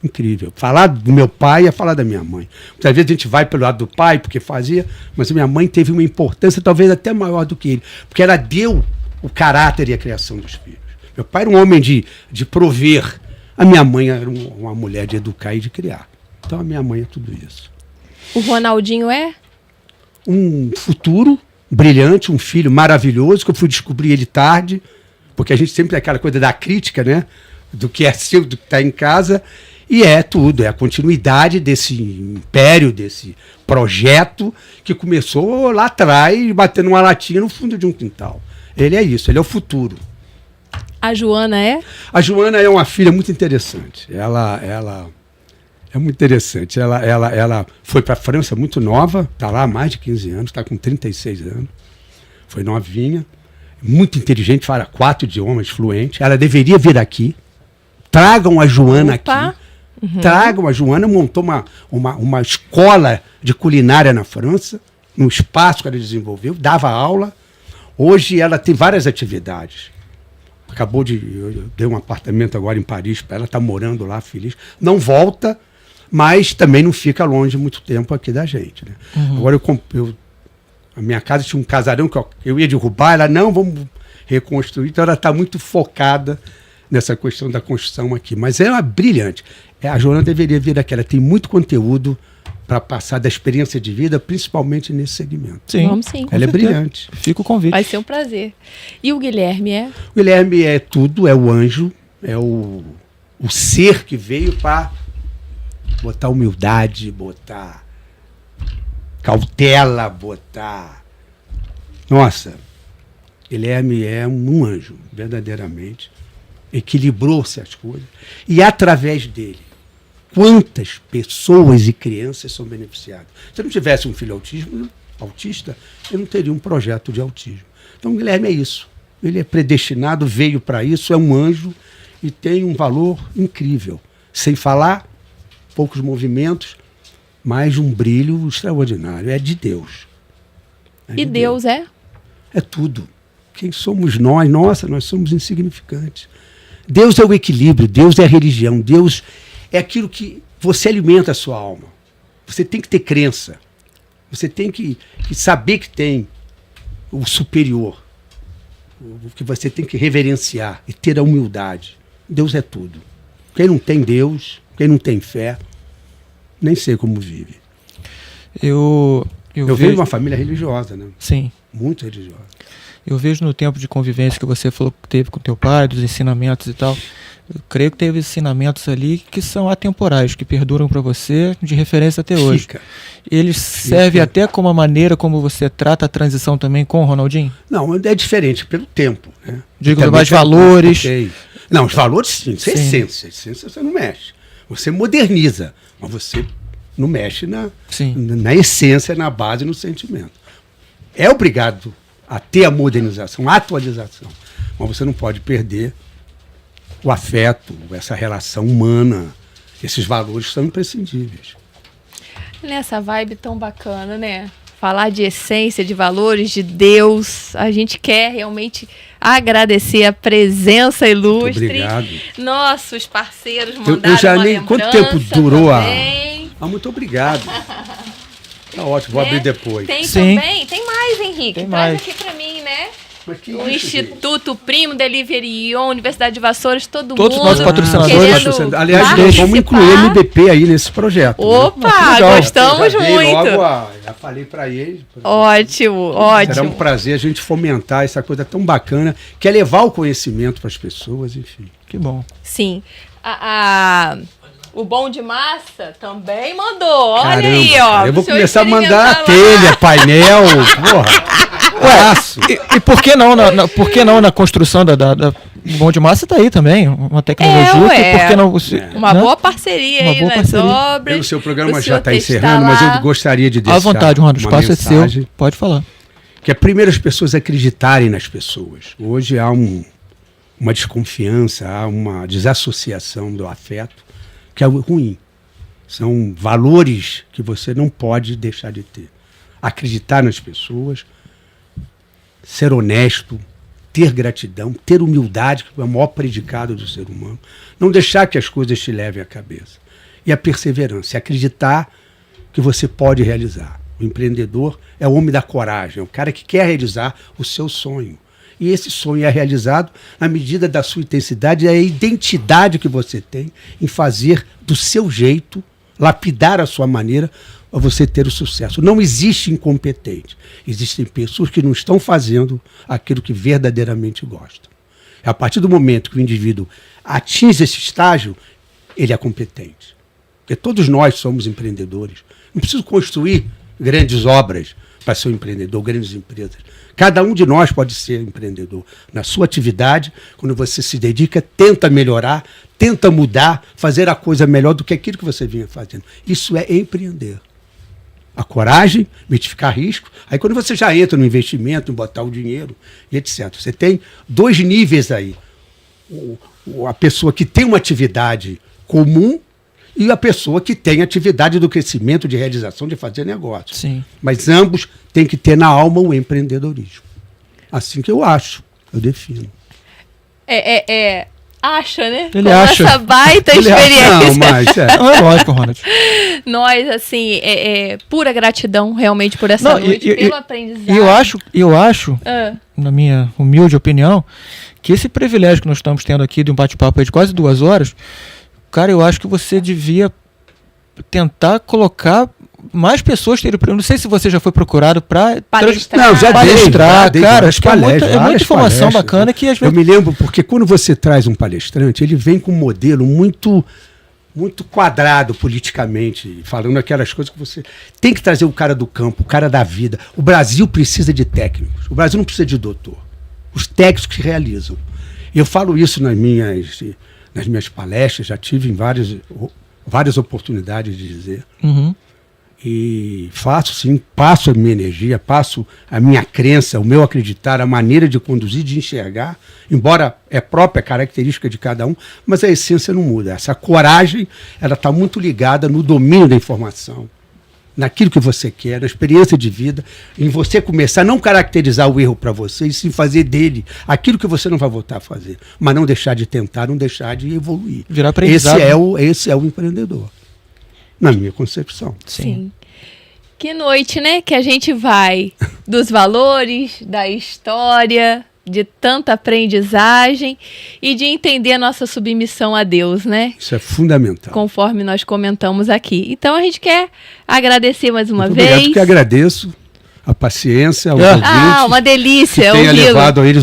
incrível. Falar do meu pai é falar da minha mãe. Muitas vezes a gente vai pelo lado do pai, porque fazia, mas a minha mãe teve uma importância talvez até maior do que ele, porque ela deu o caráter e a criação dos filhos. Meu pai era um homem de prover, a minha mãe era uma mulher de educar e de criar. Então a minha mãe é tudo isso. O Ronaldinho é? Um futuro brilhante, um filho maravilhoso, que eu fui descobrir ele tarde, porque a gente sempre tem aquela coisa da crítica, né? Do que é seu, do que está em casa, e é tudo, é a continuidade desse império, desse projeto que começou lá atrás, batendo uma latinha no fundo de um quintal. Ele é isso, ele é o futuro. A Joana é? A Joana é uma filha muito interessante. Ela é muito interessante. Ela foi para a França muito nova, está lá há mais de 15 anos, está com 36 anos. Foi novinha, muito inteligente, fala 4 idiomas fluentes. Ela deveria vir aqui. Tragam a Joana aqui. Uhum. Tragam a Joana, montou uma escola de culinária na França, num espaço que ela desenvolveu, dava aula. Hoje ela tem várias atividades. Eu dei um apartamento agora em Paris para ela, está morando lá, feliz. Não volta, mas também não fica longe muito tempo aqui da gente. Né? Uhum. Agora a minha casa tinha um casarão que eu ia derrubar, ela não, vamos reconstruir. Então ela está muito focada nessa questão da construção aqui. Mas é uma brilhante. A Joana deveria vir aqui, ela tem muito conteúdo para passar da experiência de vida, principalmente nesse segmento. Sim, vamos sim. Ela é brilhante. Fica o convite. Vai ser um prazer. E o Guilherme é? O Guilherme é tudo, é o anjo, é o ser que veio para botar humildade, botar cautela, botar... Nossa, Guilherme é um anjo, verdadeiramente. Equilibrou-se as coisas. E através dele, quantas pessoas e crianças são beneficiadas? Se eu não tivesse um filho autista, eu não teria um projeto de autismo. Então o Guilherme é isso. Ele é predestinado, veio para isso, é um anjo e tem um valor incrível. Sem falar, poucos movimentos, mas um brilho extraordinário. É de Deus. E Deus é? É tudo. Quem somos nós? Nossa, nós somos insignificantes. Deus é o equilíbrio, Deus é a religião, Deus é aquilo que você alimenta a sua alma. Você tem que ter crença. Você tem que saber que tem o superior. Que você tem que reverenciar e ter a humildade. Deus é tudo. Quem não tem Deus, quem não tem fé, nem sei como vive. Eu venho de uma família religiosa, né? Sim. Muito religiosa. Eu vejo no tempo de convivência que você falou que teve com teu pai, dos ensinamentos e tal, eu creio que teve ensinamentos ali que são atemporais, que perduram para você de referência até hoje. Eles servem até como a maneira como você trata a transição também com o Ronaldinho? Não, é diferente pelo tempo. Né? Digo, mais valores. Não, os valores sim, isso é essência. Essência você não mexe. Você moderniza, mas você não mexe na essência, na base, no sentimento. É obrigado a ter a modernização, a atualização. Mas você não pode perder o afeto, essa relação humana. Esses valores são imprescindíveis. Nessa vibe tão bacana, né? Falar de essência, de valores, de Deus. A gente quer realmente agradecer a presença ilustre. Muito obrigado. Nossos parceiros mandaram eu já uma nem lembrança quanto tempo durou também. muito obrigado. Tá ótimo, vou né? abrir depois. Tem Sim. também, tem mais, Henrique. Tem Traz mais. aqui pra mim, né? Mas que O isso, gente? Instituto Primo Delivery, Universidade de Vassouras, todo Todos os mundo. nossos patrocinadores. querendo Aliás, nós vamos participar. incluir MDP aí nesse projeto. né? Opa, legal. gostamos Já dei muito. já falei para eles. Ótimo, Será ótimo. um prazer a gente fomentar essa coisa tão bacana, que é levar o conhecimento para as pessoas, enfim. Que bom. Sim. O Bom de Massa também mandou. Olha Caramba, aí, ó. cara, eu vou Deixa eu começar a mandar experimentar lá. telha, painel, porra. Aço. E por que não por que não na construção da Bom de Massa tá aí também, uma tecnologia ué. que por que não você, Uma né? boa parceria Uma aí boa nas parceria. obras. O seu programa O já senhor está testar encerrando, mas lá. eu gostaria de deixar À vontade, Ronaldo, o uma espaço é seu, mensagem, pode falar. que é primeiro as pessoas acreditarem nas pessoas. Hoje há uma desconfiança, há uma desassociação do afeto, que é ruim. São valores que você não pode deixar de ter. Acreditar nas pessoas, ser honesto, ter gratidão, ter humildade, que é o maior predicado do ser humano. Não deixar que as coisas te levem à cabeça. E a perseverança, acreditar que você pode realizar. O empreendedor é o homem da coragem, é o cara que quer realizar o seu sonho. E esse sonho é realizado na medida da sua intensidade, é a identidade que você tem em fazer do seu jeito, lapidar a sua maneira, para você ter o sucesso. Não existe incompetente. Existem pessoas que não estão fazendo aquilo que verdadeiramente gostam. A partir do momento que o indivíduo atinge esse estágio, ele é competente. Porque todos nós somos empreendedores. Não preciso construir grandes obras para ser um empreendedor, grandes empresas. Cada um de nós pode ser empreendedor. Na sua atividade, quando você se dedica, tenta melhorar, tenta mudar, fazer a coisa melhor do que aquilo que você vinha fazendo. Isso é empreender. A coragem, mitificar risco. Aí quando você já entra no investimento, em botar o dinheiro e etc. Você tem dois níveis aí. A pessoa que tem uma atividade comum e a pessoa que tem atividade do crescimento, de realização, de fazer negócio. Sim. Mas ambos têm que ter na alma o empreendedorismo. Assim que eu acho, eu defino. Acha, né? Ele Com acha. essa baita Ele acha- experiência. Não, mas Não, é lógico, Ronald. Nós, assim, pura gratidão realmente por essa Não, noite, pelo aprendizado. E eu acho, Ah, na minha humilde opinião, que esse privilégio que nós estamos tendo aqui de um bate-papo aí de quase 2 horas, cara, eu acho que você devia tentar colocar mais pessoas terem o prêmio. Não sei se você já foi procurado para Palestrar. Não, já palestrar, dei cara, várias porque é muita várias informação palestras. bacana que às Eu vezes... me lembro, porque quando você traz um palestrante, ele vem com um modelo muito quadrado politicamente, falando aquelas coisas que você... Tem que trazer o cara do campo, o cara da vida. O Brasil precisa de técnicos. O Brasil não precisa de doutor. Os técnicos que realizam. Eu falo isso nas minhas palestras, já tive em várias oportunidades de dizer. Uhum. E faço sim, passo a minha energia, passo a minha crença, o meu acreditar, a maneira de conduzir, de enxergar, embora é própria característica de cada um, mas a essência não muda. Essa coragem, ela está muito ligada no domínio da informação, naquilo que você quer, na experiência de vida, em você começar a não caracterizar o erro para você, e sim fazer dele aquilo que você não vai voltar a fazer, mas não deixar de tentar, não deixar de evoluir. Virar aprendizado. Esse é o empreendedor, na minha concepção. sim. Que noite, né? Que a gente vai dos valores, da história, de tanta aprendizagem e de entender a nossa submissão a Deus, né? Isso é fundamental. Conforme nós comentamos aqui. Então a gente quer agradecer mais uma Muito vez. obrigado, porque agradeço a paciência, aos ouvintes, Uma delícia que tenha ouvi-lo. levado a eles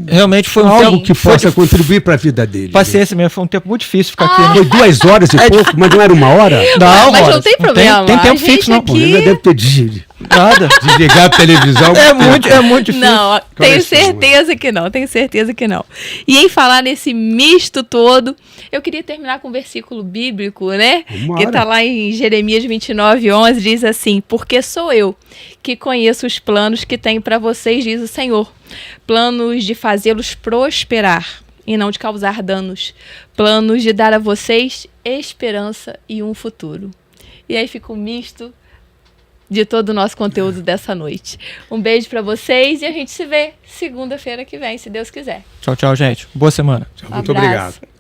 Realmente foi um algo tempo que possa foi- contribuir para a vida deles. Paciência mesmo, foi um tempo muito difícil ficar aqui. Foi 2 horas e pouco, mas não era 1 hora? Não, mas não Ronald, tem problema. Tem A tempo gente fixo, não. aqui- Pô, ainda deve ter Nada. desligado a televisão. É muito difícil. Não, Olha tenho isso, certeza que não, tenho certeza que não. E em falar nesse misto todo, eu queria terminar com um versículo bíblico, né? Vambora. Que tá lá em Jeremias 29:11, diz assim: porque sou eu que conheço os planos que tenho para vocês, diz o Senhor. Planos de fazê-los prosperar e não de causar danos. Planos de dar a vocês esperança e um futuro. E aí fica um misto de todo o nosso conteúdo dessa noite. Um beijo pra vocês e a gente se vê segunda-feira que vem, se Deus quiser. Tchau, tchau, gente. Boa semana. Muito Abraço. obrigado.